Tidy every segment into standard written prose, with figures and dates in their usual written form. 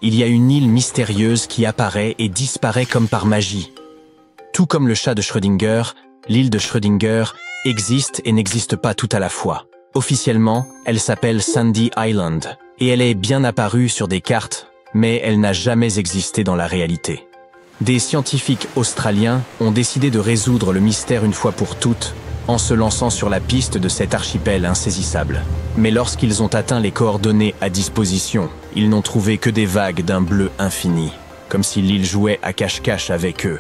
il y a une île mystérieuse qui apparaît et disparaît comme par magie. Tout comme le chat de Schrödinger, l'île de Schrödinger existe et n'existe pas tout à la fois. Officiellement, elle s'appelle Sandy Island, et elle est bien apparue sur des cartes, mais elle n'a jamais existé dans la réalité. Des scientifiques australiens ont décidé de résoudre le mystère une fois pour toutes, en se lançant sur la piste de cet archipel insaisissable. Mais lorsqu'ils ont atteint les coordonnées à disposition, ils n'ont trouvé que des vagues d'un bleu infini, comme si l'île jouait à cache-cache avec eux.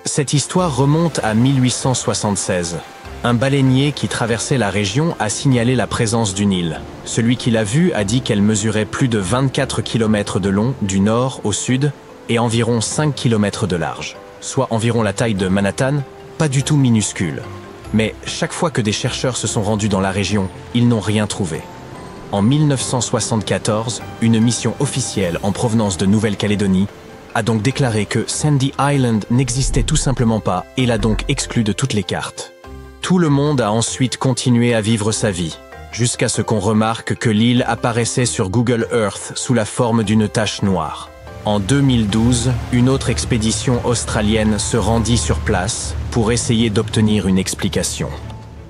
Cette histoire remonte à 1876. Un baleinier qui traversait la région a signalé la présence d'une île. Celui qui l'a vue a dit qu'elle mesurait plus de 24 km de long du nord au sud et environ 5 km de large, soit environ la taille de Manhattan, pas du tout minuscule. Mais chaque fois que des chercheurs se sont rendus dans la région, ils n'ont rien trouvé. En 1974, une mission officielle en provenance de Nouvelle-Calédonie a donc déclaré que Sandy Island n'existait tout simplement pas et l'a donc exclu de toutes les cartes. Tout le monde a ensuite continué à vivre sa vie, jusqu'à ce qu'on remarque que l'île apparaissait sur Google Earth sous la forme d'une tache noire. En 2012, une autre expédition australienne se rendit sur place pour essayer d'obtenir une explication.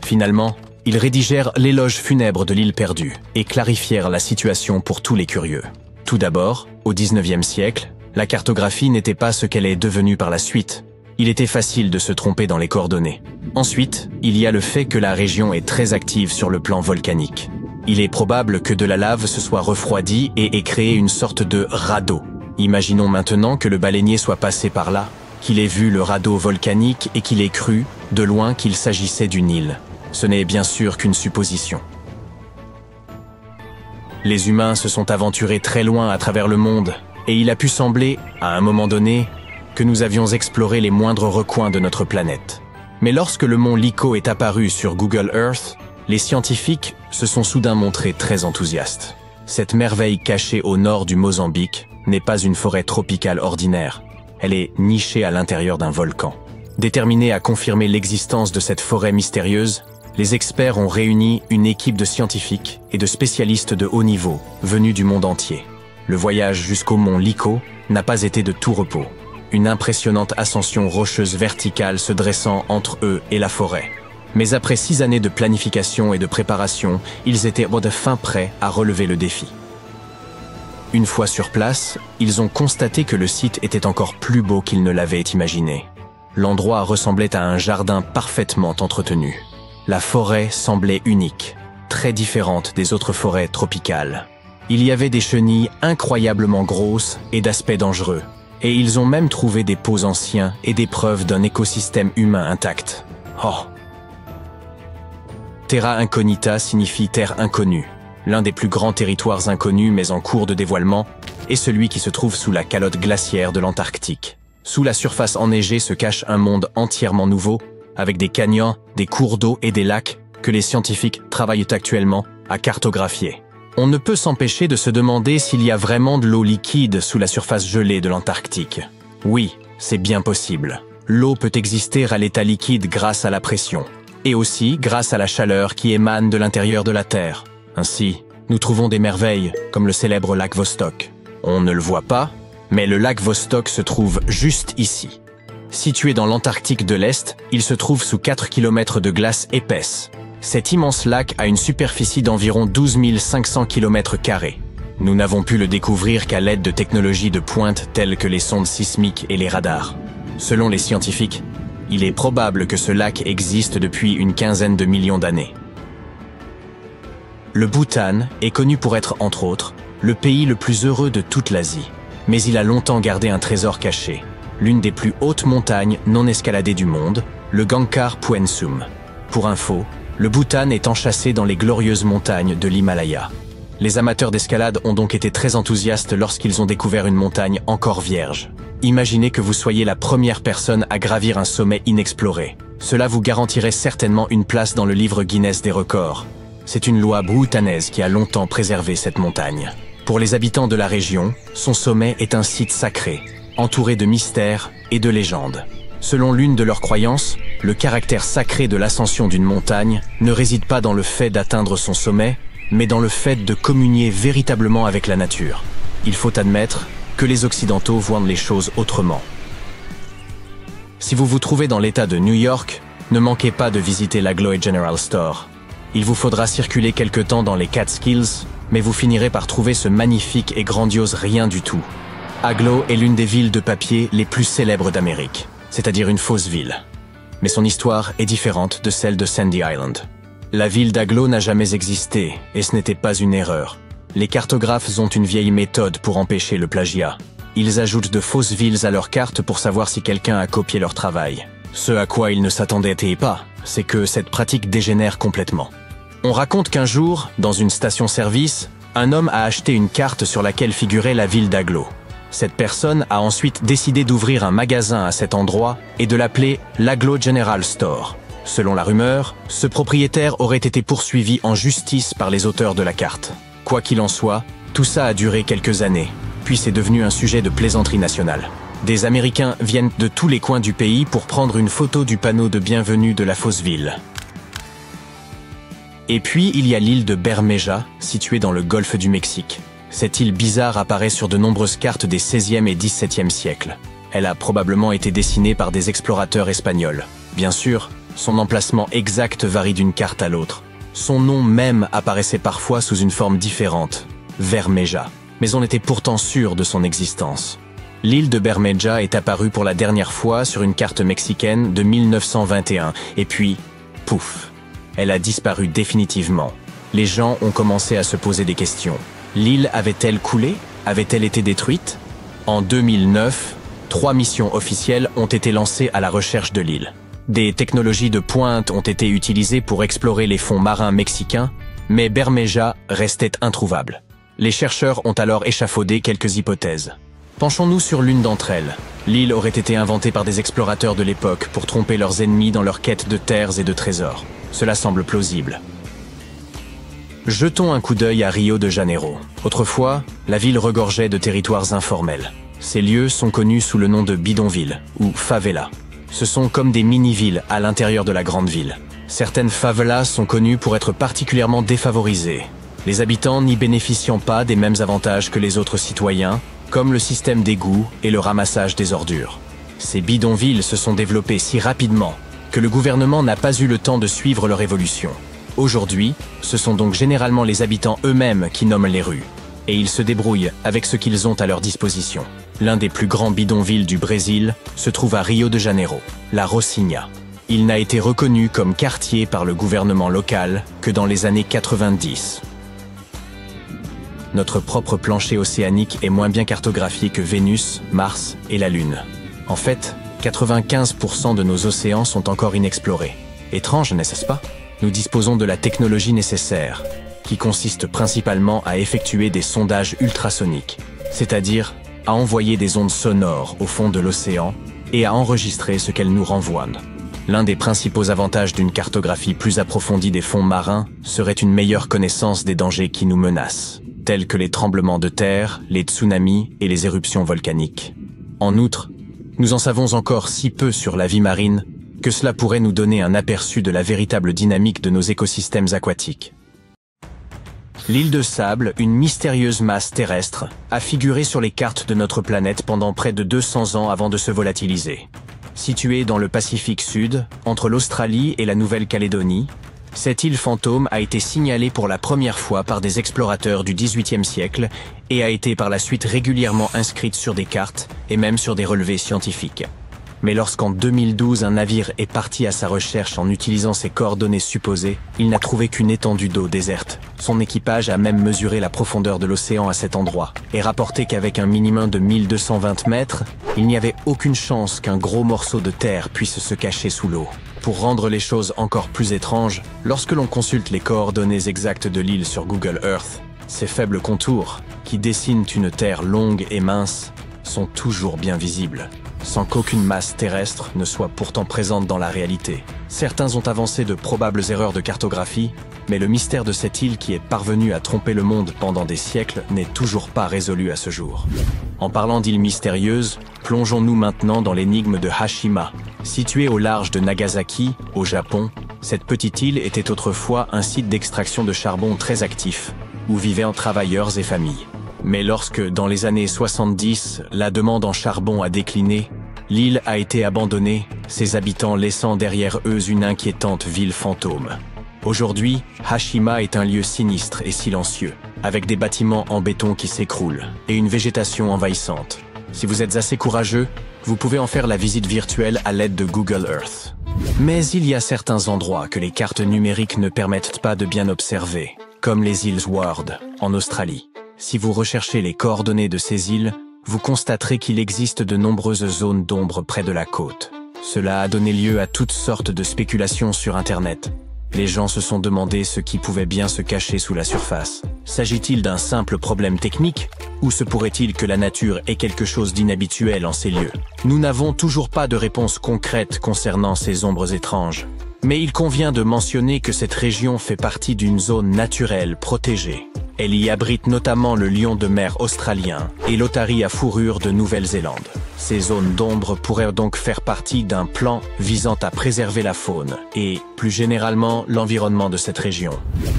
Finalement, ils rédigèrent l'éloge funèbre de l'île perdue et clarifièrent la situation pour tous les curieux. Tout d'abord, au XIXe siècle, la cartographie n'était pas ce qu'elle est devenue par la suite. Il était facile de se tromper dans les coordonnées. Ensuite, il y a le fait que la région est très active sur le plan volcanique. Il est probable que de la lave se soit refroidie et ait créé une sorte de radeau. Imaginons maintenant que le baleinier soit passé par là, qu'il ait vu le radeau volcanique et qu'il ait cru, de loin, qu'il s'agissait d'une île. Ce n'est bien sûr qu'une supposition. Les humains se sont aventurés très loin à travers le monde, et il a pu sembler, à un moment donné, que nous avions exploré les moindres recoins de notre planète. Mais lorsque le mont Lico est apparu sur Google Earth, les scientifiques se sont soudain montrés très enthousiastes. Cette merveille cachée au nord du Mozambique n'est pas une forêt tropicale ordinaire. Elle est nichée à l'intérieur d'un volcan. Déterminés à confirmer l'existence de cette forêt mystérieuse, les experts ont réuni une équipe de scientifiques et de spécialistes de haut niveau, venus du monde entier. Le voyage jusqu'au mont Lico n'a pas été de tout repos. Une impressionnante ascension rocheuse verticale se dressant entre eux et la forêt. Mais après 6 années de planification et de préparation, ils étaient fin prêts à relever le défi. Une fois sur place, ils ont constaté que le site était encore plus beau qu'ils ne l'avaient imaginé. L'endroit ressemblait à un jardin parfaitement entretenu. La forêt semblait unique, très différente des autres forêts tropicales. Il y avait des chenilles incroyablement grosses et d'aspect dangereux. Et ils ont même trouvé des pots anciens et des preuves d'un écosystème humain intact. Oh! Terra Incognita signifie terre inconnue. L'un des plus grands territoires inconnus mais en cours de dévoilement est celui qui se trouve sous la calotte glaciaire de l'Antarctique. Sous la surface enneigée se cache un monde entièrement nouveau, avec des canyons, des cours d'eau et des lacs que les scientifiques travaillent actuellement à cartographier. On ne peut s'empêcher de se demander s'il y a vraiment de l'eau liquide sous la surface gelée de l'Antarctique. Oui, c'est bien possible. L'eau peut exister à l'état liquide grâce à la pression, et aussi grâce à la chaleur qui émane de l'intérieur de la Terre. Ainsi, nous trouvons des merveilles, comme le célèbre lac Vostok. On ne le voit pas, mais le lac Vostok se trouve juste ici. Situé dans l'Antarctique de l'Est, il se trouve sous 4 km de glace épaisse. Cet immense lac a une superficie d'environ 12 500 km². Nous n'avons pu le découvrir qu'à l'aide de technologies de pointe telles que les sondes sismiques et les radars. Selon les scientifiques, il est probable que ce lac existe depuis une quinzaine de millions d'années. Le Bhoutan est connu pour être, entre autres, le pays le plus heureux de toute l'Asie. Mais il a longtemps gardé un trésor caché, l'une des plus hautes montagnes non escaladées du monde, le Gangkhar Puensum. Pour info, le Bhoutan est enchâssé dans les glorieuses montagnes de l'Himalaya. Les amateurs d'escalade ont donc été très enthousiastes lorsqu'ils ont découvert une montagne encore vierge. Imaginez que vous soyez la première personne à gravir un sommet inexploré. Cela vous garantirait certainement une place dans le livre Guinness des records. C'est une loi bhoutanaise qui a longtemps préservé cette montagne. Pour les habitants de la région, son sommet est un site sacré, entouré de mystères et de légendes. Selon l'une de leurs croyances, le caractère sacré de l'ascension d'une montagne ne réside pas dans le fait d'atteindre son sommet, mais dans le fait de communier véritablement avec la nature. il faut admettre que les Occidentaux voient les choses autrement. Si vous vous trouvez dans l'État de New York, ne manquez pas de visiter l'Aglo General Store. Il vous faudra circuler quelque temps dans les Catskills, mais vous finirez par trouver ce magnifique et grandiose rien du tout. Aglo est l'une des villes de papier les plus célèbres d'Amérique, c'est-à-dire une fausse ville. Mais son histoire est différente de celle de Sandy Island. La ville d'Aglo n'a jamais existé, et ce n'était pas une erreur. Les cartographes ont une vieille méthode pour empêcher le plagiat. Ils ajoutent de fausses villes à leurs cartes pour savoir si quelqu'un a copié leur travail. Ce à quoi ils ne s'attendaient pas, c'est que cette pratique dégénère complètement. On raconte qu'un jour, dans une station-service, un homme a acheté une carte sur laquelle figurait la ville d'Aglo. Cette personne a ensuite décidé d'ouvrir un magasin à cet endroit et de l'appeler l'Aglo General Store. Selon la rumeur, ce propriétaire aurait été poursuivi en justice par les auteurs de la carte. Quoi qu'il en soit, tout ça a duré quelques années, puis c'est devenu un sujet de plaisanterie nationale. Des Américains viennent de tous les coins du pays pour prendre une photo du panneau de bienvenue de la fausse ville. Et puis, il y a l'île de Bermeja, située dans le golfe du Mexique. Cette île bizarre apparaît sur de nombreuses cartes des XVIe et XVIIe siècles. Elle a probablement été dessinée par des explorateurs espagnols. Bien sûr, son emplacement exact varie d'une carte à l'autre. Son nom même apparaissait parfois sous une forme différente, Bermeja. Mais on était pourtant sûr de son existence. L'île de Bermeja est apparue pour la dernière fois sur une carte mexicaine de 1921, et puis, pouf, elle a disparu définitivement. Les gens ont commencé à se poser des questions. L'île avait-elle coulé? Avait-elle été détruite? En 2009, 3 missions officielles ont été lancées à la recherche de l'île. Des technologies de pointe ont été utilisées pour explorer les fonds marins mexicains, mais Bermeja restait introuvable. Les chercheurs ont alors échafaudé quelques hypothèses. Penchons-nous sur l'une d'entre elles. L'île aurait été inventée par des explorateurs de l'époque pour tromper leurs ennemis dans leur quête de terres et de trésors. Cela semble plausible. Jetons un coup d'œil à Rio de Janeiro. Autrefois, la ville regorgeait de territoires informels. Ces lieux sont connus sous le nom de bidonvilles ou favelas. Ce sont comme des mini-villes à l'intérieur de la grande ville. Certaines favelas sont connues pour être particulièrement défavorisées, les habitants n'y bénéficiant pas des mêmes avantages que les autres citoyens, comme le système d'égout et le ramassage des ordures. Ces bidonvilles se sont développés si rapidement que le gouvernement n'a pas eu le temps de suivre leur évolution. Aujourd'hui, ce sont donc généralement les habitants eux-mêmes qui nomment les rues, et ils se débrouillent avec ce qu'ils ont à leur disposition. L'un des plus grands bidonvilles du Brésil se trouve à Rio de Janeiro, la Rocinha. Il n'a été reconnu comme quartier par le gouvernement local que dans les années 90. Notre propre plancher océanique est moins bien cartographié que Vénus, Mars et la Lune. En fait, 95% de nos océans sont encore inexplorés. Étrange, n'est-ce pas? Nous disposons de la technologie nécessaire, qui consiste principalement à effectuer des sondages ultrasoniques, c'est-à-dire à envoyer des ondes sonores au fond de l'océan et à enregistrer ce qu'elles nous renvoient. L'un des principaux avantages d'une cartographie plus approfondie des fonds marins serait une meilleure connaissance des dangers qui nous menacent, tels que les tremblements de terre, les tsunamis et les éruptions volcaniques. En outre, nous en savons encore si peu sur la vie marine que cela pourrait nous donner un aperçu de la véritable dynamique de nos écosystèmes aquatiques. L'île de Sable, une mystérieuse masse terrestre, a figuré sur les cartes de notre planète pendant près de 200 ans avant de se volatiliser. Située dans le Pacifique Sud, entre l'Australie et la Nouvelle-Calédonie, cette île fantôme a été signalée pour la première fois par des explorateurs du XVIIIe siècle et a été par la suite régulièrement inscrite sur des cartes et même sur des relevés scientifiques. Mais lorsqu'en 2012 un navire est parti à sa recherche en utilisant ses coordonnées supposées, il n'a trouvé qu'une étendue d'eau déserte. Son équipage a même mesuré la profondeur de l'océan à cet endroit et rapporté qu'avec un minimum de 1220 mètres, il n'y avait aucune chance qu'un gros morceau de terre puisse se cacher sous l'eau. Pour rendre les choses encore plus étranges, lorsque l'on consulte les coordonnées exactes de l'île sur Google Earth, ces faibles contours, qui dessinent une terre longue et mince, sont toujours bien visibles, sans qu'aucune masse terrestre ne soit pourtant présente dans la réalité. Certains ont avancé de probables erreurs de cartographie, mais le mystère de cette île qui est parvenue à tromper le monde pendant des siècles n'est toujours pas résolu à ce jour. En parlant d'îles mystérieuses, plongeons-nous maintenant dans l'énigme de Hashima. Située au large de Nagasaki, au Japon, cette petite île était autrefois un site d'extraction de charbon très actif, où vivaient travailleurs et familles. Mais lorsque, dans les années 70, la demande en charbon a décliné, l'île a été abandonnée, ses habitants laissant derrière eux une inquiétante ville fantôme. Aujourd'hui, Hashima est un lieu sinistre et silencieux, avec des bâtiments en béton qui s'écroulent et une végétation envahissante. Si vous êtes assez courageux, vous pouvez en faire la visite virtuelle à l'aide de Google Earth. Mais il y a certains endroits que les cartes numériques ne permettent pas de bien observer, comme les îles Ward, en Australie. Si vous recherchez les coordonnées de ces îles, vous constaterez qu'il existe de nombreuses zones d'ombre près de la côte. Cela a donné lieu à toutes sortes de spéculations sur Internet. Les gens se sont demandé ce qui pouvait bien se cacher sous la surface. S'agit-il d'un simple problème technique, ou se pourrait-il que la nature ait quelque chose d'inhabituel en ces lieux? Nous n'avons toujours pas de réponse concrète concernant ces ombres étranges. Mais il convient de mentionner que cette région fait partie d'une zone naturelle protégée. Elle y abrite notamment le lion de mer australien et l'otarie à fourrure de Nouvelle-Zélande. Ces zones d'ombre pourraient donc faire partie d'un plan visant à préserver la faune et, plus généralement, l'environnement de cette région.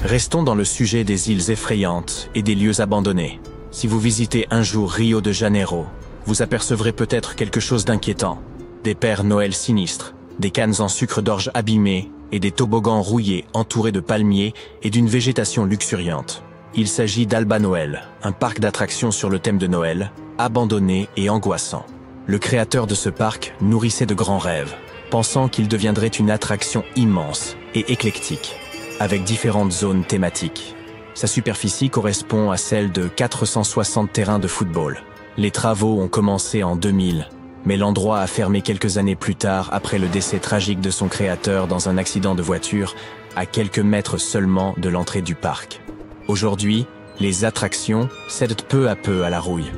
Restons dans le sujet des îles effrayantes et des lieux abandonnés. Si vous visitez un jour Rio de Janeiro, vous apercevrez peut-être quelque chose d'inquiétant. Des Pères Noël sinistres, des cannes en sucre d'orge abîmées et des toboggans rouillés entourés de palmiers et d'une végétation luxuriante. Il s'agit d'Alba Noël, un parc d'attractions sur le thème de Noël, abandonné et angoissant. Le créateur de ce parc nourrissait de grands rêves, pensant qu'il deviendrait une attraction immense et éclectique, avec différentes zones thématiques. Sa superficie correspond à celle de 460 terrains de football. Les travaux ont commencé en 2000, mais l'endroit a fermé quelques années plus tard après le décès tragique de son créateur dans un accident de voiture, à quelques mètres seulement de l'entrée du parc. Aujourd'hui, les attractions cèdent peu à peu à la rouille.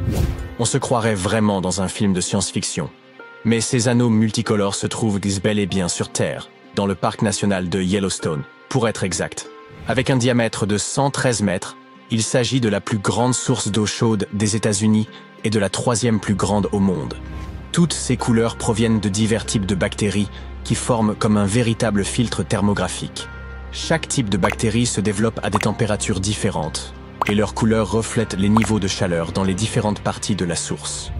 On se croirait vraiment dans un film de science-fiction. Mais ces anneaux multicolores se trouvent bel et bien sur Terre, dans le parc national de Yellowstone, pour être exact. Avec un diamètre de 113 mètres, il s'agit de la plus grande source d'eau chaude des États-Unis et de la troisième plus grande au monde. Toutes ces couleurs proviennent de divers types de bactéries qui forment comme un véritable filtre thermographique. Chaque type de bactérie se développe à des températures différentes, et leurs couleurs reflètent les niveaux de chaleur dans les différentes parties de la source.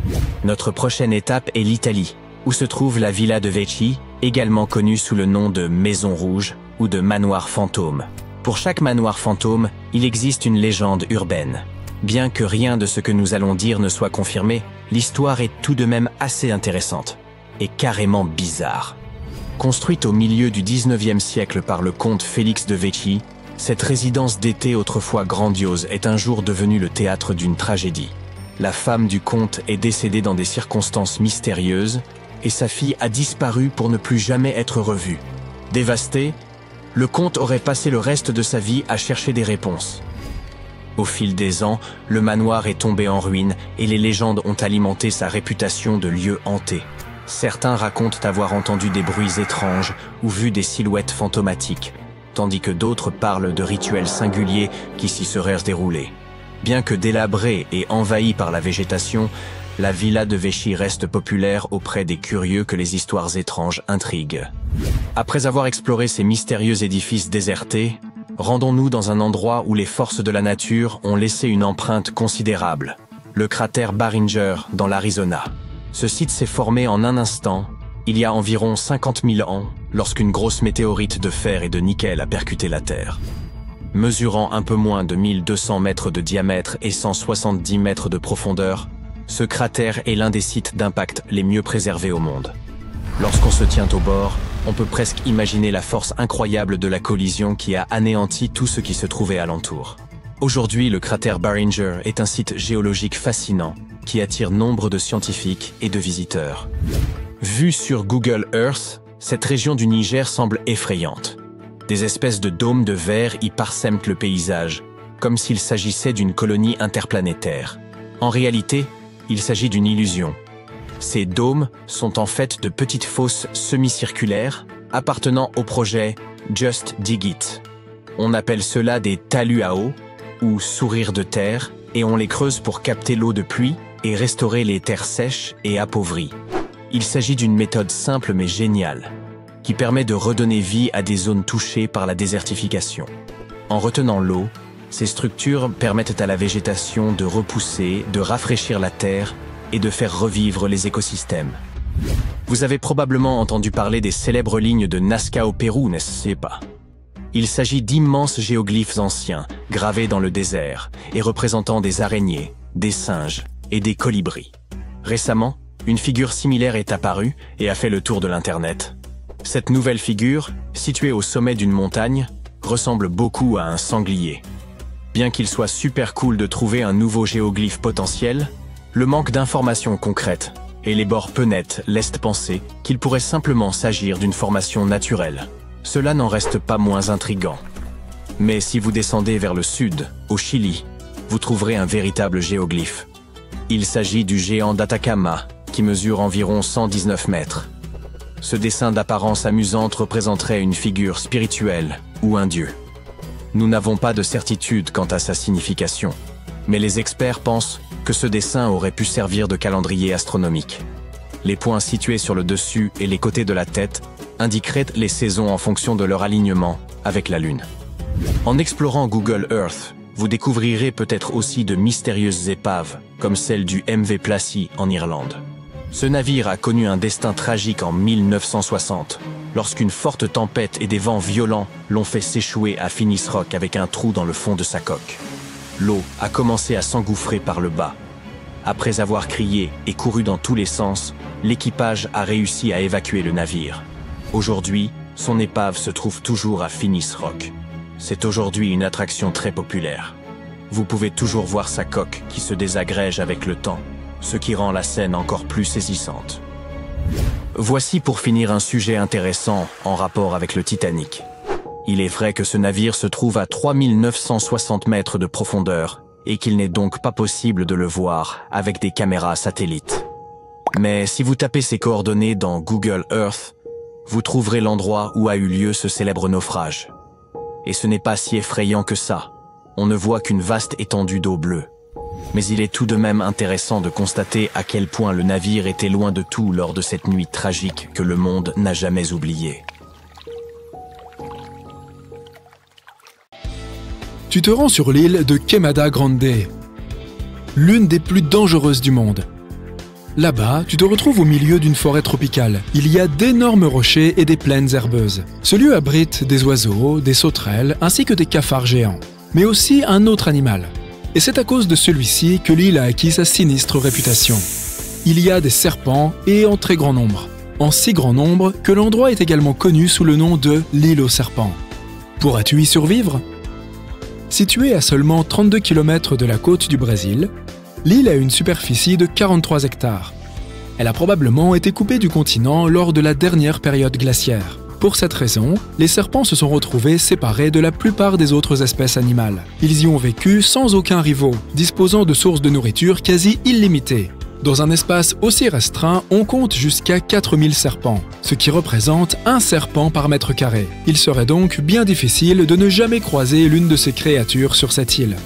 Notre prochaine étape est l'Italie, où se trouve la Villa de Vecchi, également connue sous le nom de Maison Rouge ou de Manoir Fantôme. Pour chaque manoir fantôme, il existe une légende urbaine. Bien que rien de ce que nous allons dire ne soit confirmé, l'histoire est tout de même assez intéressante, et carrément bizarre. Construite au milieu du 19e siècle par le comte Félix de Vecchi, cette résidence d'été autrefois grandiose est un jour devenue le théâtre d'une tragédie. La femme du comte est décédée dans des circonstances mystérieuses et sa fille a disparu pour ne plus jamais être revue. Dévasté, le comte aurait passé le reste de sa vie à chercher des réponses. Au fil des ans, le manoir est tombé en ruine et les légendes ont alimenté sa réputation de lieu hanté. Certains racontent avoir entendu des bruits étranges ou vu des silhouettes fantomatiques, tandis que d'autres parlent de rituels singuliers qui s'y seraient déroulés. Bien que délabrée et envahie par la végétation, la villa de Vecchi reste populaire auprès des curieux que les histoires étranges intriguent. Après avoir exploré ces mystérieux édifices désertés, rendons-nous dans un endroit où les forces de la nature ont laissé une empreinte considérable, le cratère Barringer dans l'Arizona. Ce site s'est formé en un instant, il y a environ 50 000 ans, lorsqu'une grosse météorite de fer et de nickel a percuté la Terre. Mesurant un peu moins de 1200 mètres de diamètre et 170 mètres de profondeur, ce cratère est l'un des sites d'impact les mieux préservés au monde. Lorsqu'on se tient au bord, on peut presque imaginer la force incroyable de la collision qui a anéanti tout ce qui se trouvait alentour. Aujourd'hui, le cratère Barringer est un site géologique fascinant qui attire nombre de scientifiques et de visiteurs. Vue sur Google Earth, cette région du Niger semble effrayante. Des espèces de dômes de verre y parsèment le paysage, comme s'il s'agissait d'une colonie interplanétaire. En réalité, il s'agit d'une illusion. Ces dômes sont en fait de petites fosses semi-circulaires appartenant au projet Just Dig It. On appelle cela des talus à eau ou sourires de terre et on les creuse pour capter l'eau de pluie et restaurer les terres sèches et appauvries. Il s'agit d'une méthode simple mais géniale qui permet de redonner vie à des zones touchées par la désertification. En retenant l'eau, Ces structures permettent à la végétation de repousser, de rafraîchir la terre et de faire revivre les écosystèmes. Vous avez probablement entendu parler des célèbres lignes de Nazca au Pérou, n'est-ce pas? Il s'agit d'immenses géoglyphes anciens, gravés dans le désert, et représentant des araignées, des singes et des colibris. Récemment, une figure similaire est apparue et a fait le tour de l'Internet. Cette nouvelle figure, située au sommet d'une montagne, ressemble beaucoup à un sanglier. Bien qu'il soit super cool de trouver un nouveau géoglyphe potentiel, le manque d'informations concrètes et les bords peu nets laissent penser qu'il pourrait simplement s'agir d'une formation naturelle. Cela n'en reste pas moins intriguant. Mais si vous descendez vers le sud, au Chili, vous trouverez un véritable géoglyphe. Il s'agit du géant d'Atacama, qui mesure environ 119 mètres. Ce dessin d'apparence amusante représenterait une figure spirituelle ou un dieu. Nous n'avons pas de certitude quant à sa signification, mais les experts pensent que ce dessin aurait pu servir de calendrier astronomique. Les points situés sur le dessus et les côtés de la tête indiqueraient les saisons en fonction de leur alignement avec la Lune. En explorant Google Earth, vous découvrirez peut-être aussi de mystérieuses épaves, comme celle du MV Placey en Irlande. Ce navire a connu un destin tragique en 1960, lorsqu'une forte tempête et des vents violents l'ont fait s'échouer à Finis Rock avec un trou dans le fond de sa coque. L'eau a commencé à s'engouffrer par le bas. Après avoir crié et couru dans tous les sens, l'équipage a réussi à évacuer le navire. Aujourd'hui, son épave se trouve toujours à Finis Rock. C'est aujourd'hui une attraction très populaire. Vous pouvez toujours voir sa coque qui se désagrège avec le temps, ce qui rend la scène encore plus saisissante. Voici pour finir un sujet intéressant en rapport avec le Titanic. Il est vrai que ce navire se trouve à 3960 mètres de profondeur et qu'il n'est donc pas possible de le voir avec des caméras satellites. Mais si vous tapez ces coordonnées dans Google Earth, vous trouverez l'endroit où a eu lieu ce célèbre naufrage. Et ce n'est pas si effrayant que ça. On ne voit qu'une vaste étendue d'eau bleue. Mais il est tout de même intéressant de constater à quel point le navire était loin de tout lors de cette nuit tragique que le monde n'a jamais oubliée. Tu te rends sur l'île de Queimada Grande, l'une des plus dangereuses du monde. Là-bas, tu te retrouves au milieu d'une forêt tropicale. Il y a d'énormes rochers et des plaines herbeuses. Ce lieu abrite des oiseaux, des sauterelles, ainsi que des cafards géants, mais aussi un autre animal. Et c'est à cause de celui-ci que l'île a acquis sa sinistre réputation. Il y a des serpents et en très grand nombre. En si grand nombre que l'endroit est également connu sous le nom de l'île aux serpents. Pourras-tu y survivre ? Située à seulement 32 km de la côte du Brésil, l'île a une superficie de 43 hectares. Elle a probablement été coupée du continent lors de la dernière période glaciaire. Pour cette raison, les serpents se sont retrouvés séparés de la plupart des autres espèces animales. Ils y ont vécu sans aucun rivaux, disposant de sources de nourriture quasi illimitées. Dans un espace aussi restreint, on compte jusqu'à 4000 serpents, ce qui représente un serpent par mètre carré. Il serait donc bien difficile de ne jamais croiser l'une de ces créatures sur cette île.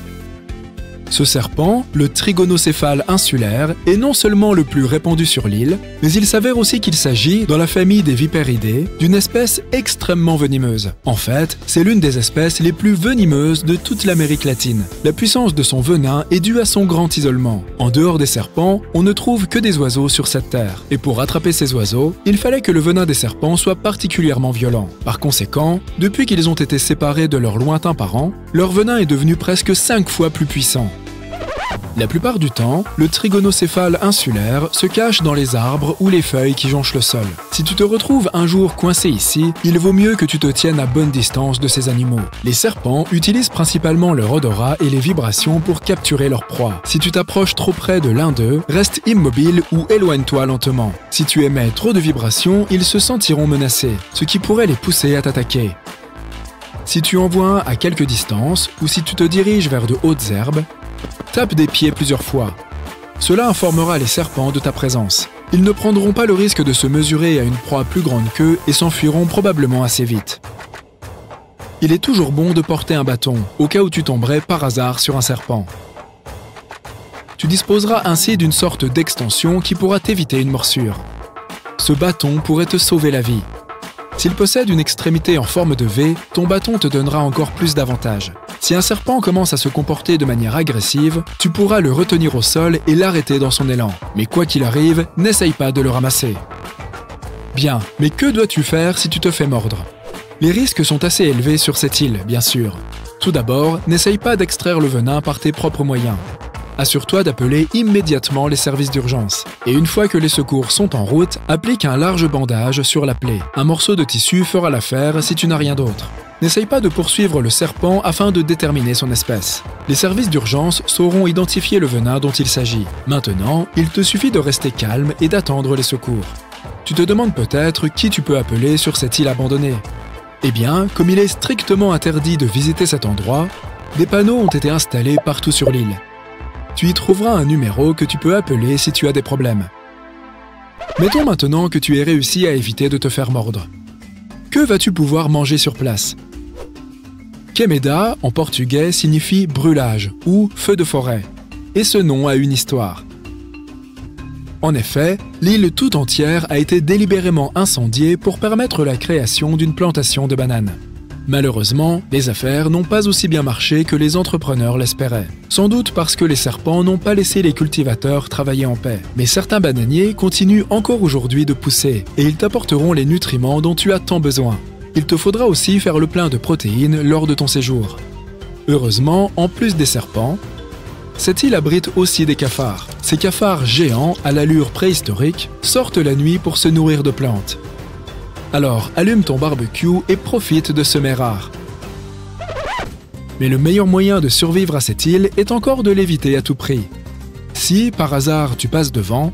Ce serpent, le trigonocéphale insulaire, est non seulement le plus répandu sur l'île, mais il s'avère aussi qu'il s'agit, dans la famille des vipéridés, d'une espèce extrêmement venimeuse. En fait, c'est l'une des espèces les plus venimeuses de toute l'Amérique latine. La puissance de son venin est due à son grand isolement. En dehors des serpents, on ne trouve que des oiseaux sur cette terre. Et pour attraper ces oiseaux, il fallait que le venin des serpents soit particulièrement violent. Par conséquent, depuis qu'ils ont été séparés de leurs lointains parents, leur venin est devenu presque 5 fois plus puissant. La plupart du temps, le trigonocéphale insulaire se cache dans les arbres ou les feuilles qui jonchent le sol. Si tu te retrouves un jour coincé ici, il vaut mieux que tu te tiennes à bonne distance de ces animaux. Les serpents utilisent principalement leur odorat et les vibrations pour capturer leur proie. Si tu t'approches trop près de l'un d'eux, reste immobile ou éloigne-toi lentement. Si tu émets trop de vibrations, ils se sentiront menacés, ce qui pourrait les pousser à t'attaquer. Si tu en vois un à quelque distance ou si tu te diriges vers de hautes herbes, tape des pieds plusieurs fois. Cela informera les serpents de ta présence. Ils ne prendront pas le risque de se mesurer à une proie plus grande qu'eux et s'enfuiront probablement assez vite. Il est toujours bon de porter un bâton, au cas où tu tomberais par hasard sur un serpent. Tu disposeras ainsi d'une sorte d'extension qui pourra t'éviter une morsure. Ce bâton pourrait te sauver la vie. S'il possède une extrémité en forme de V, ton bâton te donnera encore plus d'avantages. Si un serpent commence à se comporter de manière agressive, tu pourras le retenir au sol et l'arrêter dans son élan. Mais quoi qu'il arrive, n'essaye pas de le ramasser. Bien, mais que dois-tu faire si tu te fais mordre? Les risques sont assez élevés sur cette île, bien sûr. Tout d'abord, n'essaye pas d'extraire le venin par tes propres moyens. Assure-toi d'appeler immédiatement les services d'urgence. Et une fois que les secours sont en route, applique un large bandage sur la plaie. Un morceau de tissu fera l'affaire si tu n'as rien d'autre. N'essaye pas de poursuivre le serpent afin de déterminer son espèce. Les services d'urgence sauront identifier le venin dont il s'agit. Maintenant, il te suffit de rester calme et d'attendre les secours. Tu te demandes peut-être qui tu peux appeler sur cette île abandonnée. Eh bien, comme il est strictement interdit de visiter cet endroit, des panneaux ont été installés partout sur l'île. Tu y trouveras un numéro que tu peux appeler si tu as des problèmes. Mettons maintenant que tu aies réussi à éviter de te faire mordre. Que vas-tu pouvoir manger sur place? Queimada, en portugais, signifie brûlage ou feu de forêt, et ce nom a une histoire. En effet, l'île tout entière a été délibérément incendiée pour permettre la création d'une plantation de bananes. Malheureusement, les affaires n'ont pas aussi bien marché que les entrepreneurs l'espéraient. Sans doute parce que les serpents n'ont pas laissé les cultivateurs travailler en paix. Mais certains bananiers continuent encore aujourd'hui de pousser et ils t'apporteront les nutriments dont tu as tant besoin. Il te faudra aussi faire le plein de protéines lors de ton séjour. Heureusement, en plus des serpents, cette île abrite aussi des cafards. Ces cafards géants, à l'allure préhistorique, sortent la nuit pour se nourrir de plantes. Alors, allume ton barbecue et profite de ce mets rare. Mais le meilleur moyen de survivre à cette île est encore de l'éviter à tout prix. Si, par hasard, tu passes devant,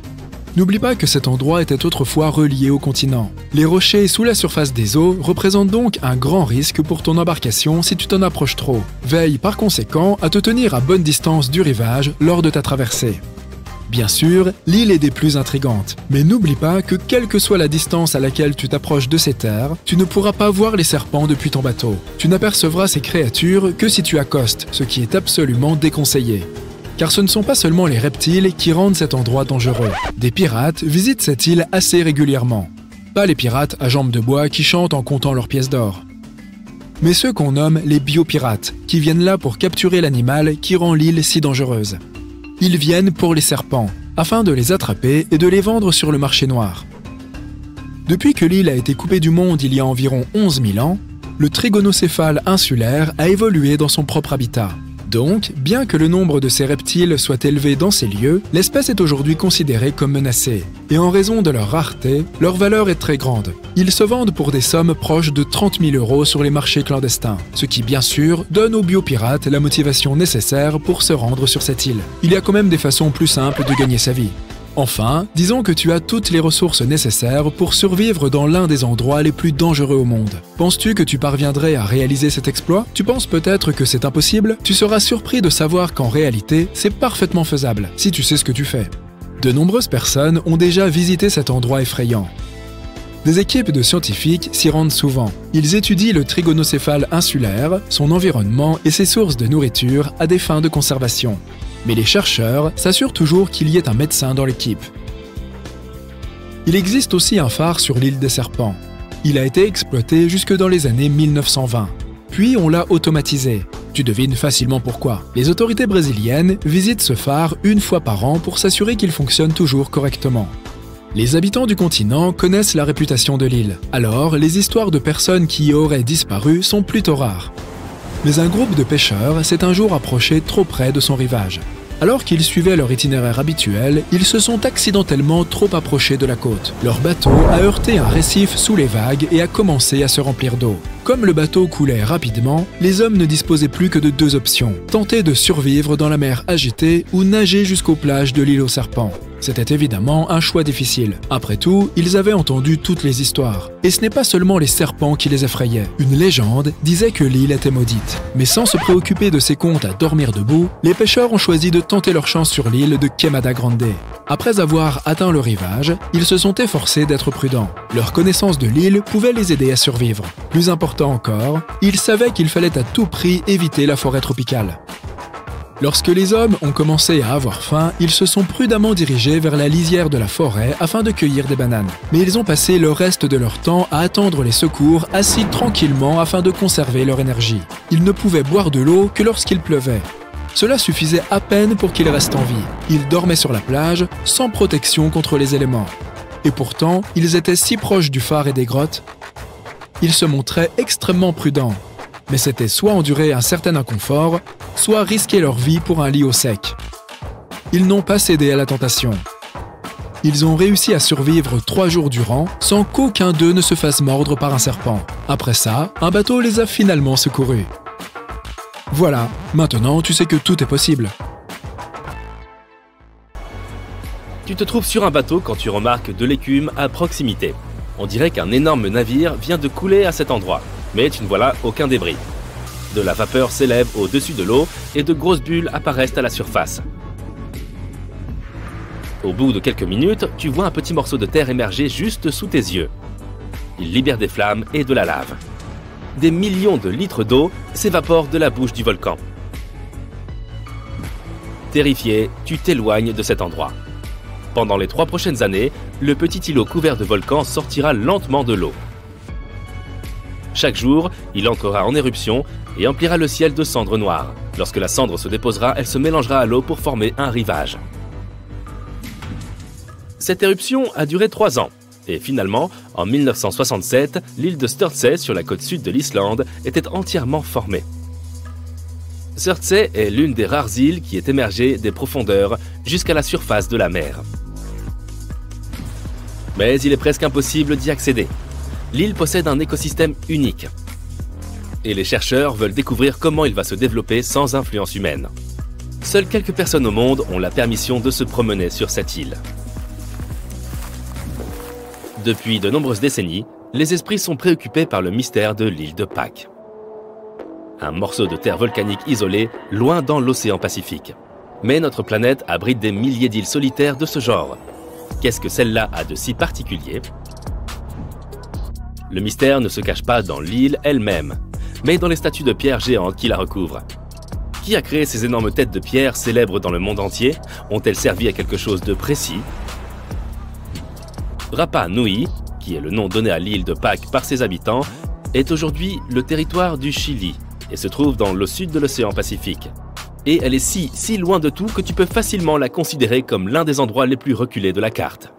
n'oublie pas que cet endroit était autrefois relié au continent. Les rochers sous la surface des eaux représentent donc un grand risque pour ton embarcation si tu t'en approches trop. Veille par conséquent à te tenir à bonne distance du rivage lors de ta traversée. Bien sûr, l'île est des plus intrigantes, mais n'oublie pas que quelle que soit la distance à laquelle tu t'approches de ces terres, tu ne pourras pas voir les serpents depuis ton bateau. Tu n'apercevras ces créatures que si tu accostes, ce qui est absolument déconseillé. Car ce ne sont pas seulement les reptiles qui rendent cet endroit dangereux. Des pirates visitent cette île assez régulièrement. Pas les pirates à jambes de bois qui chantent en comptant leurs pièces d'or, mais ceux qu'on nomme les biopirates, qui viennent là pour capturer l'animal qui rend l'île si dangereuse. Ils viennent pour les serpents, afin de les attraper et de les vendre sur le marché noir. Depuis que l'île a été coupée du monde il y a environ 11 000 ans, le trigonocéphale insulaire a évolué dans son propre habitat. Donc, bien que le nombre de ces reptiles soit élevé dans ces lieux, l'espèce est aujourd'hui considérée comme menacée. Et en raison de leur rareté, leur valeur est très grande. Ils se vendent pour des sommes proches de 30 000 € sur les marchés clandestins, ce qui bien sûr donne aux biopirates la motivation nécessaire pour se rendre sur cette île. Il y a quand même des façons plus simples de gagner sa vie. Enfin, disons que tu as toutes les ressources nécessaires pour survivre dans l'un des endroits les plus dangereux au monde. Penses-tu que tu parviendrais à réaliser cet exploit? Tu penses peut-être que c'est impossible? Tu seras surpris de savoir qu'en réalité, c'est parfaitement faisable, si tu sais ce que tu fais. De nombreuses personnes ont déjà visité cet endroit effrayant. Des équipes de scientifiques s'y rendent souvent. Ils étudient le trigonocéphale insulaire, son environnement et ses sources de nourriture à des fins de conservation. Mais les chercheurs s'assurent toujours qu'il y ait un médecin dans l'équipe. Il existe aussi un phare sur l'île des Serpents. Il a été exploité jusque dans les années 1920. Puis on l'a automatisé. Tu devines facilement pourquoi. Les autorités brésiliennes visitent ce phare une fois par an pour s'assurer qu'il fonctionne toujours correctement. Les habitants du continent connaissent la réputation de l'île. Alors, les histoires de personnes qui y auraient disparu sont plutôt rares. Mais un groupe de pêcheurs s'est un jour approché trop près de son rivage. Alors qu'ils suivaient leur itinéraire habituel, ils se sont accidentellement trop approchés de la côte. Leur bateau a heurté un récif sous les vagues et a commencé à se remplir d'eau. Comme le bateau coulait rapidement, les hommes ne disposaient plus que de deux options. Tenter de survivre dans la mer agitée ou nager jusqu'aux plages de l'île aux serpents. C'était évidemment un choix difficile. Après tout, ils avaient entendu toutes les histoires. Et ce n'est pas seulement les serpents qui les effrayaient. Une légende disait que l'île était maudite. Mais sans se préoccuper de ces contes à dormir debout, les pêcheurs ont choisi de tenter leur chance sur l'île de Queimada Grande. Après avoir atteint le rivage, ils se sont efforcés d'être prudents. Leur connaissance de l'île pouvait les aider à survivre. Plus important encore, ils savaient qu'il fallait à tout prix éviter la forêt tropicale. Lorsque les hommes ont commencé à avoir faim, ils se sont prudemment dirigés vers la lisière de la forêt afin de cueillir des bananes. Mais ils ont passé le reste de leur temps à attendre les secours, assis tranquillement afin de conserver leur énergie. Ils ne pouvaient boire de l'eau que lorsqu'il pleuvait. Cela suffisait à peine pour qu'ils restent en vie. Ils dormaient sur la plage, sans protection contre les éléments. Et pourtant, ils étaient si proches du phare et des grottes. Ils se montraient extrêmement prudents. Mais c'était soit endurer un certain inconfort, soit risquer leur vie pour un lit au sec. Ils n'ont pas cédé à la tentation. Ils ont réussi à survivre 3 jours durant, sans qu'aucun d'eux ne se fasse mordre par un serpent. Après ça, un bateau les a finalement secourus. Voilà, maintenant tu sais que tout est possible. Tu te trouves sur un bateau quand tu remarques de l'écume à proximité. On dirait qu'un énorme navire vient de couler à cet endroit, mais tu ne vois là aucun débris. De la vapeur s'élève au-dessus de l'eau et de grosses bulles apparaissent à la surface. Au bout de quelques minutes, tu vois un petit morceau de terre émerger juste sous tes yeux. Il libère des flammes et de la lave. Des millions de litres d'eau s'évaporent de la bouche du volcan. Terrifié, tu t'éloignes de cet endroit. Pendant les 3 prochaines années, le petit îlot couvert de volcans sortira lentement de l'eau. Chaque jour, il entrera en éruption et emplira le ciel de cendres noires. Lorsque la cendre se déposera, elle se mélangera à l'eau pour former un rivage. Cette éruption a duré 3 ans. Et finalement, en 1967, l'île de Surtsey, sur la côte sud de l'Islande, était entièrement formée. Surtsey est l'une des rares îles qui est émergée des profondeurs jusqu'à la surface de la mer. Mais il est presque impossible d'y accéder. L'île possède un écosystème unique. Et les chercheurs veulent découvrir comment il va se développer sans influence humaine. Seules quelques personnes au monde ont la permission de se promener sur cette île. Depuis de nombreuses décennies, les esprits sont préoccupés par le mystère de l'île de Pâques. Un morceau de terre volcanique isolé, loin dans l'océan Pacifique. Mais notre planète abrite des milliers d'îles solitaires de ce genre. Qu'est-ce que celle-là a de si particulier? Le mystère ne se cache pas dans l'île elle-même, mais dans les statues de pierre géantes qui la recouvrent. Qui a créé ces énormes têtes de pierre célèbres dans le monde entier? Ont-elles servi à quelque chose de précis? Rapa Nui, qui est le nom donné à l'île de Pâques par ses habitants, est aujourd'hui le territoire du Chili et se trouve dans le sud de l'océan Pacifique. Et elle est si loin de tout que tu peux facilement la considérer comme l'un des endroits les plus reculés de la carte.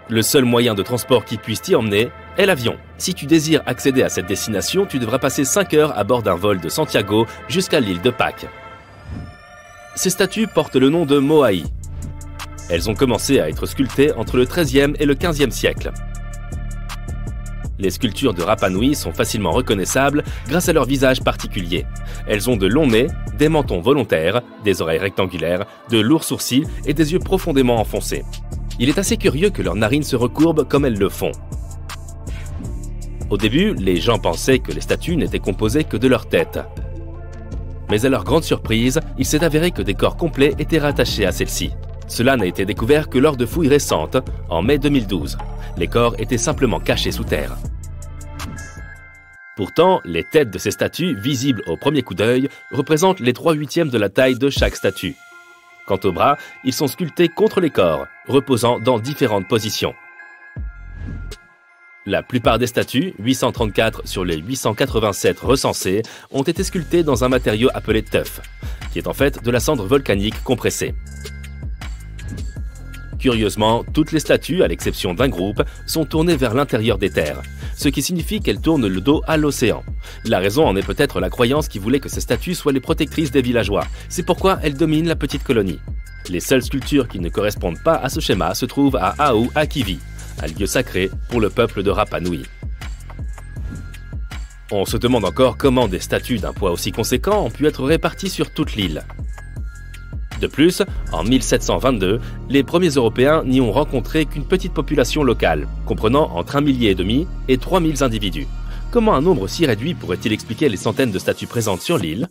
Le seul moyen de transport qui puisse t'y emmener est l'avion. Si tu désires accéder à cette destination, tu devras passer 5 heures à bord d'un vol de Santiago jusqu'à l'île de Pâques. Ces statues portent le nom de Moai. Elles ont commencé à être sculptées entre le XIIIe et le XVe siècle. Les sculptures de Rapa Nui sont facilement reconnaissables grâce à leur visage particulier. Elles ont de longs nez, des mentons volontaires, des oreilles rectangulaires, de lourds sourcils et des yeux profondément enfoncés. Il est assez curieux que leurs narines se recourbent comme elles le font. Au début, les gens pensaient que les statues n'étaient composées que de leur tête. Mais à leur grande surprise, il s'est avéré que des corps complets étaient rattachés à celles-ci. Cela n'a été découvert que lors de fouilles récentes, en mai 2012. Les corps étaient simplement cachés sous terre. Pourtant, les têtes de ces statues, visibles au premier coup d'œil, représentent les 3/8 de la taille de chaque statue. Quant aux bras, ils sont sculptés contre les corps, reposant dans différentes positions. La plupart des statues, 834 sur les 887 recensées, ont été sculptées dans un matériau appelé tuff, qui est en fait de la cendre volcanique compressée. Curieusement, toutes les statues, à l'exception d'un groupe, sont tournées vers l'intérieur des terres, ce qui signifie qu'elles tournent le dos à l'océan. La raison en est peut-être la croyance qui voulait que ces statues soient les protectrices des villageois. C'est pourquoi elles dominent la petite colonie. Les seules sculptures qui ne correspondent pas à ce schéma se trouvent à Aou-Akivi, un lieu sacré pour le peuple de Rapa Nui. On se demande encore comment des statues d'un poids aussi conséquent ont pu être réparties sur toute l'île. De plus, en 1722, les premiers Européens n'y ont rencontré qu'une petite population locale, comprenant entre 1,5 million et 3 000 individus. Comment un nombre si réduit pourrait-il expliquer les centaines de statues présentes sur l'île?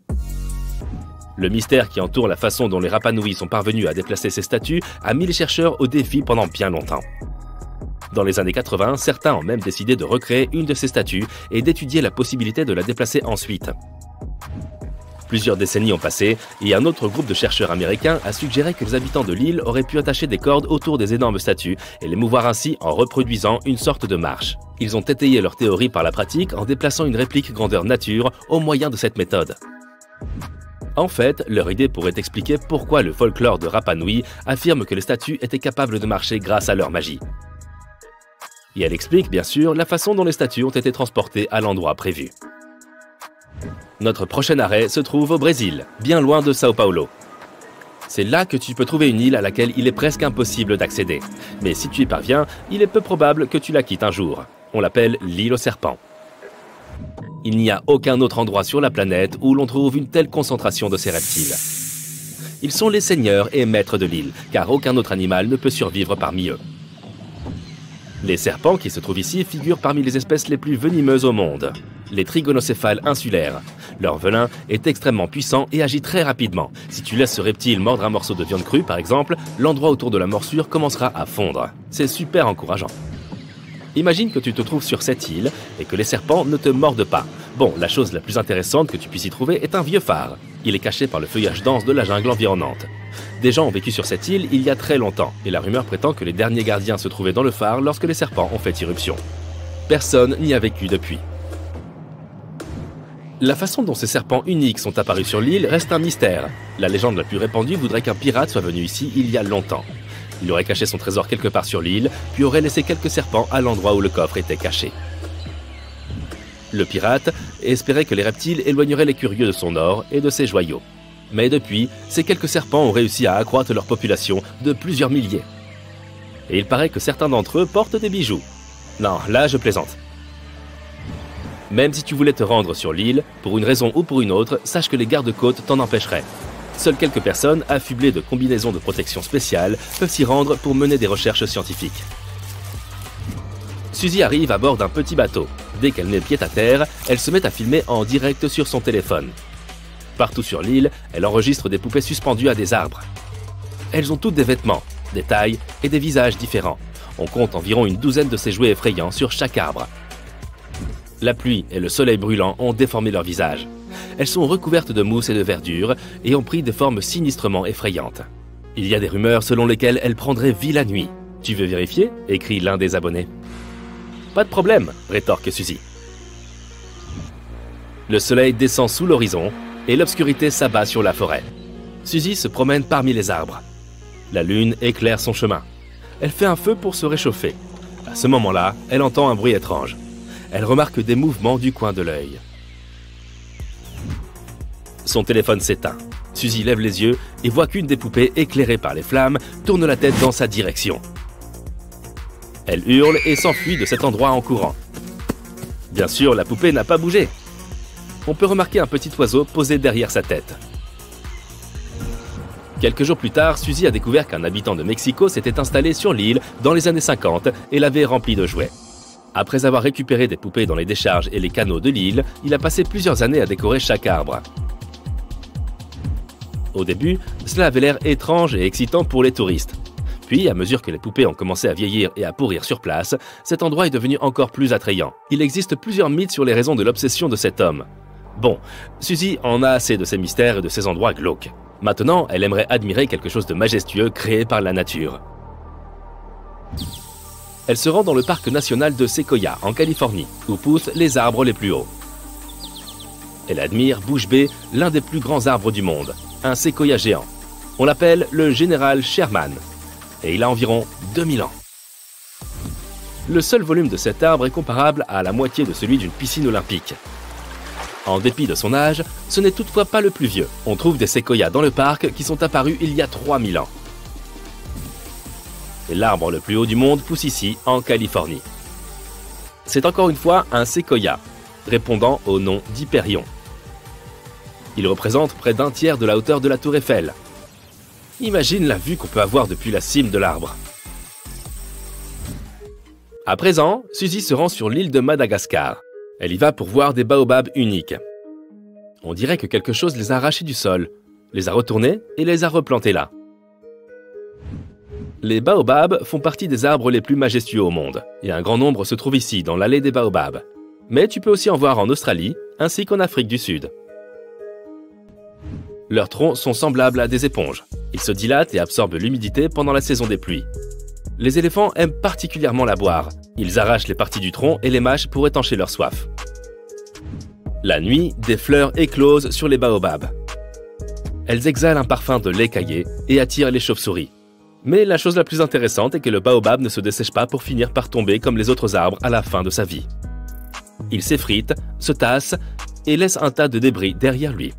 Le mystère qui entoure la façon dont les Rapa Nui sont parvenus à déplacer ces statues a mis les chercheurs au défi pendant bien longtemps. Dans les années 80, certains ont même décidé de recréer une de ces statues et d'étudier la possibilité de la déplacer ensuite. Plusieurs décennies ont passé et un autre groupe de chercheurs américains a suggéré que les habitants de l'île auraient pu attacher des cordes autour des énormes statues et les mouvoir ainsi en reproduisant une sorte de marche. Ils ont étayé leur théorie par la pratique en déplaçant une réplique grandeur nature au moyen de cette méthode. En fait, leur idée pourrait expliquer pourquoi le folklore de Rapa Nui affirme que les statues étaient capables de marcher grâce à leur magie. Et elle explique, bien sûr, la façon dont les statues ont été transportées à l'endroit prévu. Notre prochain arrêt se trouve au Brésil, bien loin de Sao Paulo. C'est là que tu peux trouver une île à laquelle il est presque impossible d'accéder. Mais si tu y parviens, il est peu probable que tu la quittes un jour. On l'appelle l'île aux serpents. Il n'y a aucun autre endroit sur la planète où l'on trouve une telle concentration de ces reptiles. Ils sont les seigneurs et maîtres de l'île, car aucun autre animal ne peut survivre parmi eux. Les serpents qui se trouvent ici figurent parmi les espèces les plus venimeuses au monde. Les trigonocéphales insulaires. Leur venin est extrêmement puissant et agit très rapidement. Si tu laisses ce reptile mordre un morceau de viande crue, par exemple, l'endroit autour de la morsure commencera à fondre. C'est super encourageant. Imagine que tu te trouves sur cette île et que les serpents ne te mordent pas. Bon, la chose la plus intéressante que tu puisses y trouver est un vieux phare. Il est caché par le feuillage dense de la jungle environnante. Des gens ont vécu sur cette île il y a très longtemps, et la rumeur prétend que les derniers gardiens se trouvaient dans le phare lorsque les serpents ont fait irruption. Personne n'y a vécu depuis. La façon dont ces serpents uniques sont apparus sur l'île reste un mystère. La légende la plus répandue voudrait qu'un pirate soit venu ici il y a longtemps. Il aurait caché son trésor quelque part sur l'île, puis aurait laissé quelques serpents à l'endroit où le coffre était caché. Le pirate espérait que les reptiles éloigneraient les curieux de son or et de ses joyaux. Mais depuis, ces quelques serpents ont réussi à accroître leur population de plusieurs milliers. Et il paraît que certains d'entre eux portent des bijoux. Non, là je plaisante. Même si tu voulais te rendre sur l'île, pour une raison ou pour une autre, sache que les gardes-côtes t'en empêcheraient. Seules quelques personnes, affublées de combinaisons de protection spéciales, peuvent s'y rendre pour mener des recherches scientifiques. Suzy arrive à bord d'un petit bateau. Dès qu'elle met pied à terre, elle se met à filmer en direct sur son téléphone. Partout sur l'île, elle enregistre des poupées suspendues à des arbres. Elles ont toutes des vêtements, des tailles et des visages différents. On compte environ une douzaine de ces jouets effrayants sur chaque arbre. La pluie et le soleil brûlant ont déformé leurs visages. Elles sont recouvertes de mousse et de verdure et ont pris des formes sinistrement effrayantes. Il y a des rumeurs selon lesquelles elles prendraient vie la nuit. Tu veux vérifier ? Écrit l'un des abonnés. Pas de problème, rétorque Suzy. Le soleil descend sous l'horizon et l'obscurité s'abat sur la forêt. Suzy se promène parmi les arbres. La lune éclaire son chemin. Elle fait un feu pour se réchauffer. À ce moment-là, elle entend un bruit étrange. Elle remarque des mouvements du coin de l'œil. Son téléphone s'éteint. Suzy lève les yeux et voit qu'une des poupées, éclairée par les flammes, tourne la tête dans sa direction. Elle hurle et s'enfuit de cet endroit en courant. Bien sûr, la poupée n'a pas bougé. On peut remarquer un petit oiseau posé derrière sa tête. Quelques jours plus tard, Suzy a découvert qu'un habitant de Mexico s'était installé sur l'île dans les années 50 et l'avait remplie de jouets. Après avoir récupéré des poupées dans les décharges et les canaux de l'île, il a passé plusieurs années à décorer chaque arbre. Au début, cela avait l'air étrange et excitant pour les touristes. Puis, à mesure que les poupées ont commencé à vieillir et à pourrir sur place, cet endroit est devenu encore plus attrayant. Il existe plusieurs mythes sur les raisons de l'obsession de cet homme. Bon, Suzy en a assez de ces mystères et de ces endroits glauques. Maintenant, elle aimerait admirer quelque chose de majestueux créé par la nature. Elle se rend dans le parc national de Sequoia, en Californie, où poussent les arbres les plus hauts. Elle admire Bush Bay, l'un des plus grands arbres du monde, un séquoia géant. On l'appelle le général Sherman, et il a environ 2000 ans. Le seul volume de cet arbre est comparable à la moitié de celui d'une piscine olympique. En dépit de son âge, ce n'est toutefois pas le plus vieux. On trouve des séquoias dans le parc qui sont apparus il y a 3000 ans. Et l'arbre le plus haut du monde pousse ici, en Californie. C'est encore une fois un séquoia, répondant au nom d'Hyperion. Il représente près d'un tiers de la hauteur de la tour Eiffel. Imagine la vue qu'on peut avoir depuis la cime de l'arbre. À présent, Suzy se rend sur l'île de Madagascar. Elle y va pour voir des baobabs uniques. On dirait que quelque chose les a arrachés du sol, les a retournés et les a replantés là. Les baobabs font partie des arbres les plus majestueux au monde, et un grand nombre se trouve ici, dans l'allée des baobabs. Mais tu peux aussi en voir en Australie, ainsi qu'en Afrique du Sud. Leurs troncs sont semblables à des éponges. Ils se dilatent et absorbent l'humidité pendant la saison des pluies. Les éléphants aiment particulièrement la boire. Ils arrachent les parties du tronc et les mâchent pour étancher leur soif. La nuit, des fleurs éclosent sur les baobabs. Elles exhalent un parfum de lait caillé et attirent les chauves-souris. Mais la chose la plus intéressante est que le baobab ne se dessèche pas pour finir par tomber comme les autres arbres à la fin de sa vie. Il s'effrite, se tasse et laisse un tas de débris derrière lui.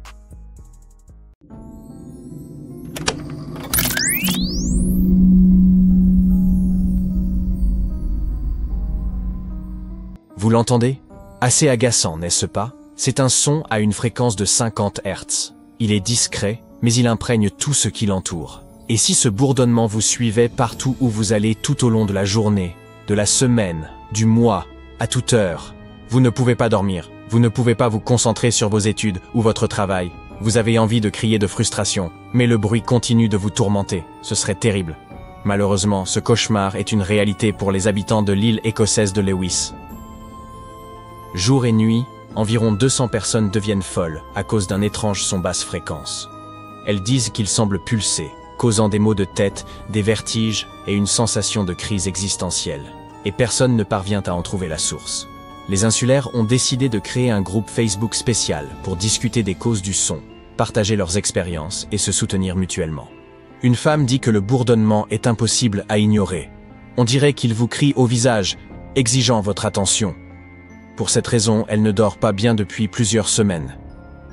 Vous l'entendez? Assez agaçant, n'est-ce pas? C'est un son à une fréquence de 50 Hz. Il est discret, mais il imprègne tout ce qui l'entoure. Et si ce bourdonnement vous suivait partout où vous allez tout au long de la journée, de la semaine, du mois, à toute heure, vous ne pouvez pas dormir, vous ne pouvez pas vous concentrer sur vos études ou votre travail. Vous avez envie de crier de frustration, mais le bruit continue de vous tourmenter. Ce serait terrible. Malheureusement, ce cauchemar est une réalité pour les habitants de l'île écossaise de Lewis. Jour et nuit, environ 200 personnes deviennent folles à cause d'un étrange son basse fréquence. Elles disent qu'il semble pulser, causant des maux de tête, des vertiges et une sensation de crise existentielle. Et personne ne parvient à en trouver la source. Les insulaires ont décidé de créer un groupe Facebook spécial pour discuter des causes du son, partager leurs expériences et se soutenir mutuellement. Une femme dit que le bourdonnement est impossible à ignorer. On dirait qu'il vous crie au visage, exigeant votre attention. Pour cette raison, elle ne dort pas bien depuis plusieurs semaines.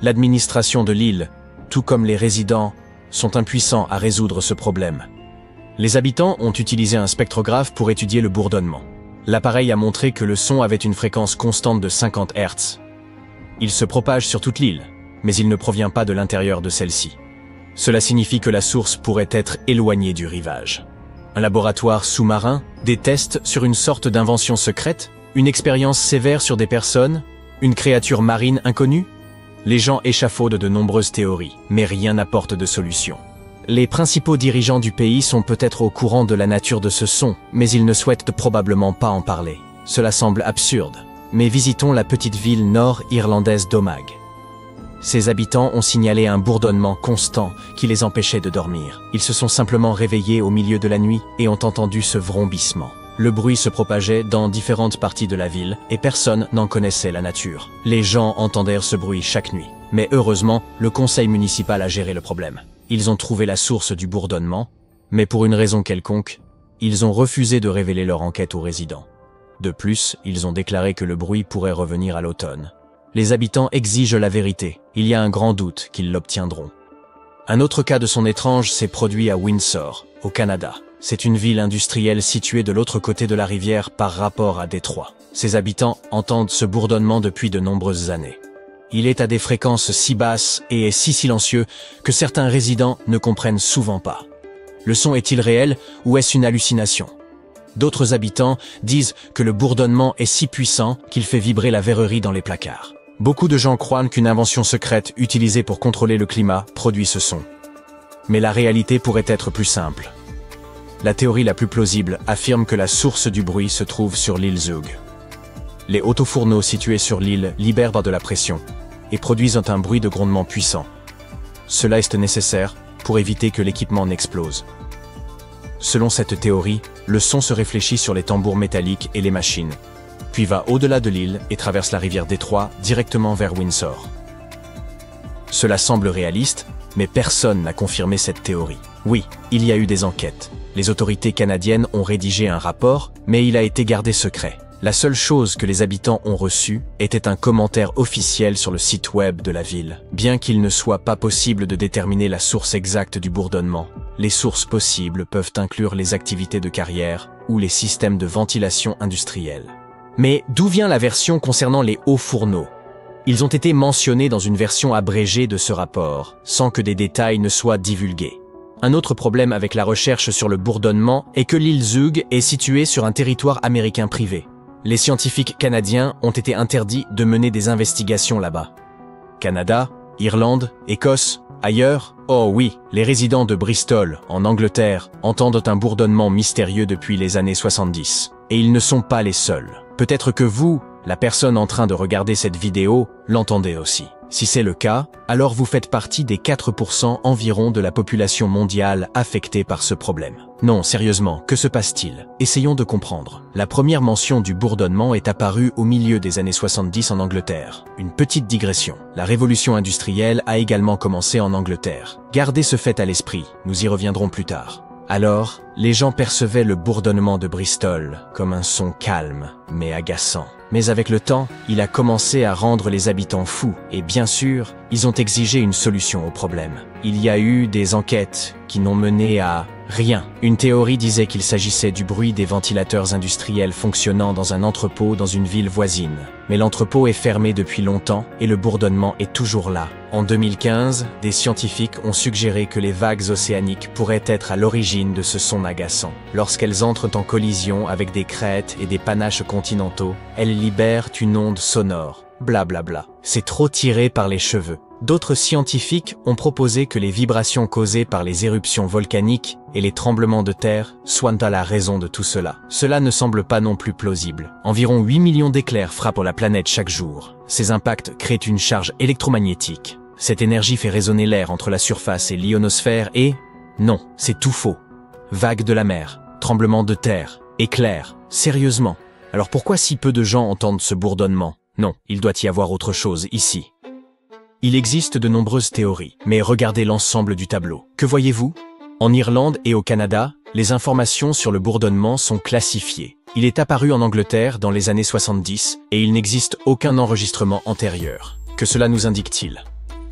L'administration de l'île, tout comme les résidents, sont impuissants à résoudre ce problème. Les habitants ont utilisé un spectrographe pour étudier le bourdonnement. L'appareil a montré que le son avait une fréquence constante de 50 Hz. Il se propage sur toute l'île, mais il ne provient pas de l'intérieur de celle-ci. Cela signifie que la source pourrait être éloignée du rivage. Un laboratoire sous-marin, des tests sur une sorte d'invention secrète, une expérience sévère sur des personnes, une créature marine inconnue? Les gens échafaudent de nombreuses théories, mais rien n'apporte de solution. Les principaux dirigeants du pays sont peut-être au courant de la nature de ce son, mais ils ne souhaitent probablement pas en parler. Cela semble absurde, mais visitons la petite ville nord-irlandaise d'Omagh. Ses habitants ont signalé un bourdonnement constant qui les empêchait de dormir. Ils se sont simplement réveillés au milieu de la nuit et ont entendu ce vrombissement. Le bruit se propageait dans différentes parties de la ville et personne n'en connaissait la nature. Les gens entendèrent ce bruit chaque nuit. Mais heureusement, le conseil municipal a géré le problème. Ils ont trouvé la source du bourdonnement, mais pour une raison quelconque, ils ont refusé de révéler leur enquête aux résidents. De plus, ils ont déclaré que le bruit pourrait revenir à l'automne. Les habitants exigent la vérité. Il y a un grand doute qu'ils l'obtiendront. Un autre cas de son étrange s'est produit à Windsor, au Canada. C'est une ville industrielle située de l'autre côté de la rivière par rapport à Détroit. Ses habitants entendent ce bourdonnement depuis de nombreuses années. Il est à des fréquences si basses et est si silencieux que certains résidents ne comprennent souvent pas. Le son est-il réel ou est-ce une hallucination? D'autres habitants disent que le bourdonnement est si puissant qu'il fait vibrer la verrerie dans les placards. Beaucoup de gens croient qu'une invention secrète utilisée pour contrôler le climat produit ce son. Mais la réalité pourrait être plus simple. La théorie la plus plausible affirme que la source du bruit se trouve sur l'île Zug. Les autofourneaux situés sur l'île libèrent de la pression et produisent un bruit de grondement puissant. Cela est nécessaire pour éviter que l'équipement n'explose. Selon cette théorie, le son se réfléchit sur les tambours métalliques et les machines, puis va au-delà de l'île et traverse la rivière Détroit directement vers Windsor. Cela semble réaliste, mais personne n'a confirmé cette théorie. Oui, il y a eu des enquêtes. Les autorités canadiennes ont rédigé un rapport, mais il a été gardé secret. La seule chose que les habitants ont reçue était un commentaire officiel sur le site web de la ville. Bien qu'il ne soit pas possible de déterminer la source exacte du bourdonnement, les sources possibles peuvent inclure les activités de carrière ou les systèmes de ventilation industrielle. Mais d'où vient la version concernant les hauts fourneaux? Ils ont été mentionnés dans une version abrégée de ce rapport, sans que des détails ne soient divulgués. Un autre problème avec la recherche sur le bourdonnement est que l'île Zug est située sur un territoire américain privé. Les scientifiques canadiens ont été interdits de mener des investigations là-bas. Canada, Irlande, Écosse, ailleurs? Oh oui, les résidents de Bristol, en Angleterre, entendent un bourdonnement mystérieux depuis les années 70. Et ils ne sont pas les seuls. Peut-être que vous, la personne en train de regarder cette vidéo, l'entendez aussi. Si c'est le cas, alors vous faites partie des 4% environ de la population mondiale affectée par ce problème. Non, sérieusement, que se passe-t-il? Essayons de comprendre. La première mention du bourdonnement est apparue au milieu des années 70 en Angleterre. Une petite digression. La révolution industrielle a également commencé en Angleterre. Gardez ce fait à l'esprit, nous y reviendrons plus tard. Alors, les gens percevaient le bourdonnement de Bristol comme un son calme, mais agaçant. Mais avec le temps, il a commencé à rendre les habitants fous, et bien sûr, ils ont exigé une solution au problème. Il y a eu des enquêtes qui n'ont mené à rien. Une théorie disait qu'il s'agissait du bruit des ventilateurs industriels fonctionnant dans un entrepôt dans une ville voisine. Mais l'entrepôt est fermé depuis longtemps et le bourdonnement est toujours là. En 2015, des scientifiques ont suggéré que les vagues océaniques pourraient être à l'origine de ce son agaçant. Lorsqu'elles entrent en collision avec des crêtes et des panaches continentaux, elles libèrent une onde sonore. Blablabla. C'est trop tiré par les cheveux. D'autres scientifiques ont proposé que les vibrations causées par les éruptions volcaniques et les tremblements de terre soient à la raison de tout cela. Cela ne semble pas non plus plausible. Environ 8 millions d'éclairs frappent la planète chaque jour. Ces impacts créent une charge électromagnétique. Cette énergie fait résonner l'air entre la surface et l'ionosphère et... non, c'est tout faux. Vagues de la mer, tremblements de terre, éclairs. Sérieusement. Alors pourquoi si peu de gens entendent ce bourdonnement? Non, il doit y avoir autre chose ici. Il existe de nombreuses théories, mais regardez l'ensemble du tableau. Que voyez-vous? En Irlande et au Canada, les informations sur le bourdonnement sont classifiées. Il est apparu en Angleterre dans les années 70 et il n'existe aucun enregistrement antérieur. Que cela nous indique-t-il?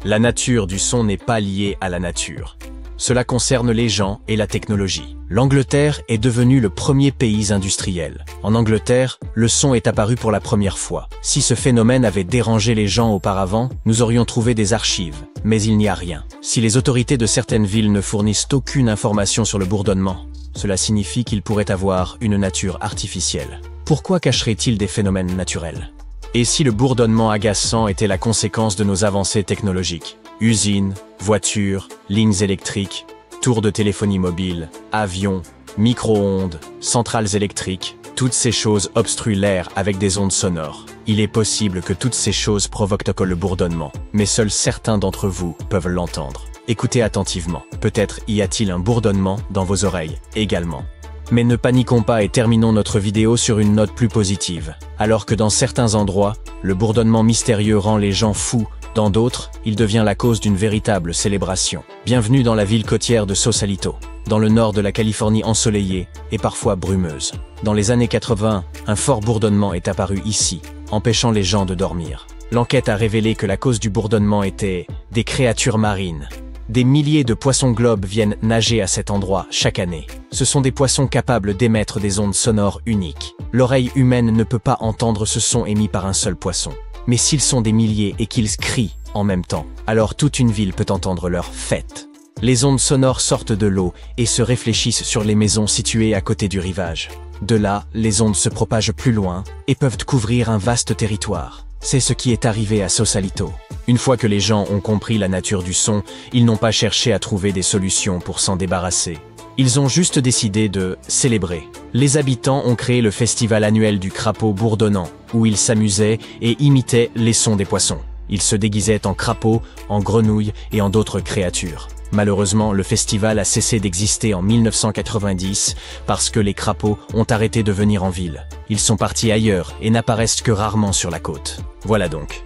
La nature du son n'est pas liée à la nature. Cela concerne les gens et la technologie. L'Angleterre est devenue le premier pays industriel. En Angleterre, le son est apparu pour la première fois. Si ce phénomène avait dérangé les gens auparavant, nous aurions trouvé des archives. Mais il n'y a rien. Si les autorités de certaines villes ne fournissent aucune information sur le bourdonnement, cela signifie qu'il pourrait avoir une nature artificielle. Pourquoi cacherait-il des phénomènes naturels? Et si le bourdonnement agaçant était la conséquence de nos avancées technologiques? Usines, voitures, lignes électriques, tours de téléphonie mobile, avions, micro-ondes, centrales électriques, toutes ces choses obstruent l'air avec des ondes sonores. Il est possible que toutes ces choses provoquent le bourdonnement, mais seuls certains d'entre vous peuvent l'entendre. Écoutez attentivement, peut-être y a-t-il un bourdonnement dans vos oreilles également. Mais ne paniquons pas et terminons notre vidéo sur une note plus positive. Alors que dans certains endroits, le bourdonnement mystérieux rend les gens fous, dans d'autres, il devient la cause d'une véritable célébration. Bienvenue dans la ville côtière de Sausalito, dans le nord de la Californie ensoleillée et parfois brumeuse. Dans les années 80, un fort bourdonnement est apparu ici, empêchant les gens de dormir. L'enquête a révélé que la cause du bourdonnement était des créatures marines. Des milliers de poissons-globes viennent nager à cet endroit chaque année. Ce sont des poissons capables d'émettre des ondes sonores uniques. L'oreille humaine ne peut pas entendre ce son émis par un seul poisson. Mais s'ils sont des milliers et qu'ils crient en même temps, alors toute une ville peut entendre leur fête. Les ondes sonores sortent de l'eau et se réfléchissent sur les maisons situées à côté du rivage. De là, les ondes se propagent plus loin et peuvent couvrir un vaste territoire. C'est ce qui est arrivé à Sausalito. Une fois que les gens ont compris la nature du son, ils n'ont pas cherché à trouver des solutions pour s'en débarrasser. Ils ont juste décidé de célébrer. Les habitants ont créé le festival annuel du crapaud bourdonnant, où ils s'amusaient et imitaient les sons des poissons. Ils se déguisaient en crapauds, en grenouilles et en d'autres créatures. Malheureusement, le festival a cessé d'exister en 1990 parce que les crapauds ont arrêté de venir en ville. Ils sont partis ailleurs et n'apparaissent que rarement sur la côte. Voilà donc.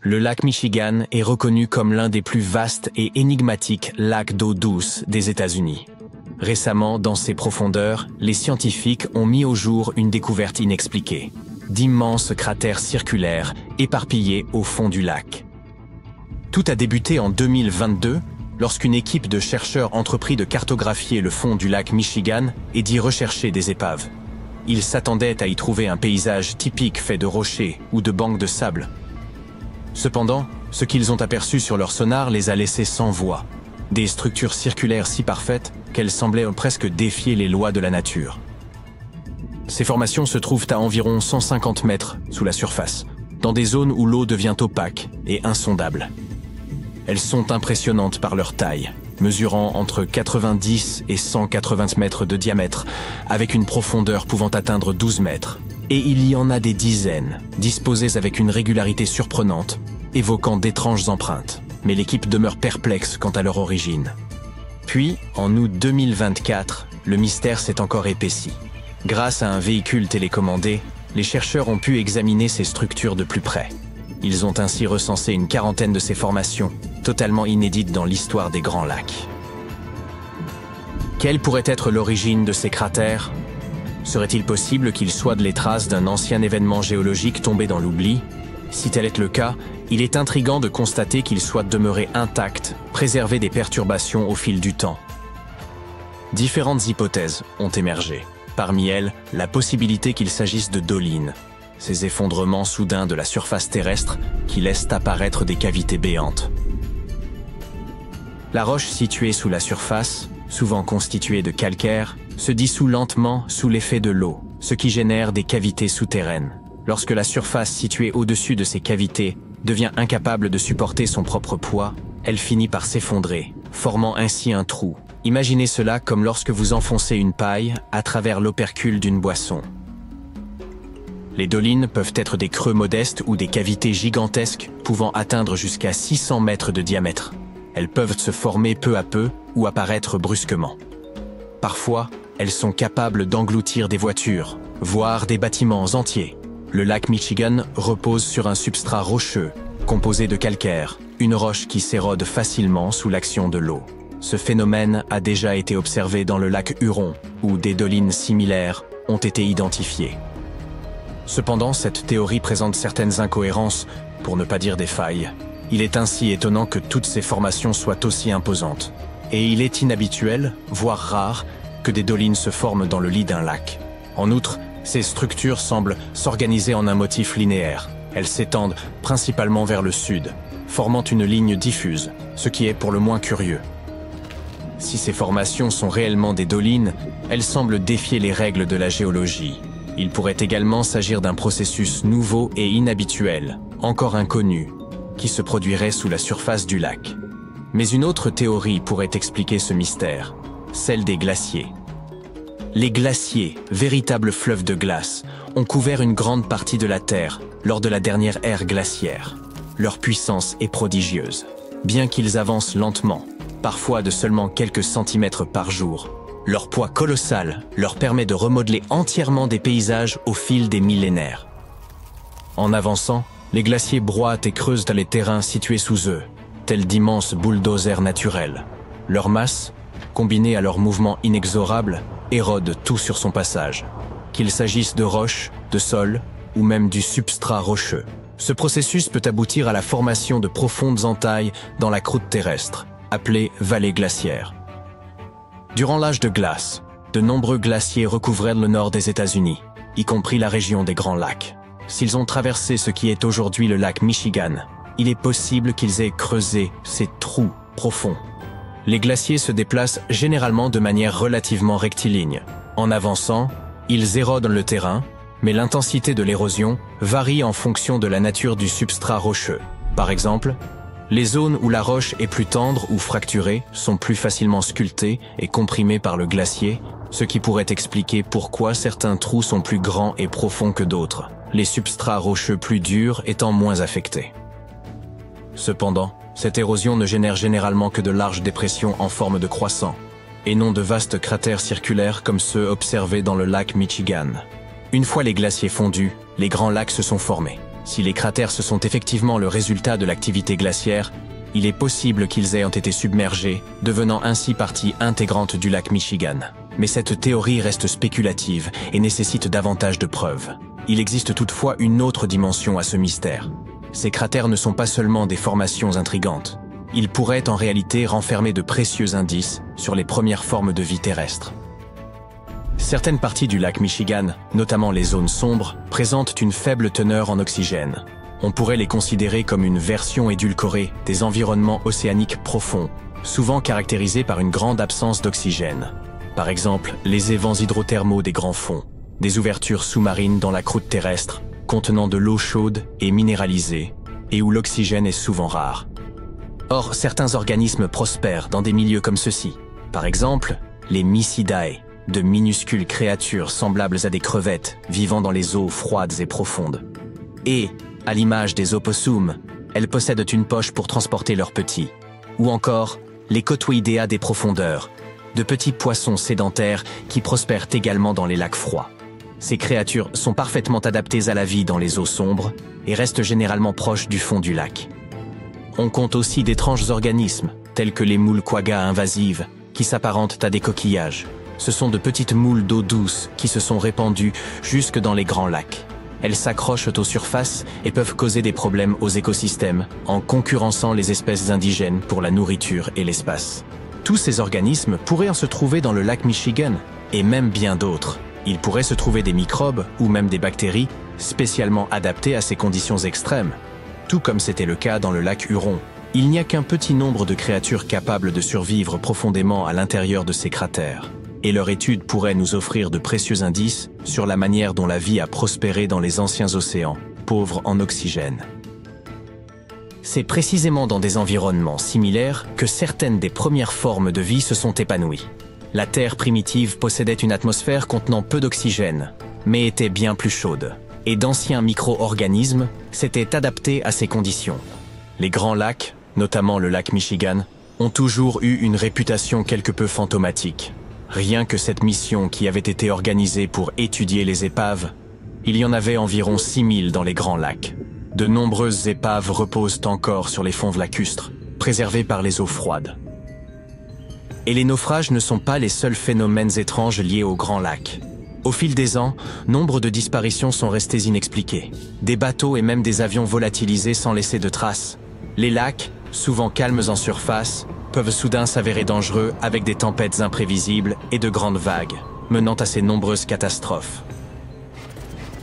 Le lac Michigan est reconnu comme l'un des plus vastes et énigmatiques lacs d'eau douce des États-Unis. Récemment, dans ses profondeurs, les scientifiques ont mis au jour une découverte inexpliquée. D'immenses cratères circulaires éparpillés au fond du lac. Tout a débuté en 2022, lorsqu'une équipe de chercheurs entreprit de cartographier le fond du lac Michigan et d'y rechercher des épaves. Ils s'attendaient à y trouver un paysage typique fait de rochers ou de bancs de sable. Cependant, ce qu'ils ont aperçu sur leur sonar les a laissés sans voix. Des structures circulaires si parfaites qu'elles semblaient presque défier les lois de la nature. Ces formations se trouvent à environ 150 mètres sous la surface, dans des zones où l'eau devient opaque et insondable. Elles sont impressionnantes par leur taille, mesurant entre 90 et 180 mètres de diamètre, avec une profondeur pouvant atteindre 12 mètres. Et il y en a des dizaines, disposées avec une régularité surprenante, évoquant d'étranges empreintes. Mais l'équipe demeure perplexe quant à leur origine. Puis, en août 2024, le mystère s'est encore épaissi. Grâce à un véhicule télécommandé, les chercheurs ont pu examiner ces structures de plus près. Ils ont ainsi recensé une quarantaine de ces formations, totalement inédites dans l'histoire des Grands Lacs. Quelle pourrait être l'origine de ces cratères? Serait-il possible qu'ils soient les traces d'un ancien événement géologique tombé dans l'oubli? Si tel est le cas, il est intriguant de constater qu'ils soient demeurés intacts, préservés des perturbations au fil du temps. Différentes hypothèses ont émergé. Parmi elles, la possibilité qu'il s'agisse de dolines, ces effondrements soudains de la surface terrestre qui laissent apparaître des cavités béantes. La roche située sous la surface, souvent constituée de calcaire, se dissout lentement sous l'effet de l'eau, ce qui génère des cavités souterraines. Lorsque la surface située au-dessus de ces cavités devient incapable de supporter son propre poids, elle finit par s'effondrer, formant ainsi un trou. Imaginez cela comme lorsque vous enfoncez une paille à travers l'opercule d'une boisson. Les dolines peuvent être des creux modestes ou des cavités gigantesques pouvant atteindre jusqu'à 600 mètres de diamètre. Elles peuvent se former peu à peu ou apparaître brusquement. Parfois, elles sont capables d'engloutir des voitures, voire des bâtiments entiers. Le lac Michigan repose sur un substrat rocheux, composé de calcaire, une roche qui s'érode facilement sous l'action de l'eau. Ce phénomène a déjà été observé dans le lac Huron, où des dolines similaires ont été identifiées. Cependant, cette théorie présente certaines incohérences, pour ne pas dire des failles. Il est ainsi étonnant que toutes ces formations soient aussi imposantes. Et il est inhabituel, voire rare, que des dolines se forment dans le lit d'un lac. En outre, ces structures semblent s'organiser en un motif linéaire. Elles s'étendent principalement vers le sud, formant une ligne diffuse, ce qui est pour le moins curieux. Si ces formations sont réellement des dolines, elles semblent défier les règles de la géologie. Il pourrait également s'agir d'un processus nouveau et inhabituel, encore inconnu, qui se produirait sous la surface du lac. Mais une autre théorie pourrait expliquer ce mystère, celle des glaciers. Les glaciers, véritables fleuves de glace, ont couvert une grande partie de la Terre lors de la dernière ère glaciaire. Leur puissance est prodigieuse. Bien qu'ils avancent lentement, parfois de seulement quelques centimètres par jour, leur poids colossal leur permet de remodeler entièrement des paysages au fil des millénaires. En avançant, les glaciers broient et creusent dans les terrains situés sous eux, tels d'immenses bulldozers naturels. Leur masse, combinée à leur mouvement inexorable, érode tout sur son passage, qu'il s'agisse de roches, de sol ou même du substrat rocheux. Ce processus peut aboutir à la formation de profondes entailles dans la croûte terrestre, appelées vallées glaciaires. Durant l'âge de glace, de nombreux glaciers recouvraient le nord des États-Unis, y compris la région des Grands Lacs. S'ils ont traversé ce qui est aujourd'hui le lac Michigan, il est possible qu'ils aient creusé ces trous profonds. Les glaciers se déplacent généralement de manière relativement rectiligne. En avançant, ils érodent le terrain, mais l'intensité de l'érosion varie en fonction de la nature du substrat rocheux. Par exemple, les zones où la roche est plus tendre ou fracturée sont plus facilement sculptées et comprimées par le glacier, ce qui pourrait expliquer pourquoi certains trous sont plus grands et profonds que d'autres, les substrats rocheux plus durs étant moins affectés. Cependant, cette érosion ne génère généralement que de larges dépressions en forme de croissant, et non de vastes cratères circulaires comme ceux observés dans le lac Michigan. Une fois les glaciers fondus, les grands lacs se sont formés. Si les cratères se sont effectivement le résultat de l'activité glaciaire, il est possible qu'ils aient été submergés, devenant ainsi partie intégrante du lac Michigan. Mais cette théorie reste spéculative et nécessite davantage de preuves. Il existe toutefois une autre dimension à ce mystère. Ces cratères ne sont pas seulement des formations intrigantes. Ils pourraient en réalité renfermer de précieux indices sur les premières formes de vie terrestre. Certaines parties du lac Michigan, notamment les zones sombres, présentent une faible teneur en oxygène. On pourrait les considérer comme une version édulcorée des environnements océaniques profonds, souvent caractérisés par une grande absence d'oxygène. Par exemple, les évents hydrothermaux des grands fonds, des ouvertures sous-marines dans la croûte terrestre, contenant de l'eau chaude et minéralisée, et où l'oxygène est souvent rare. Or, certains organismes prospèrent dans des milieux comme ceux-ci. Par exemple, les Mysidae, de minuscules créatures semblables à des crevettes vivant dans les eaux froides et profondes. Et, à l'image des opossums, Elles possèdent une poche pour transporter leurs petits. Ou encore, les Cotoidea des profondeurs, de petits poissons sédentaires qui prospèrent également dans les lacs froids. Ces créatures sont parfaitement adaptées à la vie dans les eaux sombres et restent généralement proches du fond du lac. On compte aussi d'étranges organismes, tels que les moules quagga invasives, qui s'apparentent à des coquillages. Ce sont de petites moules d'eau douce qui se sont répandues jusque dans les grands lacs. Elles s'accrochent aux surfaces et peuvent causer des problèmes aux écosystèmes en concurrençant les espèces indigènes pour la nourriture et l'espace. Tous ces organismes pourraient en se trouver dans le lac Michigan, et même bien d'autres. Il pourrait se trouver des microbes ou même des bactéries spécialement adaptées à ces conditions extrêmes. Tout comme c'était le cas dans le lac Huron. Il n'y a qu'un petit nombre de créatures capables de survivre profondément à l'intérieur de ces cratères. Et leur étude pourrait nous offrir de précieux indices sur la manière dont la vie a prospéré dans les anciens océans, pauvres en oxygène. C'est précisément dans des environnements similaires que certaines des premières formes de vie se sont épanouies. La Terre primitive possédait une atmosphère contenant peu d'oxygène, mais était bien plus chaude. Et d'anciens micro-organismes s'étaient adaptés à ces conditions. Les grands lacs, notamment le lac Michigan, ont toujours eu une réputation quelque peu fantomatique. Rien que cette mission qui avait été organisée pour étudier les épaves, il y en avait environ 6000 dans les grands lacs. De nombreuses épaves reposent encore sur les fonds lacustres, préservés par les eaux froides. Et les naufrages ne sont pas les seuls phénomènes étranges liés aux grands lacs. Au fil des ans, nombre de disparitions sont restées inexpliquées. Des bateaux et même des avions volatilisés sans laisser de traces. Les lacs, souvent calmes en surface, peuvent soudain s'avérer dangereux avec des tempêtes imprévisibles et de grandes vagues, menant à ces nombreuses catastrophes.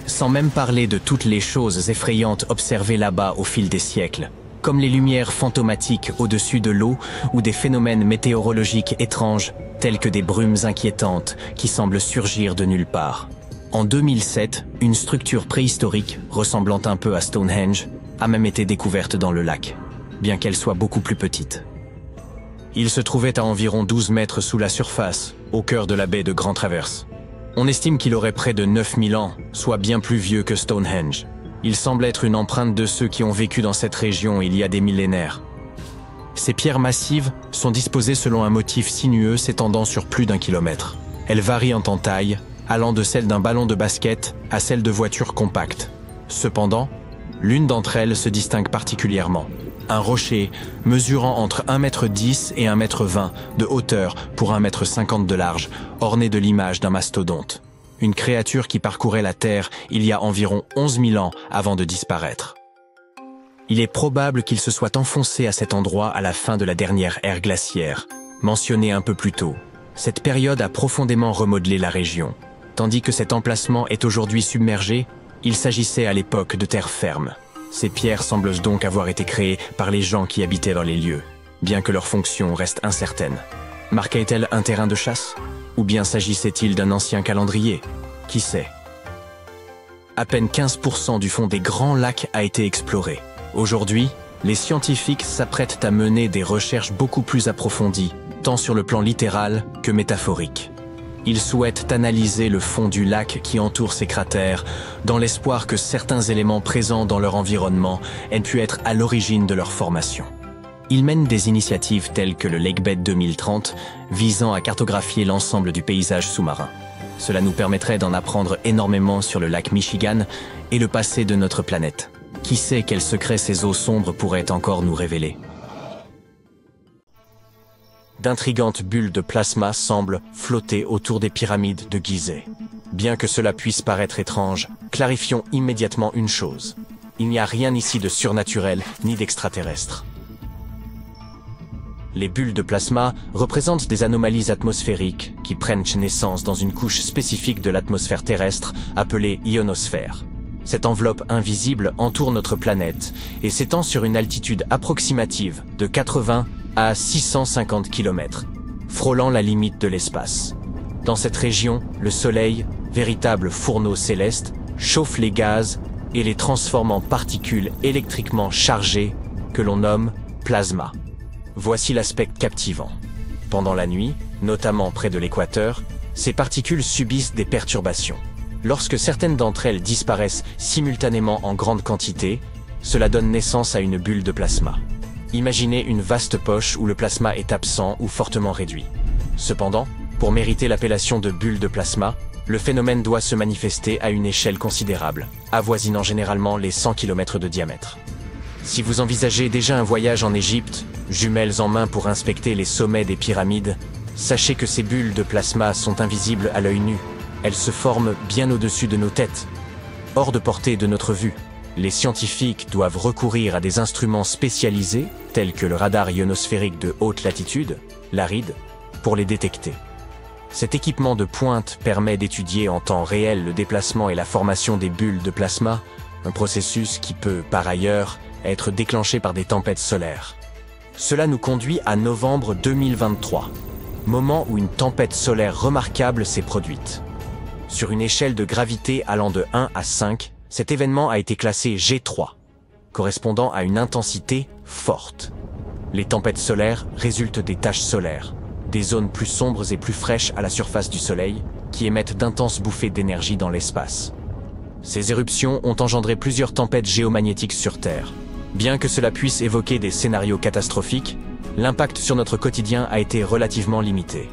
Sans même parler de toutes les choses effrayantes observées là-bas au fil des siècles, comme les lumières fantomatiques au-dessus de l'eau ou des phénomènes météorologiques étranges tels que des brumes inquiétantes qui semblent surgir de nulle part. En 2007, une structure préhistorique ressemblant un peu à Stonehenge a même été découverte dans le lac, bien qu'elle soit beaucoup plus petite. Il se trouvait à environ 12 mètres sous la surface, au cœur de la baie de Grand Traverse. On estime qu'il aurait près de 9000 ans, soit bien plus vieux que Stonehenge. Il semble être une empreinte de ceux qui ont vécu dans cette région il y a des millénaires. Ces pierres massives sont disposées selon un motif sinueux s'étendant sur plus d'1 kilomètre. Elles varient en taille, allant de celle d'un ballon de basket à celle de voitures compactes. Cependant, l'une d'entre elles se distingue particulièrement. Un rocher mesurant entre 1,10 m et 1,20 m de hauteur pour 1,50 m de large, orné de l'image d'un mastodonte. Une créature qui parcourait la Terre il y a environ 11 000 ans avant de disparaître. Il est probable qu'il se soit enfoncé à cet endroit à la fin de la dernière ère glaciaire, mentionnée un peu plus tôt. Cette période a profondément remodelé la région. Tandis que cet emplacement est aujourd'hui submergé, il s'agissait à l'époque de terre ferme. Ces pierres semblent donc avoir été créées par les gens qui habitaient dans les lieux, bien que leur fonction reste incertaine. Marquait-elle un terrain de chasse? Ou bien s'agissait-il d'un ancien calendrier? Qui sait? À peine 15% du fond des grands lacs a été exploré. Aujourd'hui, les scientifiques s'apprêtent à mener des recherches beaucoup plus approfondies, tant sur le plan littéral que métaphorique. Ils souhaitent analyser le fond du lac qui entoure ces cratères, dans l'espoir que certains éléments présents dans leur environnement aient pu être à l'origine de leur formation. Ils mènent des initiatives telles que le Lakebed 2030, visant à cartographier l'ensemble du paysage sous-marin. Cela nous permettrait d'en apprendre énormément sur le lac Michigan et le passé de notre planète. Qui sait quels secrets ces eaux sombres pourraient encore nous révéler? D'intrigantes bulles de plasma semblent flotter autour des pyramides de Gizeh. Bien que cela puisse paraître étrange, clarifions immédiatement une chose. Il n'y a rien ici de surnaturel ni d'extraterrestre. Les bulles de plasma représentent des anomalies atmosphériques qui prennent naissance dans une couche spécifique de l'atmosphère terrestre appelée ionosphère. Cette enveloppe invisible entoure notre planète et s'étend sur une altitude approximative de 80 à 650 km, frôlant la limite de l'espace. Dans cette région, le Soleil, véritable fourneau céleste, chauffe les gaz et les transforme en particules électriquement chargées que l'on nomme plasma. Voici l'aspect captivant. Pendant la nuit, notamment près de l'équateur, ces particules subissent des perturbations. Lorsque certaines d'entre elles disparaissent simultanément en grande quantité, cela donne naissance à une bulle de plasma. Imaginez une vaste poche où le plasma est absent ou fortement réduit. Cependant, pour mériter l'appellation de bulle de plasma, le phénomène doit se manifester à une échelle considérable, avoisinant généralement les 100 km de diamètre. Si vous envisagez déjà un voyage en Égypte, jumelles en main pour inspecter les sommets des pyramides, sachez que ces bulles de plasma sont invisibles à l'œil nu. Elles se forment bien au-dessus de nos têtes. Hors de portée de notre vue, les scientifiques doivent recourir à des instruments spécialisés, tels que le radar ionosphérique de haute latitude, l'ARID, pour les détecter. Cet équipement de pointe permet d'étudier en temps réel le déplacement et la formation des bulles de plasma, un processus qui peut, par ailleurs, être déclenché par des tempêtes solaires. Cela nous conduit à novembre 2023, moment où une tempête solaire remarquable s'est produite. Sur une échelle de gravité allant de 1 à 5, cet événement a été classé G3, correspondant à une intensité forte. Les tempêtes solaires résultent des taches solaires, des zones plus sombres et plus fraîches à la surface du Soleil, qui émettent d'intenses bouffées d'énergie dans l'espace. Ces éruptions ont engendré plusieurs tempêtes géomagnétiques sur Terre. Bien que cela puisse évoquer des scénarios catastrophiques, l'impact sur notre quotidien a été relativement limité.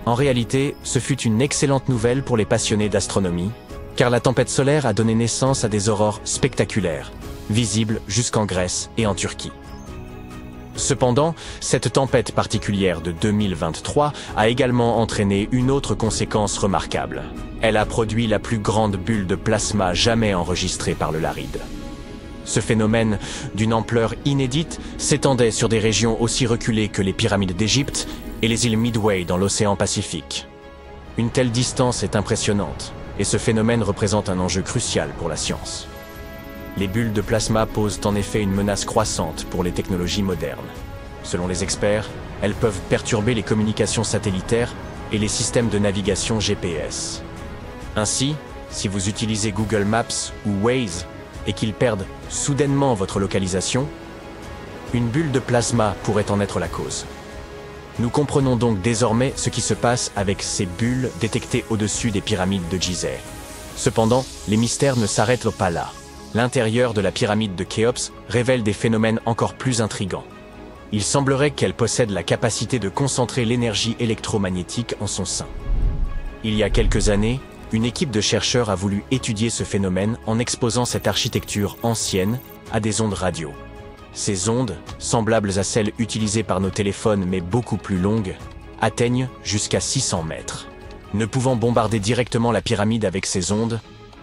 En réalité, ce fut une excellente nouvelle pour les passionnés d'astronomie, car la tempête solaire a donné naissance à des aurores spectaculaires, visibles jusqu'en Grèce et en Turquie. Cependant, cette tempête particulière de 2023 a également entraîné une autre conséquence remarquable. Elle a produit la plus grande bulle de plasma jamais enregistrée par le LARID. Ce phénomène, d'une ampleur inédite, s'étendait sur des régions aussi reculées que les pyramides d'Égypte et les îles Midway dans l'océan Pacifique. Une telle distance est impressionnante, et ce phénomène représente un enjeu crucial pour la science. Les bulles de plasma posent en effet une menace croissante pour les technologies modernes. Selon les experts, elles peuvent perturber les communications satellitaires et les systèmes de navigation GPS. Ainsi, si vous utilisez Google Maps ou Waze et qu'ils perdent soudainement votre localisation, une bulle de plasma pourrait en être la cause. Nous comprenons donc désormais ce qui se passe avec ces bulles détectées au-dessus des pyramides de Gizeh. Cependant, les mystères ne s'arrêtent pas là. L'intérieur de la pyramide de Khéops révèle des phénomènes encore plus intrigants. Il semblerait qu'elle possède la capacité de concentrer l'énergie électromagnétique en son sein. Il y a quelques années, une équipe de chercheurs a voulu étudier ce phénomène en exposant cette architecture ancienne à des ondes radio. Ces ondes, semblables à celles utilisées par nos téléphones mais beaucoup plus longues, atteignent jusqu'à 600 mètres. Ne pouvant bombarder directement la pyramide avec ces ondes,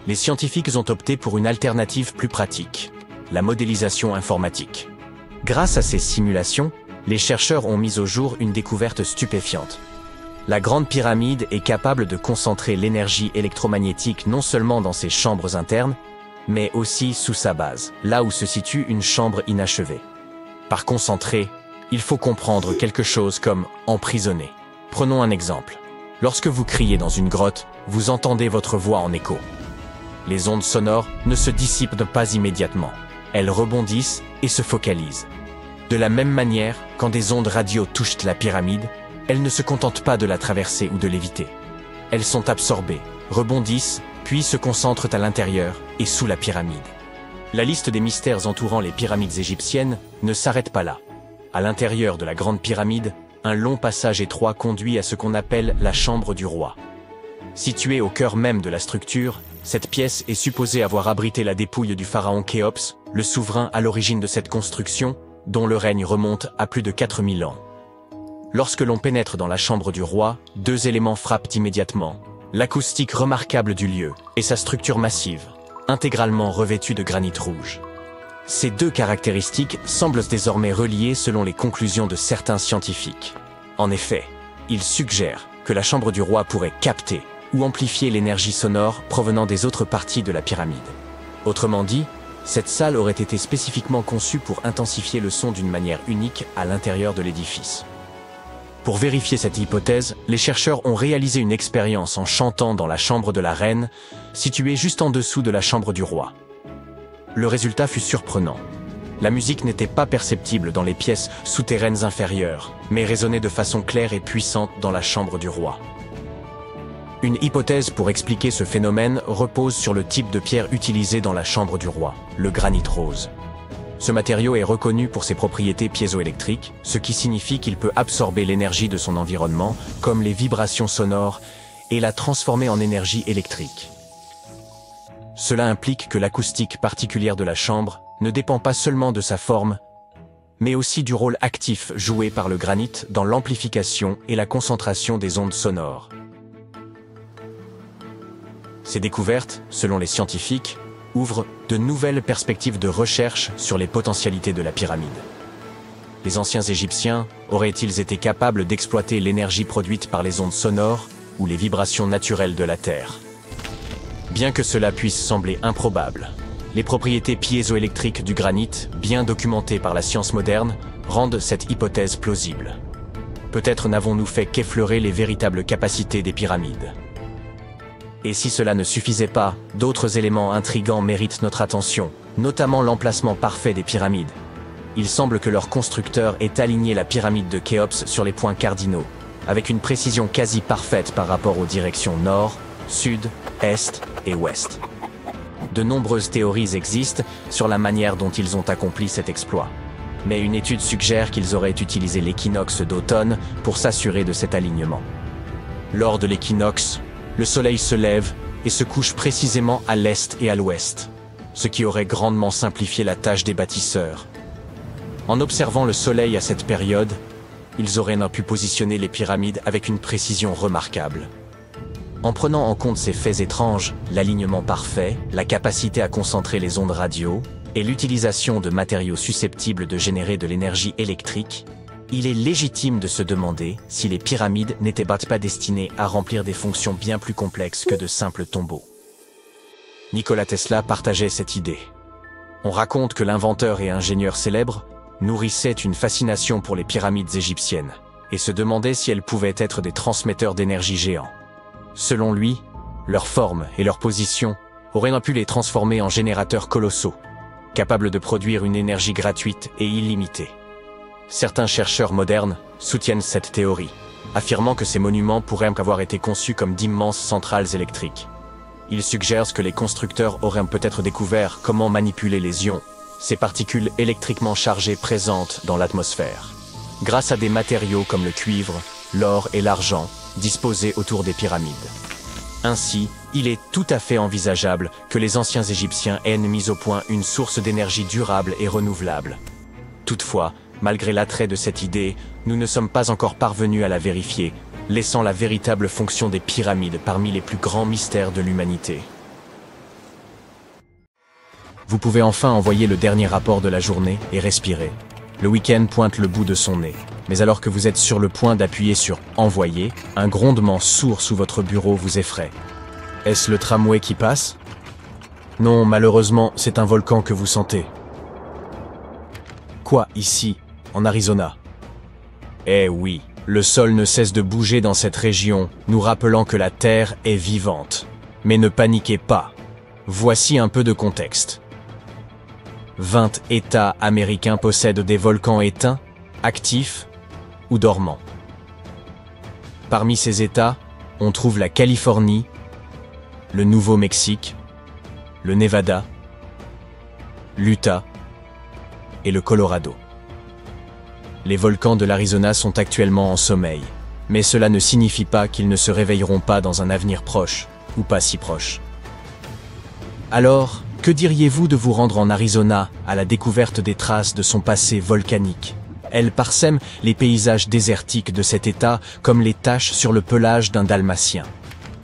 les scientifiques ont opté pour une alternative plus pratique, la modélisation informatique. Grâce à ces simulations, les chercheurs ont mis au jour une découverte stupéfiante. La Grande Pyramide est capable de concentrer l'énergie électromagnétique non seulement dans ses chambres internes, mais aussi sous sa base, là où se situe une chambre inachevée. Par concentré, il faut comprendre quelque chose comme emprisonné. Prenons un exemple. Lorsque vous criez dans une grotte, vous entendez votre voix en écho. Les ondes sonores ne se dissipent pas immédiatement. Elles rebondissent et se focalisent. De la même manière, quand des ondes radio touchent la pyramide, elles ne se contentent pas de la traverser ou de l'éviter. Elles sont absorbées, rebondissent, puis se concentrent à l'intérieur et sous la pyramide. La liste des mystères entourant les pyramides égyptiennes ne s'arrête pas là. À l'intérieur de la Grande Pyramide, un long passage étroit conduit à ce qu'on appelle la chambre du roi. Située au cœur même de la structure, cette pièce est supposée avoir abrité la dépouille du pharaon Khéops, le souverain à l'origine de cette construction, dont le règne remonte à plus de 4000 ans. Lorsque l'on pénètre dans la chambre du roi, deux éléments frappent immédiatement. L'acoustique remarquable du lieu et sa structure massive, intégralement revêtue de granit rouge. Ces deux caractéristiques semblent désormais reliées selon les conclusions de certains scientifiques. En effet, ils suggèrent que la chambre du roi pourrait capter ou amplifier l'énergie sonore provenant des autres parties de la pyramide. Autrement dit, cette salle aurait été spécifiquement conçue pour intensifier le son d'une manière unique à l'intérieur de l'édifice. Pour vérifier cette hypothèse, les chercheurs ont réalisé une expérience en chantant dans la chambre de la reine, située juste en dessous de la chambre du roi. Le résultat fut surprenant. La musique n'était pas perceptible dans les pièces souterraines inférieures, mais résonnait de façon claire et puissante dans la chambre du roi. Une hypothèse pour expliquer ce phénomène repose sur le type de pierre utilisé dans la chambre du roi, le granit rose. Ce matériau est reconnu pour ses propriétés piézoélectriques, ce qui signifie qu'il peut absorber l'énergie de son environnement, comme les vibrations sonores, et la transformer en énergie électrique. Cela implique que l'acoustique particulière de la chambre ne dépend pas seulement de sa forme, mais aussi du rôle actif joué par le granit dans l'amplification et la concentration des ondes sonores. Ces découvertes, selon les scientifiques, ouvrent de nouvelles perspectives de recherche sur les potentialités de la pyramide. Les anciens Égyptiens auraient-ils été capables d'exploiter l'énergie produite par les ondes sonores ou les vibrations naturelles de la Terre? Bien que cela puisse sembler improbable, les propriétés piézoélectriques du granit, bien documentées par la science moderne, rendent cette hypothèse plausible. Peut-être n'avons-nous fait qu'effleurer les véritables capacités des pyramides. Et si cela ne suffisait pas, d'autres éléments intrigants méritent notre attention, notamment l'emplacement parfait des pyramides. Il semble que leur constructeur ait aligné la pyramide de Khéops sur les points cardinaux, avec une précision quasi parfaite par rapport aux directions nord, sud, est et ouest. De nombreuses théories existent sur la manière dont ils ont accompli cet exploit. Mais une étude suggère qu'ils auraient utilisé l'équinoxe d'automne pour s'assurer de cet alignement. Lors de l'équinoxe, le soleil se lève et se couche précisément à l'est et à l'ouest, ce qui aurait grandement simplifié la tâche des bâtisseurs. En observant le soleil à cette période, ils auraient pu positionner les pyramides avec une précision remarquable. En prenant en compte ces faits étranges, l'alignement parfait, la capacité à concentrer les ondes radio et l'utilisation de matériaux susceptibles de générer de l'énergie électrique, il est légitime de se demander si les pyramides n'étaient pas destinées à remplir des fonctions bien plus complexes que de simples tombeaux. Nikola Tesla partageait cette idée. On raconte que l'inventeur et ingénieur célèbre nourrissait une fascination pour les pyramides égyptiennes et se demandait si elles pouvaient être des transmetteurs d'énergie géants. Selon lui, leur forme et leur position auraient pu les transformer en générateurs colossaux, capables de produire une énergie gratuite et illimitée. Certains chercheurs modernes soutiennent cette théorie, affirmant que ces monuments pourraient avoir été conçus comme d'immenses centrales électriques. Ils suggèrent que les constructeurs auraient peut-être découvert comment manipuler les ions, ces particules électriquement chargées présentes dans l'atmosphère, grâce à des matériaux comme le cuivre, l'or et l'argent, disposés autour des pyramides. Ainsi, il est tout à fait envisageable que les anciens Égyptiens aient mis au point une source d'énergie durable et renouvelable. Toutefois, malgré l'attrait de cette idée, nous ne sommes pas encore parvenus à la vérifier, laissant la véritable fonction des pyramides parmi les plus grands mystères de l'humanité. Vous pouvez enfin envoyer le dernier rapport de la journée et respirer. Le week-end pointe le bout de son nez. Mais alors que vous êtes sur le point d'appuyer sur « Envoyer », un grondement sourd sous votre bureau vous effraie. Est-ce le tramway qui passe? Non, malheureusement, c'est un volcan que vous sentez. Quoi, ici, en Arizona? Eh oui, le sol ne cesse de bouger dans cette région, nous rappelant que la Terre est vivante. Mais ne paniquez pas. Voici un peu de contexte. 20 États américains possèdent des volcans éteints, actifs ou dormants. Parmi ces États, on trouve la Californie, le Nouveau-Mexique, le Nevada, l'Utah et le Colorado. Les volcans de l'Arizona sont actuellement en sommeil, mais cela ne signifie pas qu'ils ne se réveilleront pas dans un avenir proche ou pas si proche. Alors, que diriez-vous de vous rendre en Arizona à la découverte des traces de son passé volcanique? Elle parsème les paysages désertiques de cet État comme les taches sur le pelage d'un dalmatien.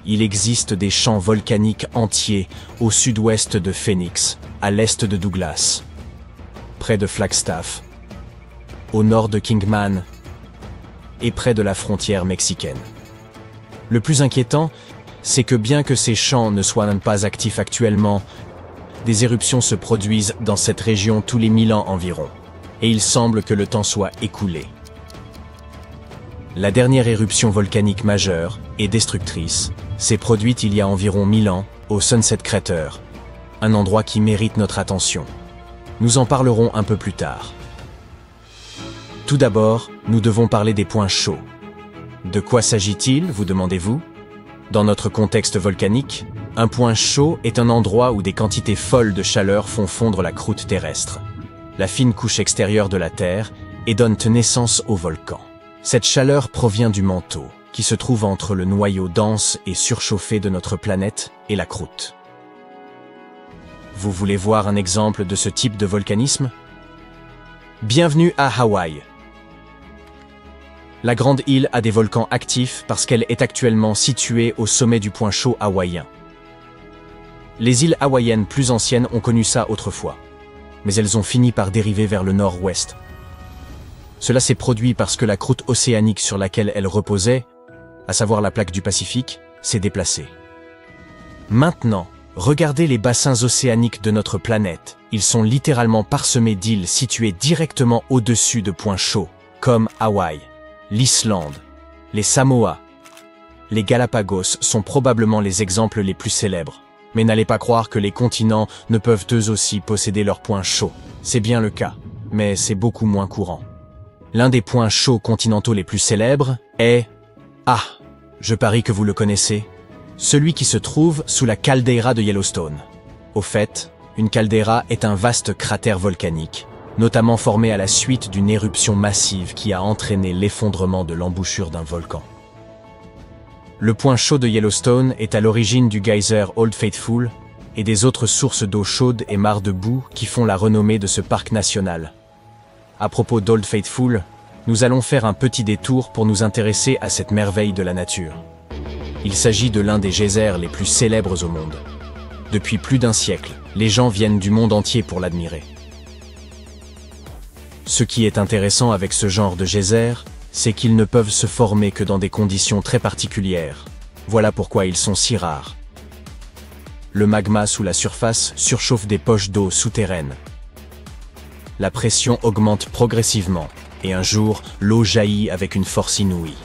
Il existe des champs volcaniques entiers au sud-ouest de Phoenix, à l'est de Douglas, près de Flagstaff, au nord de Kingman et près de la frontière mexicaine. Le plus inquiétant, c'est que bien que ces champs ne soient pas actifs actuellement, des éruptions se produisent dans cette région tous les 1000 ans environ. Et il semble que le temps soit écoulé. La dernière éruption volcanique majeure et destructrice s'est produite il y a environ 1000 ans au Sunset Crater, un endroit qui mérite notre attention. Nous en parlerons un peu plus tard. Tout d'abord, nous devons parler des points chauds. De quoi s'agit-il, vous demandez-vous? Dans notre contexte volcanique, un point chaud est un endroit où des quantités folles de chaleur font fondre la croûte terrestre. la fine couche extérieure de la Terre, et donnent naissance au volcan. Cette chaleur provient du manteau, qui se trouve entre le noyau dense et surchauffé de notre planète et la croûte. Vous voulez voir un exemple de ce type de volcanisme? Bienvenue à Hawaï. La grande île a des volcans actifs parce qu'elle est actuellement située au sommet du point chaud hawaïen. Les îles hawaïennes plus anciennes ont connu ça autrefois, mais elles ont fini par dériver vers le nord-ouest. Cela s'est produit parce que la croûte océanique sur laquelle elles reposaient, à savoir la plaque du Pacifique, s'est déplacée. Maintenant, regardez les bassins océaniques de notre planète. Ils sont littéralement parsemés d'îles situées directement au-dessus de points chauds, comme Hawaï, l'Islande, les Samoa. Les Galapagos sont probablement les exemples les plus célèbres. Mais n'allez pas croire que les continents ne peuvent eux aussi posséder leurs points chauds. C'est bien le cas, mais c'est beaucoup moins courant. L'un des points chauds continentaux les plus célèbres est... Ah, je parie que vous le connaissez. Celui qui se trouve sous la caldeira de Yellowstone. Au fait, une caldeira est un vaste cratère volcanique, notamment formé à la suite d'une éruption massive qui a entraîné l'effondrement de l'embouchure d'un volcan. Le point chaud de Yellowstone est à l'origine du geyser Old Faithful et des autres sources d'eau chaude et mares de boue qui font la renommée de ce parc national. À propos d'Old Faithful, nous allons faire un petit détour pour nous intéresser à cette merveille de la nature. Il s'agit de l'un des geysers les plus célèbres au monde. Depuis plus d'un siècle, les gens viennent du monde entier pour l'admirer. Ce qui est intéressant avec ce genre de geyser, c'est qu'ils ne peuvent se former que dans des conditions très particulières. Voilà pourquoi ils sont si rares. Le magma sous la surface surchauffe des poches d'eau souterraines. La pression augmente progressivement, et un jour, l'eau jaillit avec une force inouïe.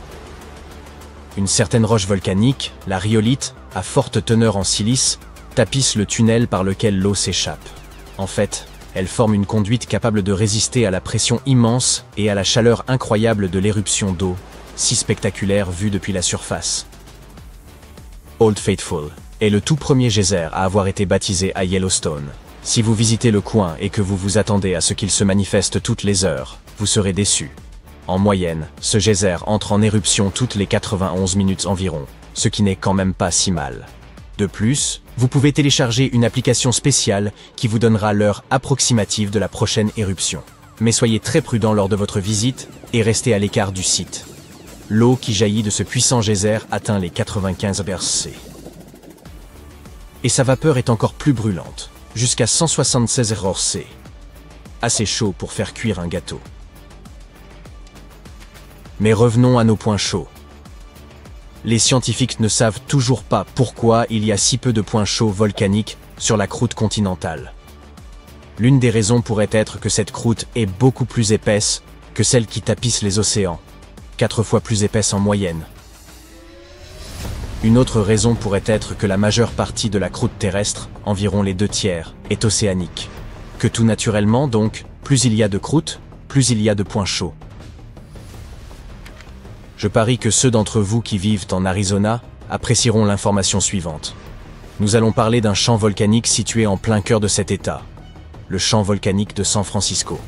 Une certaine roche volcanique, la rhyolite, à forte teneur en silice, tapisse le tunnel par lequel l'eau s'échappe. En fait, elle forme une conduite capable de résister à la pression immense et à la chaleur incroyable de l'éruption d'eau, si spectaculaire vue depuis la surface. Old Faithful est le tout premier geyser à avoir été baptisé à Yellowstone. Si vous visitez le coin et que vous vous attendez à ce qu'il se manifeste toutes les heures, vous serez déçu. En moyenne, ce geyser entre en éruption toutes les 91 minutes environ, ce qui n'est quand même pas si mal. De plus, vous pouvez télécharger une application spéciale qui vous donnera l'heure approximative de la prochaine éruption. Mais soyez très prudent lors de votre visite et restez à l'écart du site. L'eau qui jaillit de ce puissant geyser atteint les 95 °C. Et sa vapeur est encore plus brûlante, jusqu'à 176 °C. Assez chaud pour faire cuire un gâteau. Mais revenons à nos points chauds. Les scientifiques ne savent toujours pas pourquoi il y a si peu de points chauds volcaniques sur la croûte continentale. L'une des raisons pourrait être que cette croûte est beaucoup plus épaisse que celle qui tapisse les océans, 4 fois plus épaisse en moyenne. Une autre raison pourrait être que la majeure partie de la croûte terrestre, environ les 2/3, est océanique. Que tout naturellement, donc, plus il y a de croûte, plus il y a de points chauds. Je parie que ceux d'entre vous qui vivent en Arizona apprécieront l'information suivante. Nous allons parler d'un champ volcanique situé en plein cœur de cet État, le champ volcanique de San Francisco.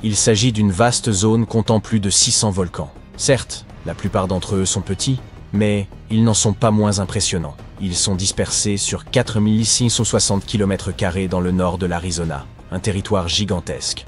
Il s'agit d'une vaste zone comptant plus de 600 volcans. Certes, la plupart d'entre eux sont petits, mais ils n'en sont pas moins impressionnants. Ils sont dispersés sur 4660 km² dans le nord de l'Arizona, un territoire gigantesque.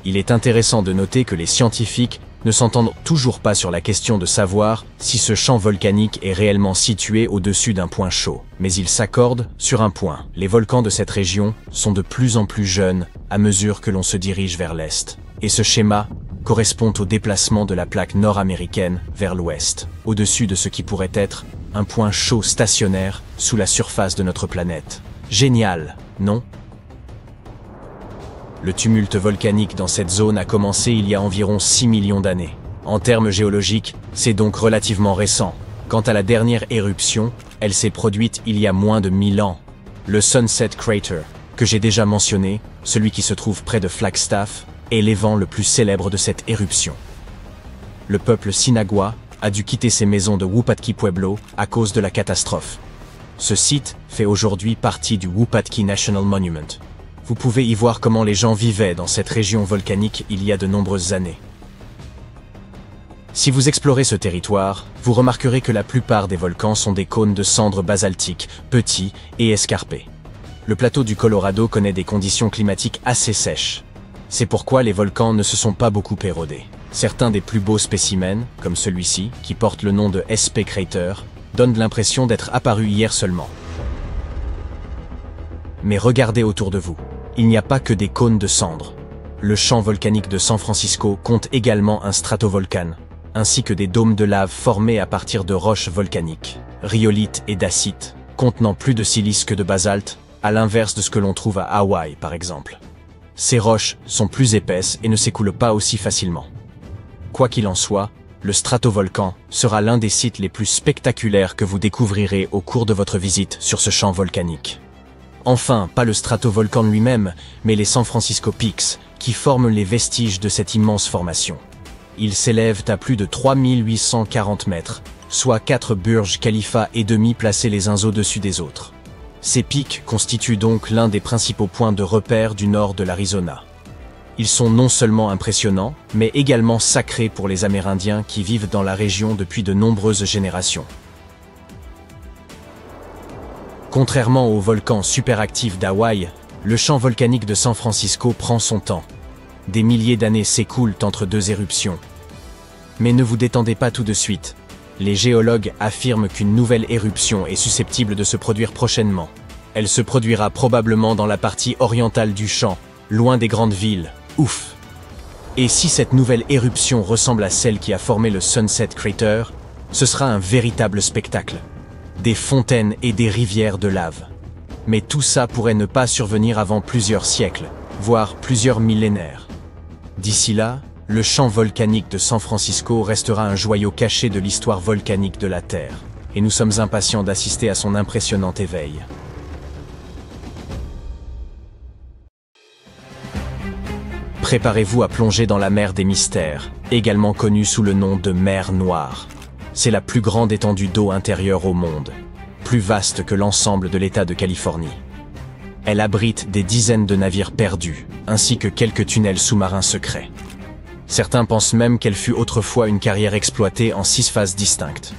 Il est intéressant de noter que les scientifiques ne s'entendent toujours pas sur la question de savoir si ce champ volcanique est réellement situé au-dessus d'un point chaud. Mais ils s'accordent sur un point. Les volcans de cette région sont de plus en plus jeunes à mesure que l'on se dirige vers l'est. Et ce schéma correspond au déplacement de la plaque nord-américaine vers l'ouest, au-dessus de ce qui pourrait être un point chaud stationnaire sous la surface de notre planète. Génial, non ? Le tumulte volcanique dans cette zone a commencé il y a environ 6 millions d'années. En termes géologiques, c'est donc relativement récent. Quant à la dernière éruption, elle s'est produite il y a moins de 1000 ans. Le Sunset Crater, que j'ai déjà mentionné, celui qui se trouve près de Flagstaff, est l'évent le plus célèbre de cette éruption. Le peuple Sinagua a dû quitter ses maisons de Wupatki Pueblo à cause de la catastrophe. Ce site fait aujourd'hui partie du Wupatki National Monument. Vous pouvez y voir comment les gens vivaient dans cette région volcanique il y a de nombreuses années. Si vous explorez ce territoire, vous remarquerez que la plupart des volcans sont des cônes de cendres basaltiques, petits et escarpés. Le plateau du Colorado connaît des conditions climatiques assez sèches. C'est pourquoi les volcans ne se sont pas beaucoup érodés. Certains des plus beaux spécimens, comme celui-ci, qui porte le nom de SP Crater, donnent l'impression d'être apparus hier seulement. Mais regardez autour de vous. Il n'y a pas que des cônes de cendres. Le champ volcanique de San Francisco compte également un stratovolcan, ainsi que des dômes de lave formés à partir de roches volcaniques, rhyolite et dacite, contenant plus de silice que de basalte, à l'inverse de ce que l'on trouve à Hawaï par exemple. Ces roches sont plus épaisses et ne s'écoulent pas aussi facilement. Quoi qu'il en soit, le stratovolcan sera l'un des sites les plus spectaculaires que vous découvrirez au cours de votre visite sur ce champ volcanique. Enfin, pas le stratovolcan lui-même, mais les San Francisco Peaks, qui forment les vestiges de cette immense formation. Ils s'élèvent à plus de 3840 mètres, soit 4 Burj Khalifa et demi placés les uns au-dessus des autres. Ces pics constituent donc l'un des principaux points de repère du nord de l'Arizona. Ils sont non seulement impressionnants, mais également sacrés pour les Amérindiens qui vivent dans la région depuis de nombreuses générations. Contrairement au volcan superactif d'Hawaï, le champ volcanique de San Francisco prend son temps. Des milliers d'années s'écoulent entre deux éruptions. Mais ne vous détendez pas tout de suite. Les géologues affirment qu'une nouvelle éruption est susceptible de se produire prochainement. Elle se produira probablement dans la partie orientale du champ, loin des grandes villes. Ouf! Et si cette nouvelle éruption ressemble à celle qui a formé le Sunset Crater, ce sera un véritable spectacle. Des fontaines et des rivières de lave. Mais tout ça pourrait ne pas survenir avant plusieurs siècles, voire plusieurs millénaires. D'ici là, le champ volcanique de San Francisco restera un joyau caché de l'histoire volcanique de la Terre, et nous sommes impatients d'assister à son impressionnant éveil. Préparez-vous à plonger dans la mer des mystères, également connue sous le nom de mer Noire. C'est la plus grande étendue d'eau intérieure au monde, plus vaste que l'ensemble de l'État de Californie. Elle abrite des dizaines de navires perdus, ainsi que quelques tunnels sous-marins secrets. Certains pensent même qu'elle fut autrefois une carrière exploitée en 6 phases distinctes.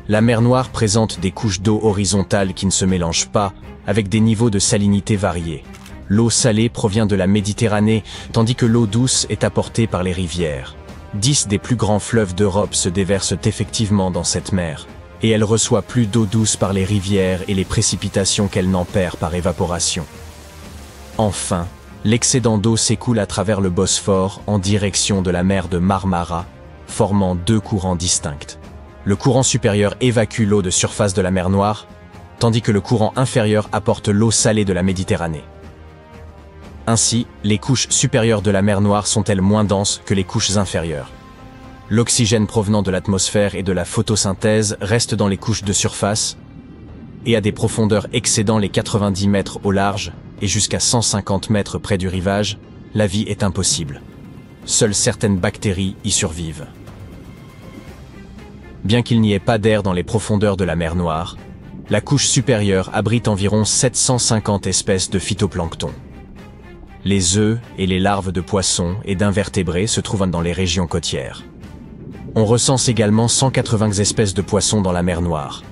La mer Noire présente des couches d'eau horizontales qui ne se mélangent pas, avec des niveaux de salinité variés. L'eau salée provient de la Méditerranée, tandis que l'eau douce est apportée par les rivières. 10 des plus grands fleuves d'Europe se déversent effectivement dans cette mer, et elle reçoit plus d'eau douce par les rivières et les précipitations qu'elle n'en perd par évaporation. Enfin, l'excédent d'eau s'écoule à travers le Bosphore en direction de la mer de Marmara, formant 2 courants distincts. Le courant supérieur évacue l'eau de surface de la mer Noire, tandis que le courant inférieur apporte l'eau salée de la Méditerranée. Ainsi, les couches supérieures de la mer Noire sont-elles moins denses que les couches inférieures. L'oxygène provenant de l'atmosphère et de la photosynthèse reste dans les couches de surface et à des profondeurs excédant les 90 mètres au large et jusqu'à 150 mètres près du rivage, la vie est impossible. Seules certaines bactéries y survivent. Bien qu'il n'y ait pas d'air dans les profondeurs de la mer Noire, la couche supérieure abrite environ 750 espèces de phytoplancton. Les œufs et les larves de poissons et d'invertébrés se trouvent dans les régions côtières. On recense également 180 espèces de poissons dans la mer Noire,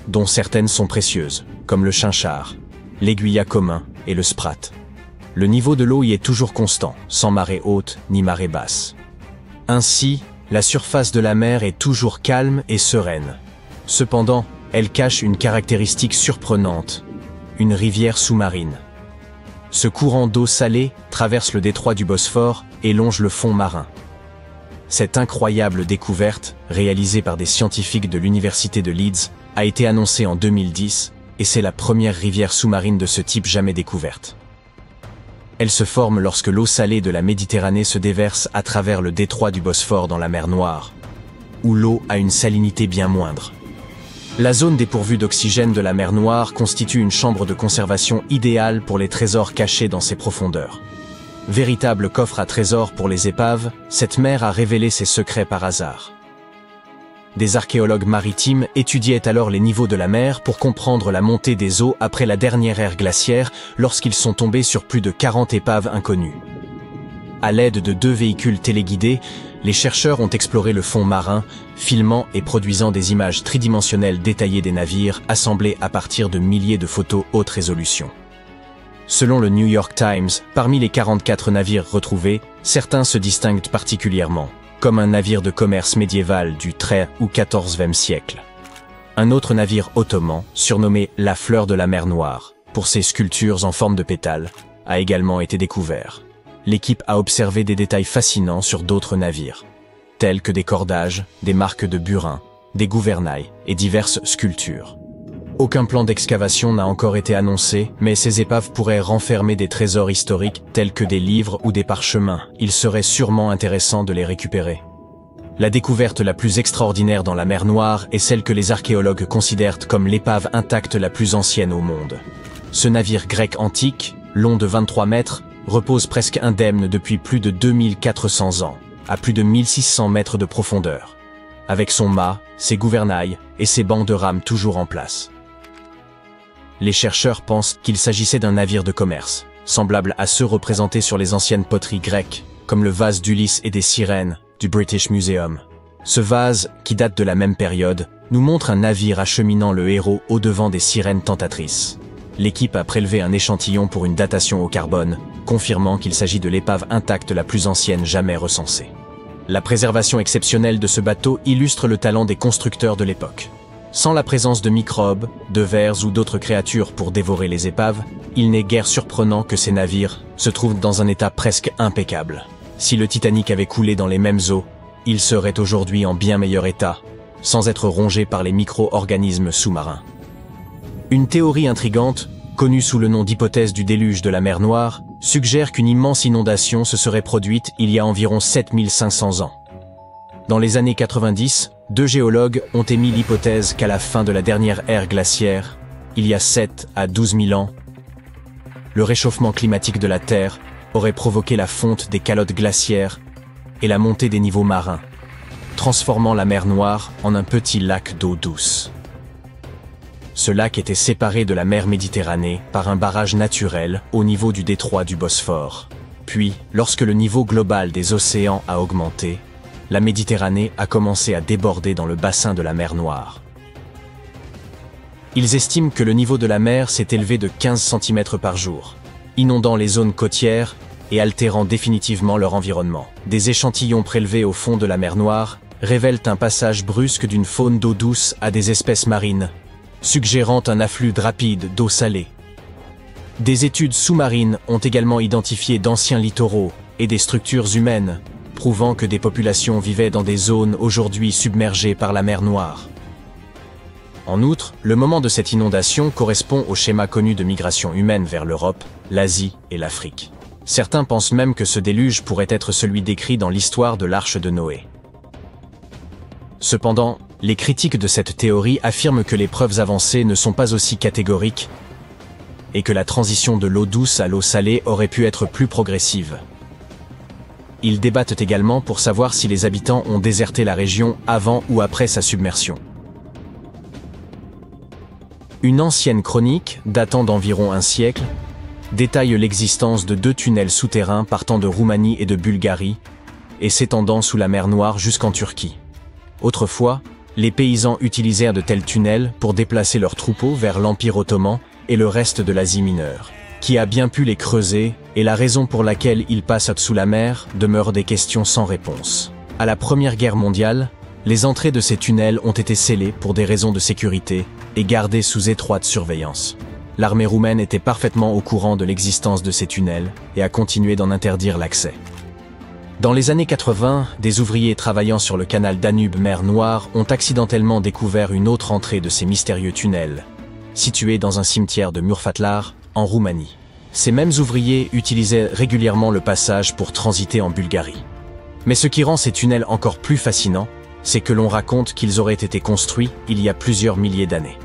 dont certaines sont précieuses, comme le chinchard, l'aiguillat commun et le sprat. Le niveau de l'eau y est toujours constant, sans marée haute ni marée basse. Ainsi, la surface de la mer est toujours calme et sereine. Cependant, elle cache une caractéristique surprenante, une rivière sous-marine. Ce courant d'eau salée traverse le détroit du Bosphore et longe le fond marin. Cette incroyable découverte, réalisée par des scientifiques de l'université de Leeds, a été annoncée en 2010 et c'est la première rivière sous-marine de ce type jamais découverte. Elle se forme lorsque l'eau salée de la Méditerranée se déverse à travers le détroit du Bosphore dans la mer Noire, où l'eau a une salinité bien moindre. La zone dépourvue d'oxygène de la mer Noire constitue une chambre de conservation idéale pour les trésors cachés dans ses profondeurs. Véritable coffre à trésors pour les épaves, cette mer a révélé ses secrets par hasard. des archéologues maritimes étudiaient alors les niveaux de la mer pour comprendre la montée des eaux après la dernière ère glaciaire lorsqu'ils sont tombés sur plus de 40 épaves inconnues. À l'aide de 2 véhicules téléguidés, les chercheurs ont exploré le fond marin, filmant et produisant des images tridimensionnelles détaillées des navires assemblées à partir de milliers de photos haute résolution. Selon le New York Times, parmi les 44 navires retrouvés, certains se distinguent particulièrement, comme un navire de commerce médiéval du XIIIe ou XIVe siècle. Un autre navire ottoman, surnommé la Fleur de la mer Noire, pour ses sculptures en forme de pétales, a également été découvert. L'équipe a observé des détails fascinants sur d'autres navires, tels que des cordages, des marques de burin, des gouvernails et diverses sculptures. Aucun plan d'excavation n'a encore été annoncé, mais ces épaves pourraient renfermer des trésors historiques tels que des livres ou des parchemins. Il serait sûrement intéressant de les récupérer. La découverte la plus extraordinaire dans la mer Noire est celle que les archéologues considèrent comme l'épave intacte la plus ancienne au monde. Ce navire grec antique, long de 23 mètres, repose presque indemne depuis plus de 2400 ans, à plus de 1600 mètres de profondeur, avec son mât, ses gouvernails et ses bancs de rames toujours en place. Les chercheurs pensent qu'il s'agissait d'un navire de commerce, semblable à ceux représentés sur les anciennes poteries grecques, comme le vase d'Ulysse et des sirènes du British Museum. Ce vase, qui date de la même période, nous montre un navire acheminant le héros au-devant des sirènes tentatrices. L'équipe a prélevé un échantillon pour une datation au carbone, confirmant qu'il s'agit de l'épave intacte la plus ancienne jamais recensée. La préservation exceptionnelle de ce bateau illustre le talent des constructeurs de l'époque. Sans la présence de microbes, de vers ou d'autres créatures pour dévorer les épaves, il n'est guère surprenant que ces navires se trouvent dans un état presque impeccable. Si le Titanic avait coulé dans les mêmes eaux, il serait aujourd'hui en bien meilleur état, sans être rongé par les micro-organismes sous-marins. Une théorie intrigante, connue sous le nom d'hypothèse du déluge de la mer Noire, suggère qu'une immense inondation se serait produite il y a environ 7500 ans. Dans les années 90, 2 géologues ont émis l'hypothèse qu'à la fin de la dernière ère glaciaire, il y a 7 à 12 000 ans, le réchauffement climatique de la Terre aurait provoqué la fonte des calottes glaciaires et la montée des niveaux marins, transformant la mer Noire en un petit lac d'eau douce. Ce lac était séparé de la mer Méditerranée par un barrage naturel au niveau du détroit du Bosphore. Puis, lorsque le niveau global des océans a augmenté, la Méditerranée a commencé à déborder dans le bassin de la mer Noire. Ils estiment que le niveau de la mer s'est élevé de 15 cm par jour, inondant les zones côtières et altérant définitivement leur environnement. Des échantillons prélevés au fond de la mer Noire révèlent un passage brusque d'une faune d'eau douce à des espèces marines, suggérant un afflux rapide d'eau salée. Des études sous-marines ont également identifié d'anciens littoraux et des structures humaines, prouvant que des populations vivaient dans des zones aujourd'hui submergées par la mer Noire. En outre, le moment de cette inondation correspond au schéma connu de migration humaine vers l'Europe, l'Asie et l'Afrique. Certains pensent même que ce déluge pourrait être celui décrit dans l'histoire de l'Arche de Noé. Cependant, les critiques de cette théorie affirment que les preuves avancées ne sont pas aussi catégoriques et que la transition de l'eau douce à l'eau salée aurait pu être plus progressive. Ils débattent également pour savoir si les habitants ont déserté la région avant ou après sa submersion. Une ancienne chronique, datant d'environ un siècle, détaille l'existence de 2 tunnels souterrains partant de Roumanie et de Bulgarie et s'étendant sous la mer Noire jusqu'en Turquie. Autrefois, les paysans utilisèrent de tels tunnels pour déplacer leurs troupeaux vers l'Empire ottoman et le reste de l'Asie mineure. Qui a bien pu les creuser et la raison pour laquelle ils passent sous la mer demeure des questions sans réponse. À la Première Guerre mondiale, les entrées de ces tunnels ont été scellées pour des raisons de sécurité et gardées sous étroite surveillance. L'armée roumaine était parfaitement au courant de l'existence de ces tunnels et a continué d'en interdire l'accès. Dans les années 80, des ouvriers travaillant sur le canal Danube-Mer Noire ont accidentellement découvert une autre entrée de ces mystérieux tunnels, située dans un cimetière de Murfatlar, en Roumanie. Ces mêmes ouvriers utilisaient régulièrement le passage pour transiter en Bulgarie. Mais ce qui rend ces tunnels encore plus fascinants, c'est que l'on raconte qu'ils auraient été construits il y a plusieurs milliers d'années.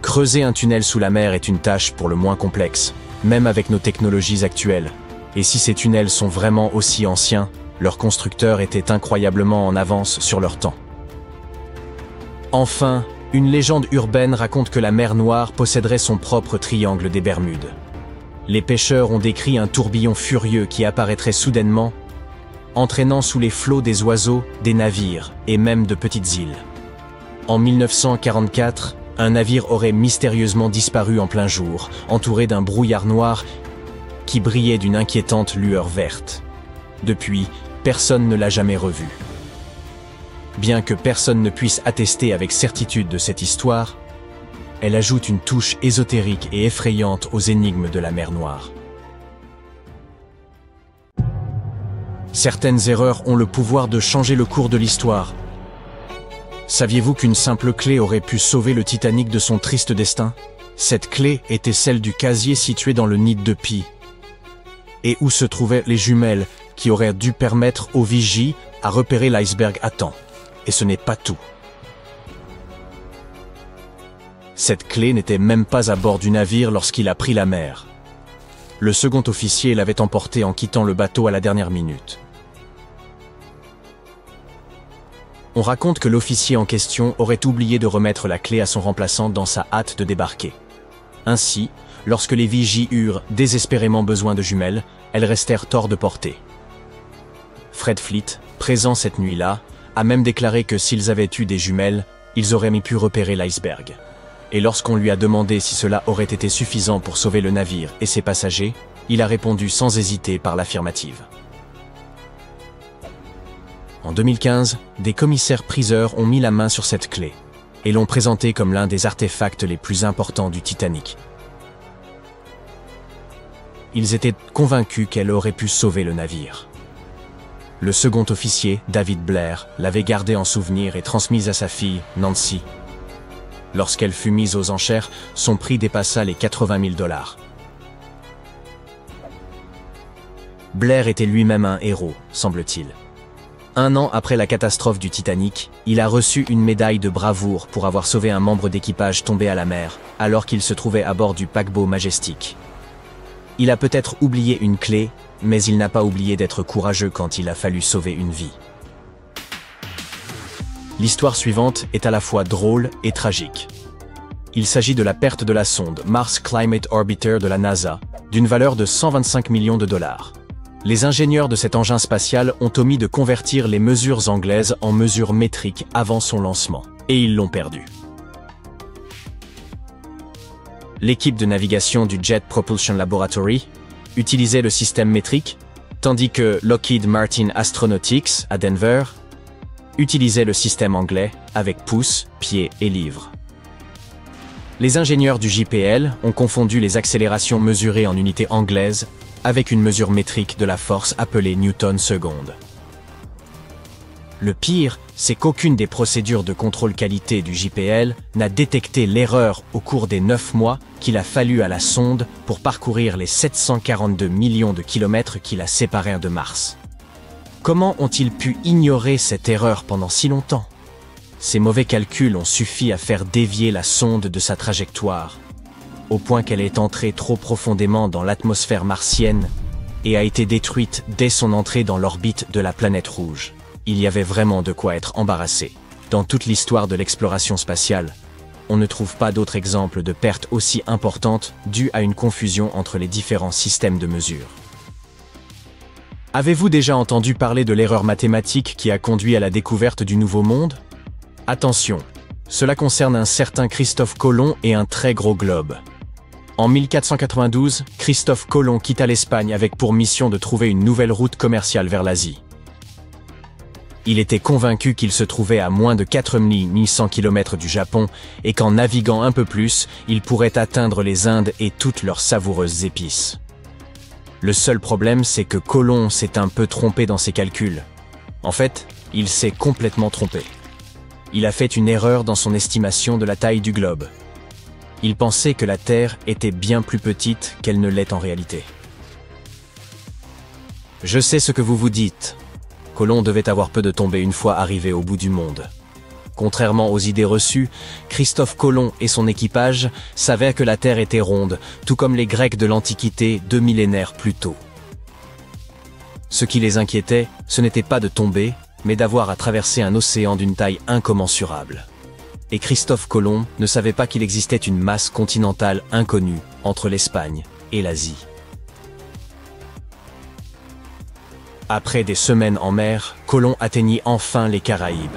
Creuser un tunnel sous la mer est une tâche pour le moins complexe, même avec nos technologies actuelles. Et si ces tunnels sont vraiment aussi anciens, leurs constructeurs étaient incroyablement en avance sur leur temps. Enfin, une légende urbaine raconte que la mer Noire posséderait son propre triangle des Bermudes. Les pêcheurs ont décrit un tourbillon furieux qui apparaîtrait soudainement, entraînant sous les flots des oiseaux, des navires et même de petites îles. En 1944, un navire aurait mystérieusement disparu en plein jour, entouré d'un brouillard noir qui brillait d'une inquiétante lueur verte. Depuis, personne ne l'a jamais revu. Bien que personne ne puisse attester avec certitude de cette histoire, elle ajoute une touche ésotérique et effrayante aux énigmes de la mer Noire. Certaines erreurs ont le pouvoir de changer le cours de l'histoire. Saviez-vous qu'une simple clé aurait pu sauver le Titanic de son triste destin? Cette clé était celle du casier situé dans le nid de Pi, et où se trouvaient les jumelles qui auraient dû permettre aux vigies à repérer l'iceberg à temps. Et ce n'est pas tout. Cette clé n'était même pas à bord du navire lorsqu'il a pris la mer. Le second officier l'avait emporté en quittant le bateau à la dernière minute. On raconte que l'officier en question aurait oublié de remettre la clé à son remplaçant dans sa hâte de débarquer. Ainsi, lorsque les vigies eurent désespérément besoin de jumelles, elles restèrent hors de portée. Fred Fleet, présent cette nuit-là, a même déclaré que s'ils avaient eu des jumelles, ils auraient pu repérer l'iceberg. Et lorsqu'on lui a demandé si cela aurait été suffisant pour sauver le navire et ses passagers, il a répondu sans hésiter par l'affirmative. En 2015, des commissaires-priseurs ont mis la main sur cette clé et l'ont présentée comme l'un des artefacts les plus importants du Titanic. Ils étaient convaincus qu'elle aurait pu sauver le navire. Le second officier, David Blair, l'avait gardée en souvenir et transmise à sa fille, Nancy. Lorsqu'elle fut mise aux enchères, son prix dépassa les 80 000 $. Blair était lui-même un héros, semble-t-il. 1 an après la catastrophe du Titanic, il a reçu une médaille de bravoure pour avoir sauvé un membre d'équipage tombé à la mer, alors qu'il se trouvait à bord du paquebot Majestic. Il a peut-être oublié une clé, mais il n'a pas oublié d'être courageux quand il a fallu sauver une vie. L'histoire suivante est à la fois drôle et tragique. Il s'agit de la perte de la sonde Mars Climate Orbiter de la NASA, d'une valeur de 125 millions de $. Les ingénieurs de cet engin spatial ont omis de convertir les mesures anglaises en mesures métriques avant son lancement, et ils l'ont perdu. L'équipe de navigation du Jet Propulsion Laboratory utilisait le système métrique, tandis que Lockheed Martin Astronautics, à Denver, utilisait le système anglais avec pouces, pieds et livres. Les ingénieurs du JPL ont confondu les accélérations mesurées en unités anglaises avec une mesure métrique de la force appelée Newton seconde. Le pire, c'est qu'aucune des procédures de contrôle qualité du JPL n'a détecté l'erreur au cours des 9 mois qu'il a fallu à la sonde pour parcourir les 742 millions de kilomètres qui la séparèrent de Mars. Comment ont-ils pu ignorer cette erreur pendant si longtemps? Ces mauvais calculs ont suffi à faire dévier la sonde de sa trajectoire, au point qu'elle est entrée trop profondément dans l'atmosphère martienne et a été détruite dès son entrée dans l'orbite de la planète rouge. Il y avait vraiment de quoi être embarrassé. Dans toute l'histoire de l'exploration spatiale, on ne trouve pas d'autre exemple de perte aussi importante due à une confusion entre les différents systèmes de mesure. Avez-vous déjà entendu parler de l'erreur mathématique qui a conduit à la découverte du Nouveau Monde? Attention, cela concerne un certain Christophe Colomb et un très gros globe. En 1492, Christophe Colomb quitta l'Espagne avec pour mission de trouver une nouvelle route commerciale vers l'Asie. Il était convaincu qu'il se trouvait à moins de 4100 km du Japon et qu'en naviguant un peu plus, il pourrait atteindre les Indes et toutes leurs savoureuses épices. Le seul problème, c'est que Colomb s'est un peu trompé dans ses calculs. En fait, il s'est complètement trompé. Il a fait une erreur dans son estimation de la taille du globe. Il pensait que la Terre était bien plus petite qu'elle ne l'est en réalité. Je sais ce que vous vous dites. Colomb devait avoir peu de tombées une fois arrivé au bout du monde. Contrairement aux idées reçues, Christophe Colomb et son équipage savaient que la Terre était ronde, tout comme les Grecs de l'Antiquité 2 millénaires plus tôt. Ce qui les inquiétait, ce n'était pas de tomber, mais d'avoir à traverser un océan d'une taille incommensurable. et Christophe Colomb ne savait pas qu'il existait une masse continentale inconnue entre l'Espagne et l'Asie. Après des semaines en mer, Colomb atteignit enfin les Caraïbes.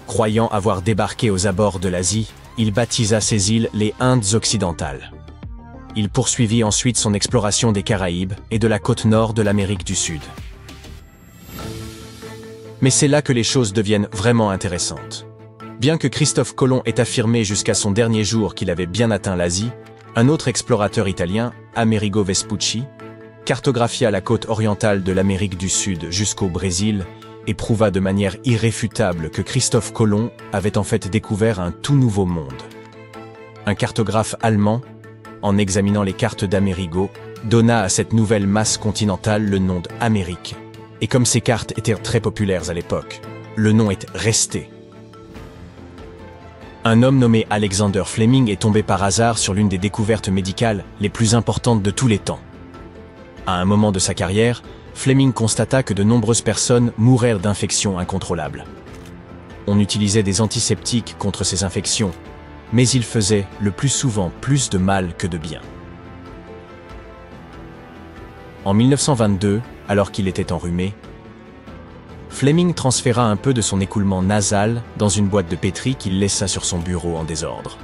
Croyant avoir débarqué aux abords de l'Asie, il baptisa ces îles les Indes occidentales. Il poursuivit ensuite son exploration des Caraïbes et de la côte nord de l'Amérique du Sud. Mais c'est là que les choses deviennent vraiment intéressantes. Bien que Christophe Colomb ait affirmé jusqu'à son dernier jour qu'il avait bien atteint l'Asie, un autre explorateur italien, Amerigo Vespucci, cartographia la côte orientale de l'Amérique du Sud jusqu'au Brésil et prouva de manière irréfutable que Christophe Colomb avait en fait découvert un tout nouveau monde. Un cartographe allemand, en examinant les cartes d'Amerigo, donna à cette nouvelle masse continentale le nom d'Amérique. Et comme ces cartes étaient très populaires à l'époque, le nom est resté. Un homme nommé Alexander Fleming est tombé par hasard sur l'une des découvertes médicales les plus importantes de tous les temps. À un moment de sa carrière, Fleming constata que de nombreuses personnes mouraient d'infections incontrôlables. On utilisait des antiseptiques contre ces infections, mais ils faisaient le plus souvent plus de mal que de bien. En 1922, alors qu'il était enrhumé, Fleming transféra un peu de son écoulement nasal dans une boîte de pétri qu'il laissa sur son bureau en désordre.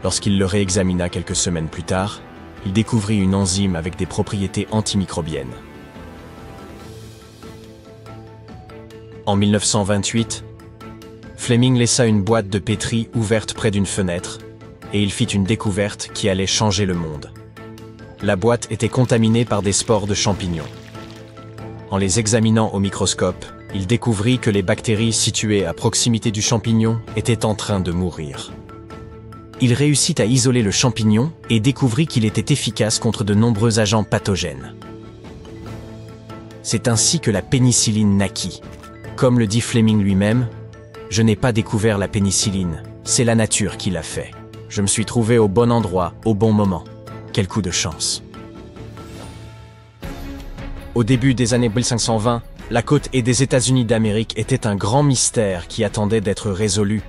Lorsqu'il le réexamina quelques semaines plus tard, il découvrit une enzyme avec des propriétés antimicrobiennes. En 1928, Fleming laissa une boîte de pétri ouverte près d'une fenêtre et il fit une découverte qui allait changer le monde. La boîte était contaminée par des spores de champignons. En les examinant au microscope, il découvrit que les bactéries situées à proximité du champignon étaient en train de mourir. Il réussit à isoler le champignon et découvrit qu'il était efficace contre de nombreux agents pathogènes. C'est ainsi que la pénicilline naquit. Comme le dit Fleming lui-même, « Je n'ai pas découvert la pénicilline, c'est la nature qui l'a fait. Je me suis trouvé au bon endroit, au bon moment. Quel coup de chance !» Au début des années 1520, la côte est des États-Unis d'Amérique était un grand mystère qui attendait d'être résolu.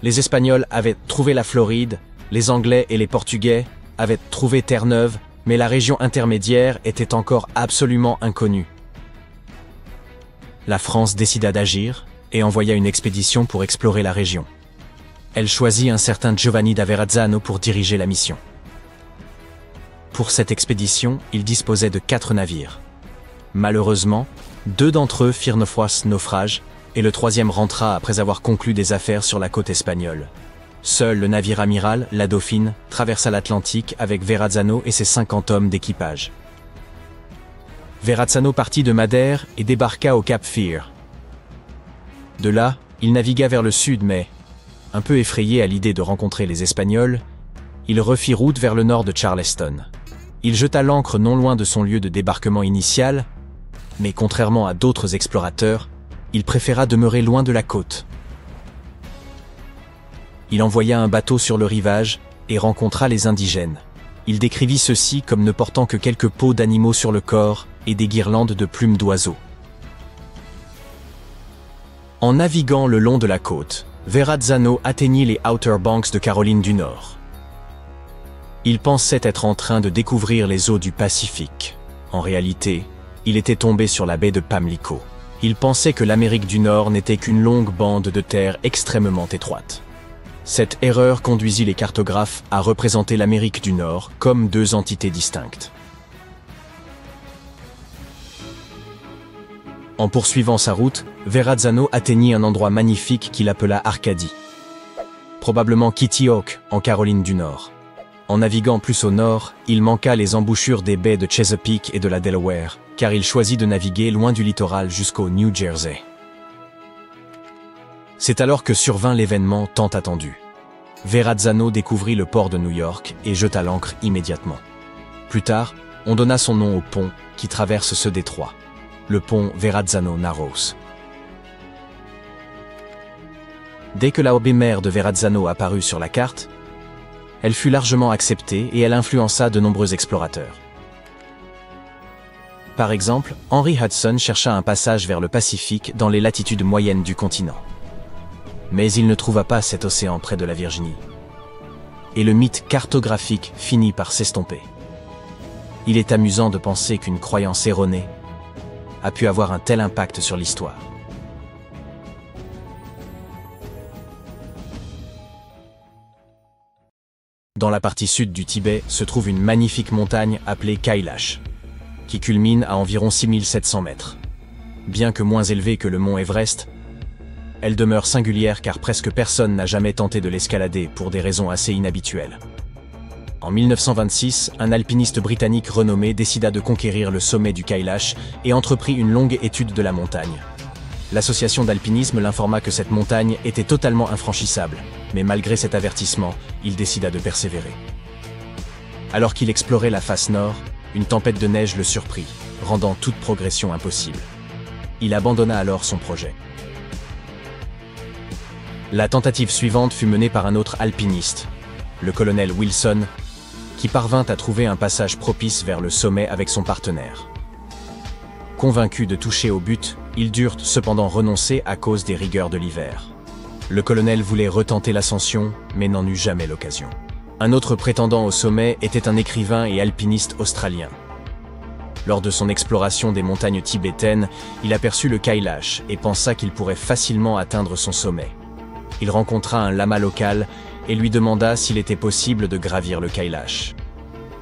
Les Espagnols avaient trouvé la Floride, les Anglais et les Portugais avaient trouvé Terre-Neuve, mais la région intermédiaire était encore absolument inconnue. La France décida d'agir et envoya une expédition pour explorer la région. Elle choisit un certain Giovanni da Verrazzano pour diriger la mission. Pour cette expédition, il disposait de 4 navires. Malheureusement, 2 d'entre eux firent naufrage et le 3e rentra après avoir conclu des affaires sur la côte espagnole. Seul le navire amiral, la Dauphine, traversa l'Atlantique avec Verrazzano et ses 50 hommes d'équipage. Verrazzano partit de Madère et débarqua au Cap Fear. De là, il navigua vers le sud mais, un peu effrayé à l'idée de rencontrer les Espagnols, il refit route vers le nord de Charleston. Il jeta l'ancre non loin de son lieu de débarquement initial, mais contrairement à d'autres explorateurs, il préféra demeurer loin de la côte. Il envoya un bateau sur le rivage et rencontra les indigènes. Il décrivit ceux-ci comme ne portant que quelques peaux d'animaux sur le corps et des guirlandes de plumes d'oiseaux. En naviguant le long de la côte, Verrazzano atteignit les Outer Banks de Caroline du Nord. Il pensait être en train de découvrir les eaux du Pacifique. En réalité, il était tombé sur la baie de Pamlico. Il pensait que l'Amérique du Nord n'était qu'une longue bande de terre extrêmement étroite. Cette erreur conduisit les cartographes à représenter l'Amérique du Nord comme 2 entités distinctes. En poursuivant sa route, Verrazzano atteignit un endroit magnifique qu'il appela Arcadie. Probablement Kitty Hawk, en Caroline du Nord. En naviguant plus au nord, il manqua les embouchures des baies de Chesapeake et de la Delaware, car il choisit de naviguer loin du littoral jusqu'au New Jersey. C'est alors que survint l'événement tant attendu. Verrazzano découvrit le port de New York et jeta l'ancre immédiatement. Plus tard, on donna son nom au pont qui traverse ce détroit, le pont Verrazzano-Narrows. Dès que la baie mère de Verrazzano apparut sur la carte, elle fut largement acceptée et elle influença de nombreux explorateurs. Par exemple, Henry Hudson chercha un passage vers le Pacifique dans les latitudes moyennes du continent. Mais il ne trouva pas cet océan près de la Virginie. Et le mythe cartographique finit par s'estomper. Il est amusant de penser qu'une croyance erronée a pu avoir un tel impact sur l'histoire. Dans la partie sud du Tibet se trouve une magnifique montagne appelée Kailash, qui culmine à environ 6700 mètres. Bien que moins élevée que le mont Everest, elle demeure singulière car presque personne n'a jamais tenté de l'escalader pour des raisons assez inhabituelles. En 1926, un alpiniste britannique renommé décida de conquérir le sommet du Kailash et entreprit une longue étude de la montagne. L'association d'alpinisme l'informa que cette montagne était totalement infranchissable, mais malgré cet avertissement, il décida de persévérer. Alors qu'il explorait la face nord, une tempête de neige le surprit, rendant toute progression impossible. Il abandonna alors son projet. La tentative suivante fut menée par un autre alpiniste, le colonel Wilson, qui parvint à trouver un passage propice vers le sommet avec son partenaire. Convaincus de toucher au but, ils durent cependant renoncer à cause des rigueurs de l'hiver. Le colonel voulait retenter l'ascension, mais n'en eut jamais l'occasion. Un autre prétendant au sommet était un écrivain et alpiniste australien. Lors de son exploration des montagnes tibétaines, il aperçut le Kailash et pensa qu'il pourrait facilement atteindre son sommet. Il rencontra un lama local et lui demanda s'il était possible de gravir le Kailash.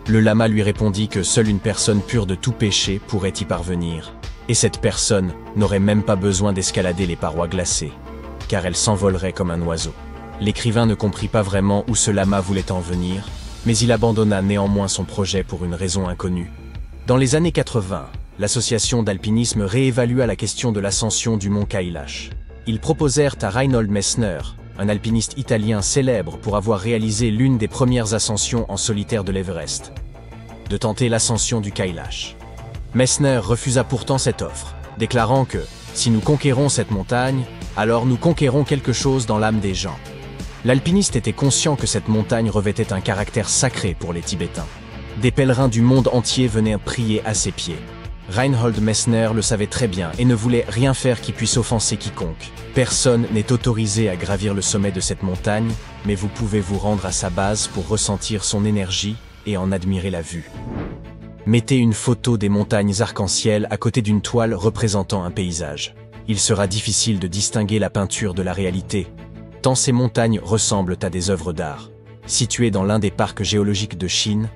Le lama lui répondit que seule une personne pure de tout péché pourrait y parvenir, et cette personne n'aurait même pas besoin d'escalader les parois glacées, car elle s'envolerait comme un oiseau. L'écrivain ne comprit pas vraiment où ce lama voulait en venir, mais il abandonna néanmoins son projet pour une raison inconnue. Dans les années 80, l'association d'alpinisme réévalua la question de l'ascension du mont Kailash. Ils proposèrent à Reinhold Messner, un alpiniste italien célèbre pour avoir réalisé l'une des premières ascensions en solitaire de l'Everest, de tenter l'ascension du Kailash. Messner refusa pourtant cette offre, déclarant que « si nous conquérons cette montagne, alors nous conquérons quelque chose dans l'âme des gens ». L'alpiniste était conscient que cette montagne revêtait un caractère sacré pour les Tibétains. Des pèlerins du monde entier venaient prier à ses pieds. Reinhold Messner le savait très bien et ne voulait rien faire qui puisse offenser quiconque. Personne n'est autorisé à gravir le sommet de cette montagne, mais vous pouvez vous rendre à sa base pour ressentir son énergie et en admirer la vue. Mettez une photo des montagnes arc-en-ciel à côté d'une toile représentant un paysage. Il sera difficile de distinguer la peinture de la réalité, tant ces montagnes ressemblent à des œuvres d'art. Situées dans l'un des parcs géologiques de Chine,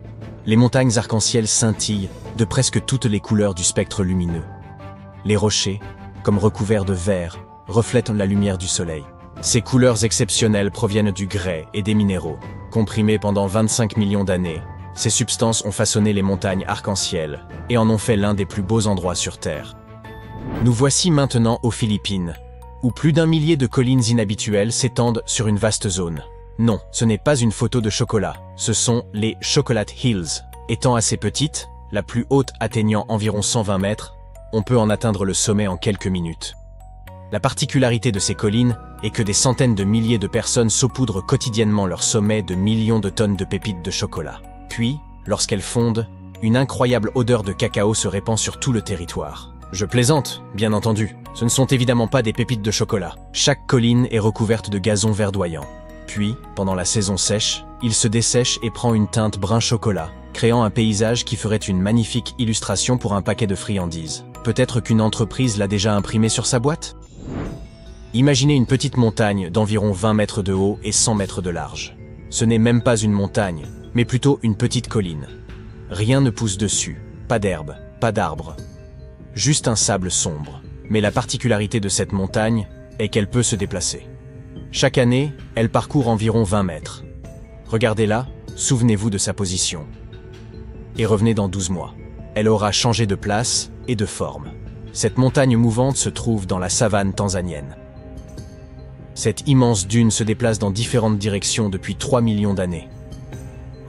les montagnes arc-en-ciel scintillent de presque toutes les couleurs du spectre lumineux. Les rochers, comme recouverts de vert, reflètent la lumière du soleil. Ces couleurs exceptionnelles proviennent du grès et des minéraux. Comprimés pendant 25 millions d'années, ces substances ont façonné les montagnes arc-en-ciel et en ont fait l'un des plus beaux endroits sur Terre. Nous voici maintenant aux Philippines, où plus d'1 millier de collines inhabituelles s'étendent sur une vaste zone. Non, ce n'est pas une photo de chocolat, ce sont les Chocolate Hills. Étant assez petites, la plus haute atteignant environ 120 mètres, on peut en atteindre le sommet en quelques minutes. La particularité de ces collines est que des centaines de milliers de personnes saupoudrent quotidiennement leur sommet de millions de tonnes de pépites de chocolat. Puis, lorsqu'elles fondent, une incroyable odeur de cacao se répand sur tout le territoire. Je plaisante, bien entendu. Ce ne sont évidemment pas des pépites de chocolat. Chaque colline est recouverte de gazon verdoyant. Puis, pendant la saison sèche, il se dessèche et prend une teinte brun chocolat, créant un paysage qui ferait une magnifique illustration pour un paquet de friandises. Peut-être qu'une entreprise l'a déjà imprimé sur sa boîte? Imaginez une petite montagne d'environ 20 mètres de haut et 100 mètres de large. Ce n'est même pas une montagne, mais plutôt une petite colline. Rien ne pousse dessus, pas d'herbe, pas d'arbres. Juste un sable sombre. Mais la particularité de cette montagne est qu'elle peut se déplacer. Chaque année, elle parcourt environ 20 mètres. Regardez-la, souvenez-vous de sa position. Et revenez dans 12 mois. Elle aura changé de place et de forme. Cette montagne mouvante se trouve dans la savane tanzanienne. Cette immense dune se déplace dans différentes directions depuis 3 millions d'années.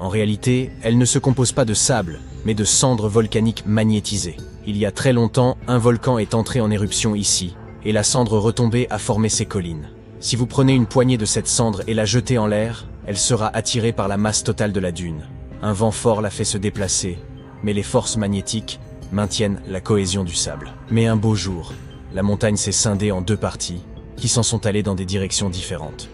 En réalité, elle ne se compose pas de sable, mais de cendres volcaniques magnétisées. Il y a très longtemps, un volcan est entré en éruption ici, et la cendre retombée a formé ces collines. Si vous prenez une poignée de cette cendre et la jetez en l'air, elle sera attirée par la masse totale de la dune. Un vent fort la fait se déplacer, mais les forces magnétiques maintiennent la cohésion du sable. Mais un beau jour, la montagne s'est scindée en deux parties, qui s'en sont allés dans des directions différentes.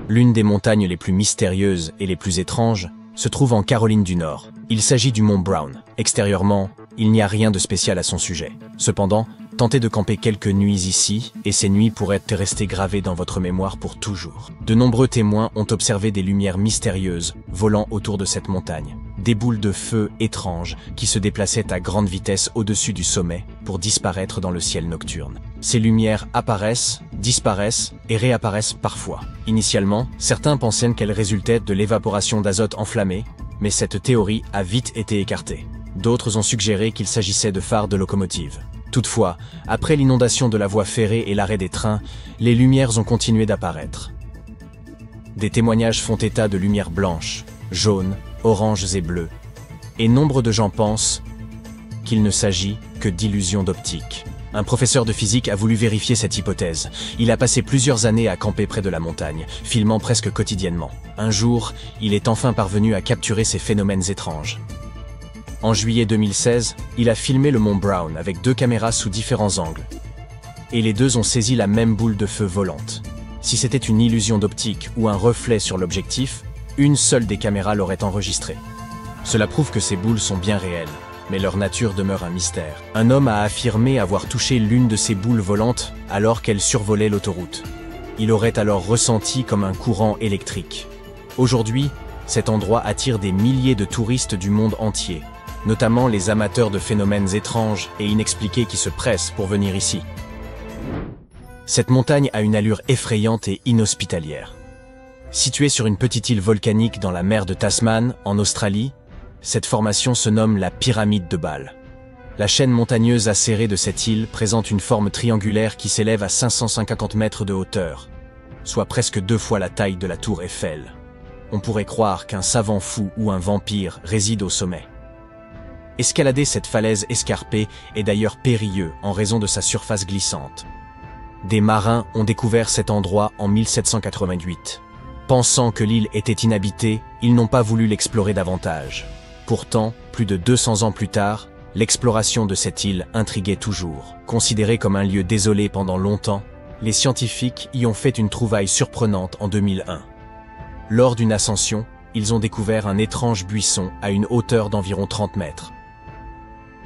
L'une des montagnes les plus mystérieuses et les plus étranges se trouve en Caroline du Nord. Il s'agit du mont Brown. Extérieurement, il n'y a rien de spécial à son sujet. Cependant, tentez de camper quelques nuits ici, et ces nuits pourraient rester gravées dans votre mémoire pour toujours. De nombreux témoins ont observé des lumières mystérieuses volant autour de cette montagne. Des boules de feu étranges qui se déplaçaient à grande vitesse au-dessus du sommet pour disparaître dans le ciel nocturne. Ces lumières apparaissent, disparaissent et réapparaissent parfois. Initialement, certains pensaient qu'elles résultaient de l'évaporation d'azote enflammé, mais cette théorie a vite été écartée. D'autres ont suggéré qu'il s'agissait de phares de locomotives. Toutefois, après l'inondation de la voie ferrée et l'arrêt des trains, les lumières ont continué d'apparaître. Des témoignages font état de lumières blanches, jaunes, oranges et bleues, et nombre de gens pensent qu'il ne s'agit que d'illusions d'optique. Un professeur de physique a voulu vérifier cette hypothèse. Il a passé plusieurs années à camper près de la montagne, filmant presque quotidiennement. Un jour, il est enfin parvenu à capturer ces phénomènes étranges. En juillet 2016, il a filmé le mont Brown avec 2 caméras sous différents angles. Et les deux ont saisi la même boule de feu volante. Si c'était une illusion d'optique ou un reflet sur l'objectif, une seule des caméras l'aurait enregistré. Cela prouve que ces boules sont bien réelles, mais leur nature demeure un mystère. Un homme a affirmé avoir touché l'une de ces boules volantes alors qu'elle survolait l'autoroute. Il aurait alors ressenti comme un courant électrique. Aujourd'hui, cet endroit attire des milliers de touristes du monde entier, notamment les amateurs de phénomènes étranges et inexpliqués qui se pressent pour venir ici. Cette montagne a une allure effrayante et inhospitalière. Située sur une petite île volcanique dans la mer de Tasman, en Australie, cette formation se nomme la pyramide de Bâle. La chaîne montagneuse acérée de cette île présente une forme triangulaire qui s'élève à 550 mètres de hauteur, soit presque 2 fois la taille de la tour Eiffel. On pourrait croire qu'un savant fou ou un vampire réside au sommet. Escalader cette falaise escarpée est d'ailleurs périlleux en raison de sa surface glissante. Des marins ont découvert cet endroit en 1788. Pensant que l'île était inhabitée, ils n'ont pas voulu l'explorer davantage. Pourtant, plus de 200 ans plus tard, l'exploration de cette île intriguait toujours. Considérée comme un lieu désolé pendant longtemps, les scientifiques y ont fait une trouvaille surprenante en 2001. Lors d'une ascension, ils ont découvert un étrange buisson à une hauteur d'environ 30 mètres.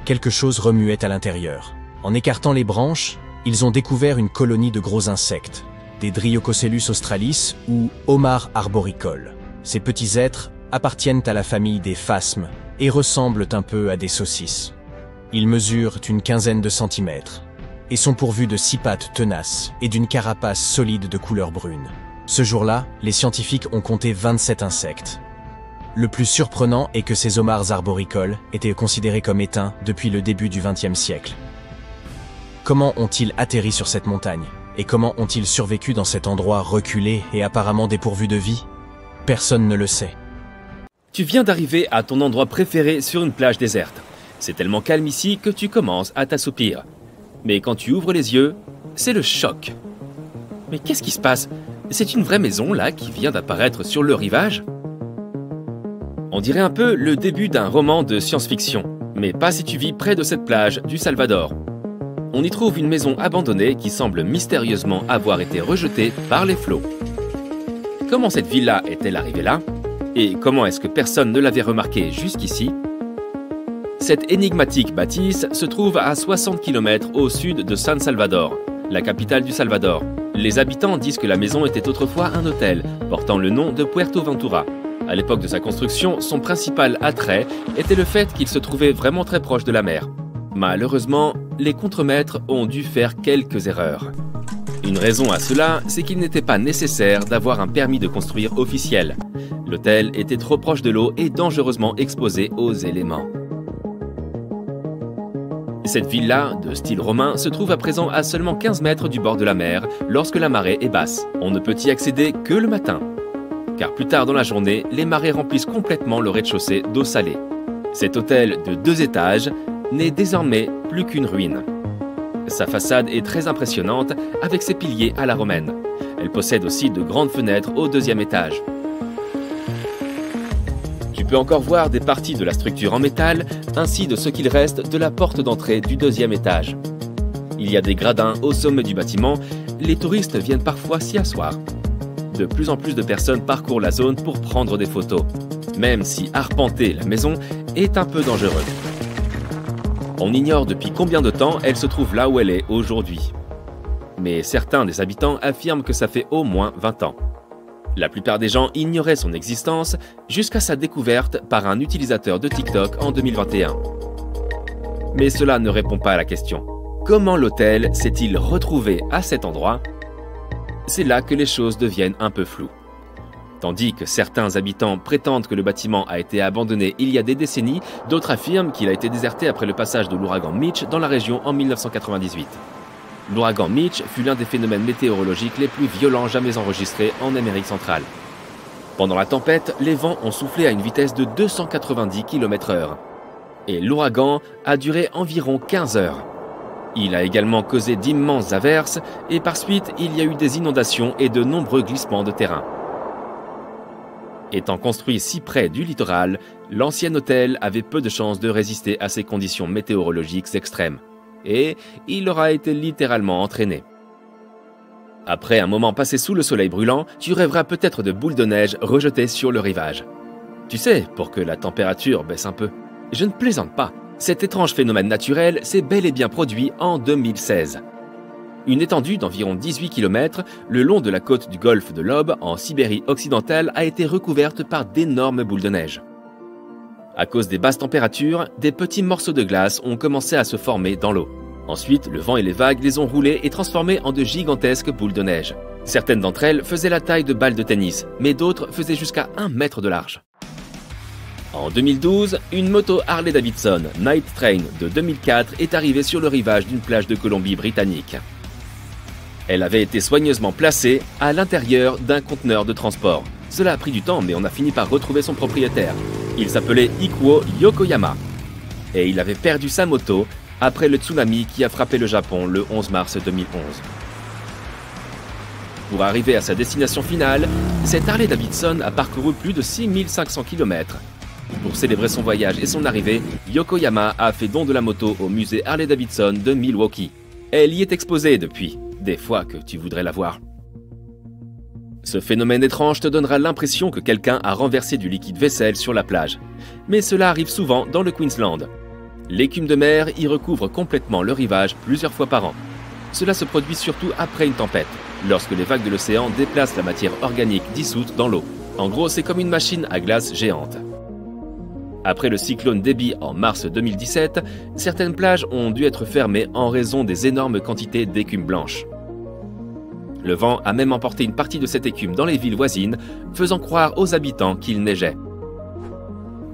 Quelque chose remuait à l'intérieur. En écartant les branches, ils ont découvert une colonie de gros insectes, des Dryococcelus australis ou homards arboricoles. Ces petits êtres appartiennent à la famille des phasmes et ressemblent un peu à des saucisses. Ils mesurent une quinzaine de centimètres et sont pourvus de 6 pattes tenaces et d'une carapace solide de couleur brune. Ce jour-là, les scientifiques ont compté 27 insectes. Le plus surprenant est que ces homards arboricoles étaient considérés comme éteints depuis le début du XXe siècle. Comment ont-ils atterri sur cette montagne? Et comment ont-ils survécu dans cet endroit reculé et apparemment dépourvu de vie? Personne ne le sait. Tu viens d'arriver à ton endroit préféré sur une plage déserte. C'est tellement calme ici que tu commences à t'assoupir. Mais quand tu ouvres les yeux, c'est le choc. Mais qu'est-ce qui se passe? C'est une vraie maison là qui vient d'apparaître sur le rivage? On dirait un peu le début d'un roman de science-fiction, mais pas si tu vis près de cette plage du Salvador. On y trouve une maison abandonnée qui semble mystérieusement avoir été rejetée par les flots. Comment cette villa est-elle arrivée là? Et comment est-ce que personne ne l'avait remarquée jusqu'ici? Cette énigmatique bâtisse se trouve à 60 km au sud de San Salvador, la capitale du Salvador. Les habitants disent que la maison était autrefois un hôtel, portant le nom de Puerto Ventura. À l'époque de sa construction, son principal attrait était le fait qu'il se trouvait vraiment très proche de la mer. Malheureusement, les contremaîtres ont dû faire quelques erreurs. Une raison à cela, c'est qu'il n'était pas nécessaire d'avoir un permis de construire officiel. L'hôtel était trop proche de l'eau et dangereusement exposé aux éléments. Cette villa, de style romain, se trouve à présent à seulement 15 mètres du bord de la mer lorsque la marée est basse. On ne peut y accéder que le matin. Car plus tard dans la journée, les marées remplissent complètement le rez-de-chaussée d'eau salée. Cet hôtel de 2 étages n'est désormais plus qu'une ruine. Sa façade est très impressionnante avec ses piliers à la romaine. Elle possède aussi de grandes fenêtres au 2e étage. Tu peux encore voir des parties de la structure en métal, ainsi de ce qu'il reste de la porte d'entrée du 2e étage. Il y a des gradins au sommet du bâtiment, les touristes viennent parfois s'y asseoir. De plus en plus de personnes parcourent la zone pour prendre des photos, même si arpenter la maison est un peu dangereux. On ignore depuis combien de temps elle se trouve là où elle est aujourd'hui. Mais certains des habitants affirment que ça fait au moins 20 ans. La plupart des gens ignoraient son existence jusqu'à sa découverte par un utilisateur de TikTok en 2021. Mais cela ne répond pas à la question. Comment l'hôtel s'est-il retrouvé à cet endroit? C'est là que les choses deviennent un peu floues. Tandis que certains habitants prétendent que le bâtiment a été abandonné il y a des décennies, d'autres affirment qu'il a été déserté après le passage de l'ouragan Mitch dans la région en 1998. L'ouragan Mitch fut l'un des phénomènes météorologiques les plus violents jamais enregistrés en Amérique centrale. Pendant la tempête, les vents ont soufflé à une vitesse de 290 km/h. Et l'ouragan a duré environ 15 heures. Il a également causé d'immenses averses et par suite, il y a eu des inondations et de nombreux glissements de terrain. Étant construit si près du littoral, l'ancien hôtel avait peu de chances de résister à ces conditions météorologiques extrêmes. Et il aura été littéralement entraîné. Après un moment passé sous le soleil brûlant, tu rêveras peut-être de boules de neige rejetées sur le rivage. Tu sais, pour que la température baisse un peu. Je ne plaisante pas. Cet étrange phénomène naturel s'est bel et bien produit en 2016. Une étendue d'environ 18 km le long de la côte du golfe de l'Ob, en Sibérie occidentale, a été recouverte par d'énormes boules de neige. À cause des basses températures, des petits morceaux de glace ont commencé à se former dans l'eau. Ensuite, le vent et les vagues les ont roulés et transformés en de gigantesques boules de neige. Certaines d'entre elles faisaient la taille de balles de tennis, mais d'autres faisaient jusqu'à 1 mètre de large. En 2012, une moto Harley-Davidson Night Train de 2004 est arrivée sur le rivage d'une plage de Colombie-Britannique. Elle avait été soigneusement placée à l'intérieur d'un conteneur de transport. Cela a pris du temps, mais on a fini par retrouver son propriétaire. Il s'appelait Ikuo Yokoyama. Et il avait perdu sa moto après le tsunami qui a frappé le Japon le 11 mars 2011. Pour arriver à sa destination finale, cette Harley-Davidson a parcouru plus de 6500 km. Pour célébrer son voyage et son arrivée, Yokoyama a fait don de la moto au musée Harley-Davidson de Milwaukee. Elle y est exposée depuis, des fois que tu voudrais la voir. Ce phénomène étrange te donnera l'impression que quelqu'un a renversé du liquide vaisselle sur la plage. Mais cela arrive souvent dans le Queensland. L'écume de mer y recouvre complètement le rivage plusieurs fois par an. Cela se produit surtout après une tempête, lorsque les vagues de l'océan déplacent la matière organique dissoute dans l'eau. En gros, c'est comme une machine à glace géante. Après le cyclone Debbie en mars 2017, certaines plages ont dû être fermées en raison des énormes quantités d'écume blanche. Le vent a même emporté une partie de cette écume dans les villes voisines, faisant croire aux habitants qu'il neigeait.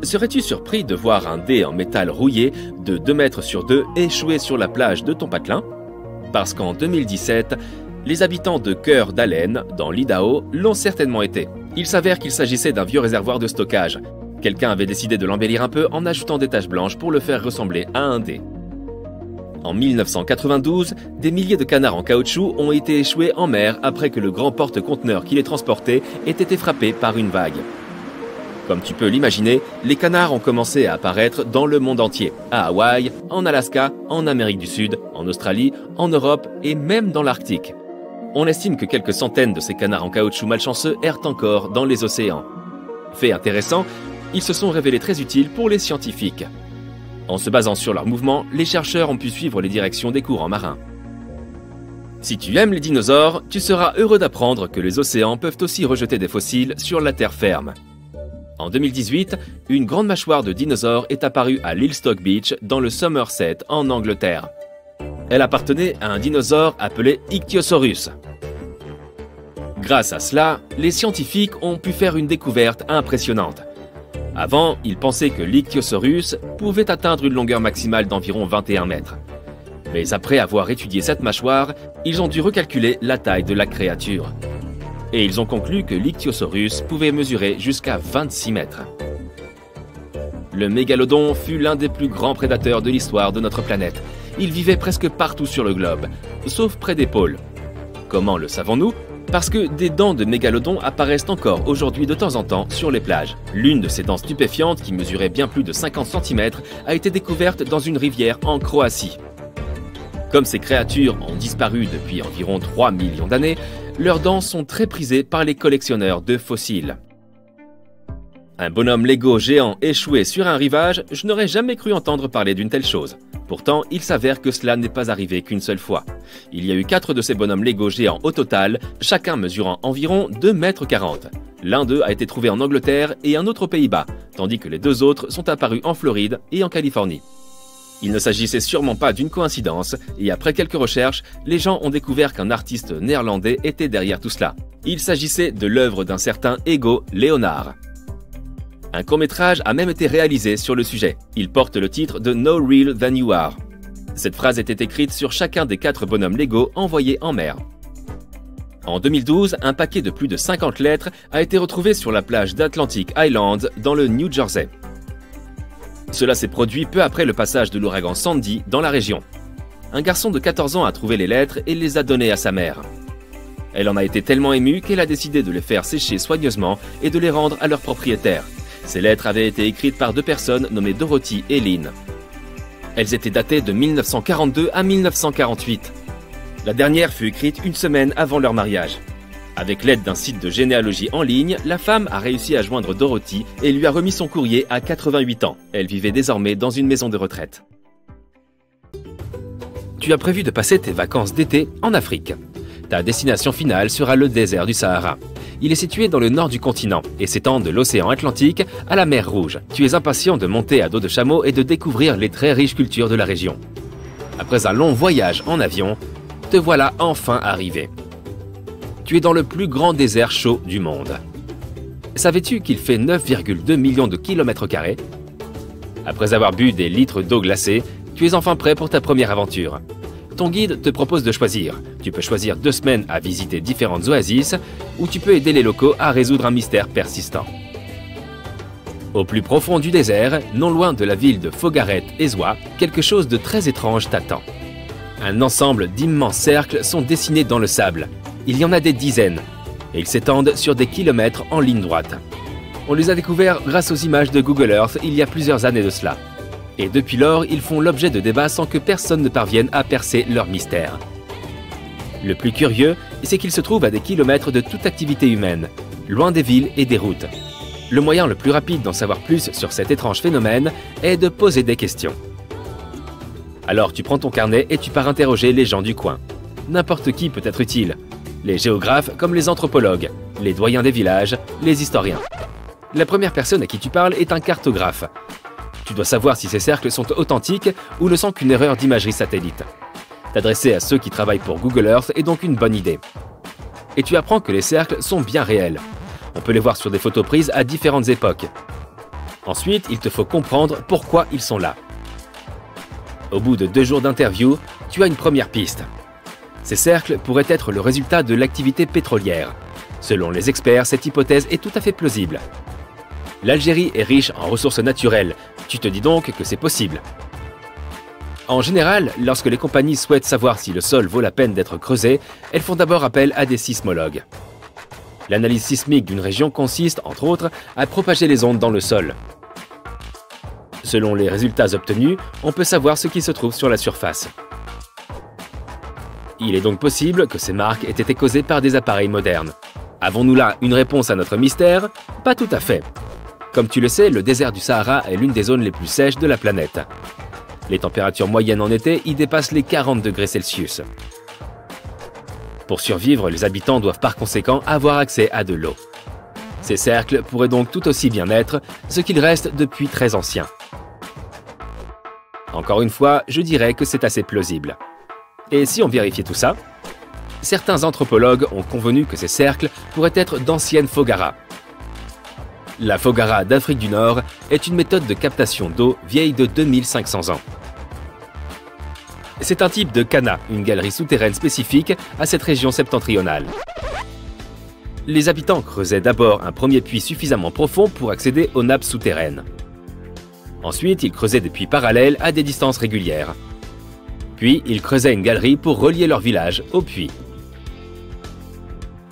Serais-tu surpris de voir un dé en métal rouillé de 2 mètres sur 2 échouer sur la plage de ton patelin? Parce qu'en 2017, les habitants de Cœur d'Allen, dans l'Idaho, l'ont certainement été. Il s'avère qu'il s'agissait d'un vieux réservoir de stockage. Quelqu'un avait décidé de l'embellir un peu en ajoutant des taches blanches pour le faire ressembler à un dé. En 1992, des milliers de canards en caoutchouc ont été échoués en mer après que le grand porte-conteneurs qui les transportait ait été frappé par une vague. Comme tu peux l'imaginer, les canards ont commencé à apparaître dans le monde entier, à Hawaï, en Alaska, en Amérique du Sud, en Australie, en Europe et même dans l'Arctique. On estime que quelques centaines de ces canards en caoutchouc malchanceux errent encore dans les océans. Fait intéressant, ils se sont révélés très utiles pour les scientifiques. En se basant sur leurs mouvements, les chercheurs ont pu suivre les directions des courants marins. Si tu aimes les dinosaures, tu seras heureux d'apprendre que les océans peuvent aussi rejeter des fossiles sur la terre ferme. En 2018, une grande mâchoire de dinosaure est apparue à Lilstock Beach dans le Somerset en Angleterre. Elle appartenait à un dinosaure appelé Ichthyosaurus. Grâce à cela, les scientifiques ont pu faire une découverte impressionnante. Avant, ils pensaient que l'Ichthyosaurus pouvait atteindre une longueur maximale d'environ 21 mètres. Mais après avoir étudié cette mâchoire, ils ont dû recalculer la taille de la créature. Et ils ont conclu que l'Ichthyosaurus pouvait mesurer jusqu'à 26 mètres. Le mégalodon fut l'un des plus grands prédateurs de l'histoire de notre planète. Il vivait presque partout sur le globe, sauf près des pôles. Comment le savons-nous ? Parce que des dents de mégalodon apparaissent encore aujourd'hui de temps en temps sur les plages. L'une de ces dents stupéfiantes, qui mesurait bien plus de 50 cm, a été découverte dans une rivière en Croatie. Comme ces créatures ont disparu depuis environ 3 millions d'années, leurs dents sont très prisées par les collectionneurs de fossiles. Un bonhomme Lego géant échoué sur un rivage, je n'aurais jamais cru entendre parler d'une telle chose. Pourtant, il s'avère que cela n'est pas arrivé qu'une seule fois. Il y a eu 4 de ces bonhommes Lego géants au total, chacun mesurant environ 2,40 m. L'un d'eux a été trouvé en Angleterre et un autre aux Pays-Bas, tandis que les 2 autres sont apparus en Floride et en Californie. Il ne s'agissait sûrement pas d'une coïncidence, et après quelques recherches, les gens ont découvert qu'un artiste néerlandais était derrière tout cela. Il s'agissait de l'œuvre d'un certain Ego Leonard. Un court-métrage a même été réalisé sur le sujet. Il porte le titre de No Real Than You Are. Cette phrase était écrite sur chacun des 4 bonhommes Lego envoyés en mer. En 2012, un paquet de plus de 50 lettres a été retrouvé sur la plage d'Atlantic Island dans le New Jersey. Cela s'est produit peu après le passage de l'ouragan Sandy dans la région. Un garçon de 14 ans a trouvé les lettres et les a données à sa mère. Elle en a été tellement émue qu'elle a décidé de les faire sécher soigneusement et de les rendre à leur propriétaire. Ces lettres avaient été écrites par 2 personnes nommées Dorothy et Lynn. Elles étaient datées de 1942 à 1948. La dernière fut écrite une semaine avant leur mariage. Avec l'aide d'un site de généalogie en ligne, la femme a réussi à joindre Dorothy et lui a remis son courrier à 88 ans. Elle vivait désormais dans une maison de retraite. Tu as prévu de passer tes vacances d'été en Afrique. Ta destination finale sera le désert du Sahara. Il est situé dans le nord du continent et s'étend de l'océan Atlantique à la mer Rouge. Tu es impatient de monter à dos de chameau et de découvrir les très riches cultures de la région. Après un long voyage en avion, te voilà enfin arrivé. Tu es dans le plus grand désert chaud du monde. Savais-tu qu'il fait 9,2 millions de kilomètres carrés? Après avoir bu des litres d'eau glacée, tu es enfin prêt pour ta première aventure. Ton guide te propose de choisir. Tu peux choisir 2 semaines à visiter différentes oasis ou tu peux aider les locaux à résoudre un mystère persistant. Au plus profond du désert, non loin de la ville de Fogaret-Ezwa, quelque chose de très étrange t'attend. Un ensemble d'immenses cercles sont dessinés dans le sable. Il y en a des dizaines et ils s'étendent sur des kilomètres en ligne droite. On les a découverts grâce aux images de Google Earth il y a plusieurs années de cela. Et depuis lors, ils font l'objet de débats sans que personne ne parvienne à percer leur mystère. Le plus curieux, c'est qu'ils se trouvent à des kilomètres de toute activité humaine, loin des villes et des routes. Le moyen le plus rapide d'en savoir plus sur cet étrange phénomène est de poser des questions. Alors tu prends ton carnet et tu pars interroger les gens du coin. N'importe qui peut être utile. Les géographes comme les anthropologues, les doyens des villages, les historiens. La première personne à qui tu parles est un cartographe. Tu dois savoir si ces cercles sont authentiques ou ne sont qu'une erreur d'imagerie satellite. T'adresser à ceux qui travaillent pour Google Earth est donc une bonne idée. Et tu apprends que les cercles sont bien réels. On peut les voir sur des photos prises à différentes époques. Ensuite, il te faut comprendre pourquoi ils sont là. Au bout de 2 jours d'interview, tu as une première piste. Ces cercles pourraient être le résultat de l'activité pétrolière. Selon les experts, cette hypothèse est tout à fait plausible. L'Algérie est riche en ressources naturelles, tu te dis donc que c'est possible. En général, lorsque les compagnies souhaitent savoir si le sol vaut la peine d'être creusé, elles font d'abord appel à des sismologues. L'analyse sismique d'une région consiste, entre autres, à propager les ondes dans le sol. Selon les résultats obtenus, on peut savoir ce qui se trouve sur la surface. Il est donc possible que ces marques aient été causées par des appareils modernes. Avons-nous là une réponse à notre mystère? Pas tout à fait. Comme tu le sais, le désert du Sahara est l'une des zones les plus sèches de la planète. Les températures moyennes en été y dépassent les 40 degrés Celsius. Pour survivre, les habitants doivent par conséquent avoir accès à de l'eau. Ces cercles pourraient donc tout aussi bien être ce qu'ils restent depuis très anciens. Encore une fois, je dirais que c'est assez plausible. Et si on vérifiait tout ça? Certains anthropologues ont convenu que ces cercles pourraient être d'anciennes fogaras. La fogara d'Afrique du Nord est une méthode de captation d'eau vieille de 2500 ans. C'est un type de kana, une galerie souterraine spécifique à cette région septentrionale. Les habitants creusaient d'abord un premier puits suffisamment profond pour accéder aux nappes souterraines. Ensuite, ils creusaient des puits parallèles à des distances régulières. Puis, ils creusaient une galerie pour relier leur village au puits.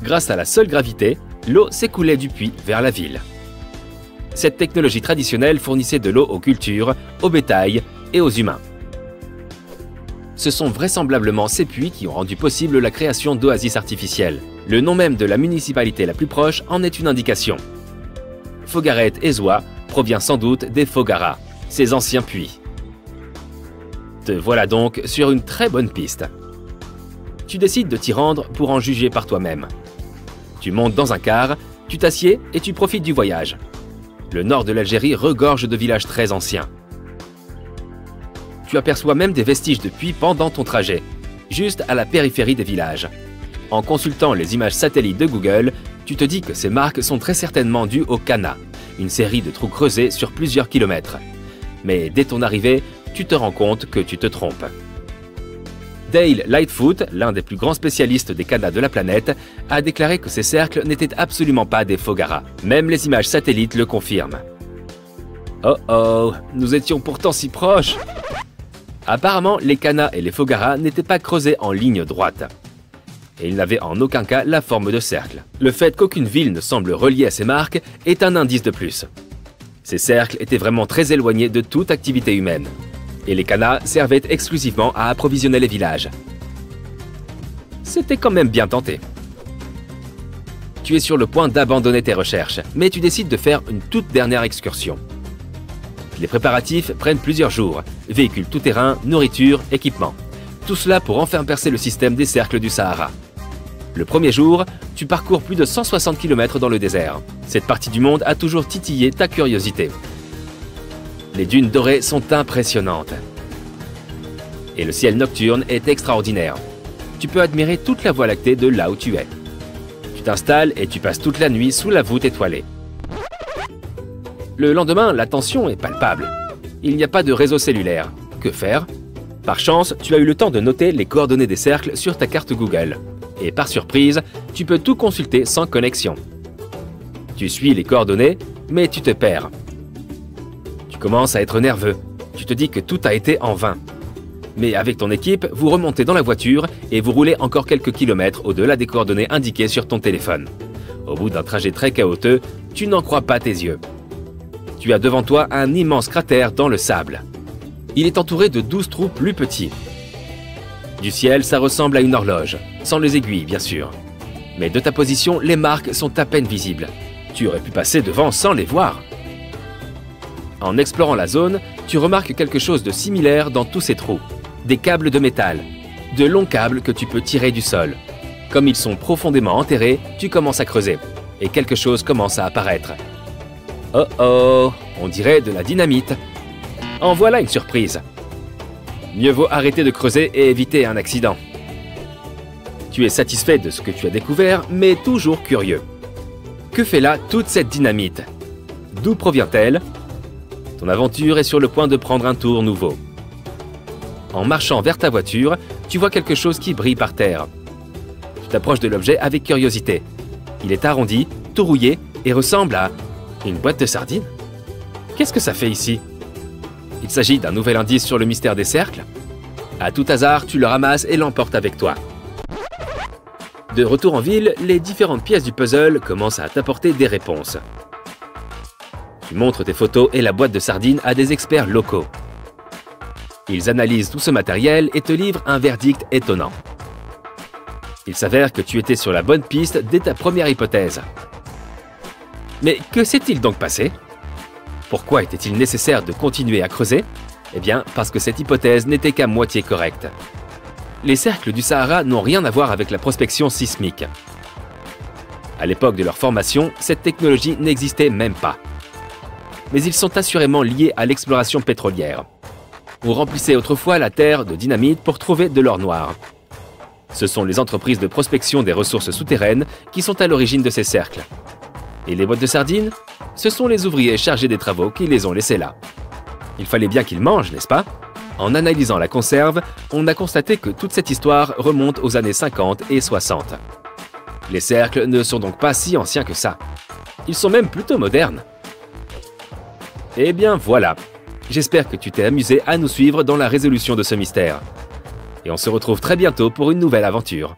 Grâce à la seule gravité, l'eau s'écoulait du puits vers la ville. Cette technologie traditionnelle fournissait de l'eau aux cultures, au bétail et aux humains. Ce sont vraisemblablement ces puits qui ont rendu possible la création d'oasis artificielles. Le nom même de la municipalité la plus proche en est une indication. Fogaret Ezwa provient sans doute des Fogara, ces anciens puits. Te voilà donc sur une très bonne piste. Tu décides de t'y rendre pour en juger par toi-même. Tu montes dans un car, tu t'assieds et tu profites du voyage. Le nord de l'Algérie regorge de villages très anciens. Tu aperçois même des vestiges de puits pendant ton trajet, juste à la périphérie des villages. En consultant les images satellites de Google, tu te dis que ces marques sont très certainement dues au Kana, une série de trous creusés sur plusieurs kilomètres. Mais dès ton arrivée, tu te rends compte que tu te trompes. Dale Lightfoot, l'un des plus grands spécialistes des Kanas de la planète, a déclaré que ces cercles n'étaient absolument pas des Fogara. Même les images satellites le confirment. Oh oh, nous étions pourtant si proches! Apparemment, les Kanas et les Fogara n'étaient pas creusés en ligne droite. Et ils n'avaient en aucun cas la forme de cercle. Le fait qu'aucune ville ne semble reliée à ces marques est un indice de plus. Ces cercles étaient vraiment très éloignés de toute activité humaine. Et les Kanas servaient exclusivement à approvisionner les villages. C'était quand même bien tenté. Tu es sur le point d'abandonner tes recherches, mais tu décides de faire une toute dernière excursion. Les préparatifs prennent plusieurs jours, véhicules tout-terrain, nourriture, équipement. Tout cela pour enfin percer le système des cercles du Sahara. Le premier jour, tu parcours plus de 160 km dans le désert. Cette partie du monde a toujours titillé ta curiosité. Les dunes dorées sont impressionnantes. Et le ciel nocturne est extraordinaire. Tu peux admirer toute la Voie lactée de là où tu es. Tu t'installes et tu passes toute la nuit sous la voûte étoilée. Le lendemain, la tension est palpable. Il n'y a pas de réseau cellulaire. Que faire? Par chance, tu as eu le temps de noter les coordonnées des cercles sur ta carte Google. Et par surprise, tu peux tout consulter sans connexion. Tu suis les coordonnées, mais tu te perds. Tu commences à être nerveux. Tu te dis que tout a été en vain. Mais avec ton équipe, vous remontez dans la voiture et vous roulez encore quelques kilomètres au-delà des coordonnées indiquées sur ton téléphone. Au bout d'un trajet très chaotique, tu n'en crois pas tes yeux. Tu as devant toi un immense cratère dans le sable. Il est entouré de 12 trous plus petits. Du ciel, ça ressemble à une horloge, sans les aiguilles bien sûr. Mais de ta position, les marques sont à peine visibles. Tu aurais pu passer devant sans les voir. En explorant la zone, tu remarques quelque chose de similaire dans tous ces trous. Des câbles de métal, de longs câbles que tu peux tirer du sol. Comme ils sont profondément enterrés, tu commences à creuser, et quelque chose commence à apparaître. Oh oh, on dirait de la dynamite. En voilà une surprise. Mieux vaut arrêter de creuser et éviter un accident. Tu es satisfait de ce que tu as découvert, mais toujours curieux. Que fait là toute cette dynamite? D'où provient-elle? Ton aventure est sur le point de prendre un tour nouveau. En marchant vers ta voiture, tu vois quelque chose qui brille par terre. Tu t'approches de l'objet avec curiosité. Il est arrondi, tout rouillé et ressemble à une boîte de sardines. Qu'est-ce que ça fait ici? Il s'agit d'un nouvel indice sur le mystère des cercles. À tout hasard, tu le ramasses et l'emportes avec toi. De retour en ville, les différentes pièces du puzzle commencent à t'apporter des réponses. Tu montres tes photos et la boîte de sardines à des experts locaux. Ils analysent tout ce matériel et te livrent un verdict étonnant. Il s'avère que tu étais sur la bonne piste dès ta première hypothèse. Mais que s'est-il donc passé? Pourquoi était-il nécessaire de continuer à creuser? Eh bien, parce que cette hypothèse n'était qu'à moitié correcte. Les cercles du Sahara n'ont rien à voir avec la prospection sismique. À l'époque de leur formation, cette technologie n'existait même pas. Mais ils sont assurément liés à l'exploration pétrolière. On remplissait autrefois la terre de dynamite pour trouver de l'or noir. Ce sont les entreprises de prospection des ressources souterraines qui sont à l'origine de ces cercles. Et les boîtes de sardines? Ce sont les ouvriers chargés des travaux qui les ont laissés là. Il fallait bien qu'ils mangent, n'est-ce pas? En analysant la conserve, on a constaté que toute cette histoire remonte aux années 50 et 60. Les cercles ne sont donc pas si anciens que ça. Ils sont même plutôt modernes. Eh bien voilà. J'espère que tu t'es amusé à nous suivre dans la résolution de ce mystère. Et on se retrouve très bientôt pour une nouvelle aventure.